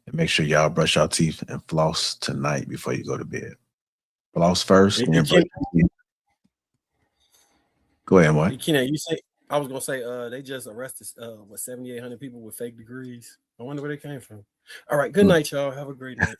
A: And make sure y'all brush your teeth and floss tonight before you go to bed. Floss first, and then brush your teeth. Go ahead, Mike.
M: You say I was gonna say they just arrested 7,800 people with fake degrees. I wonder where they came from. All right, good night, y'all. Have a great night.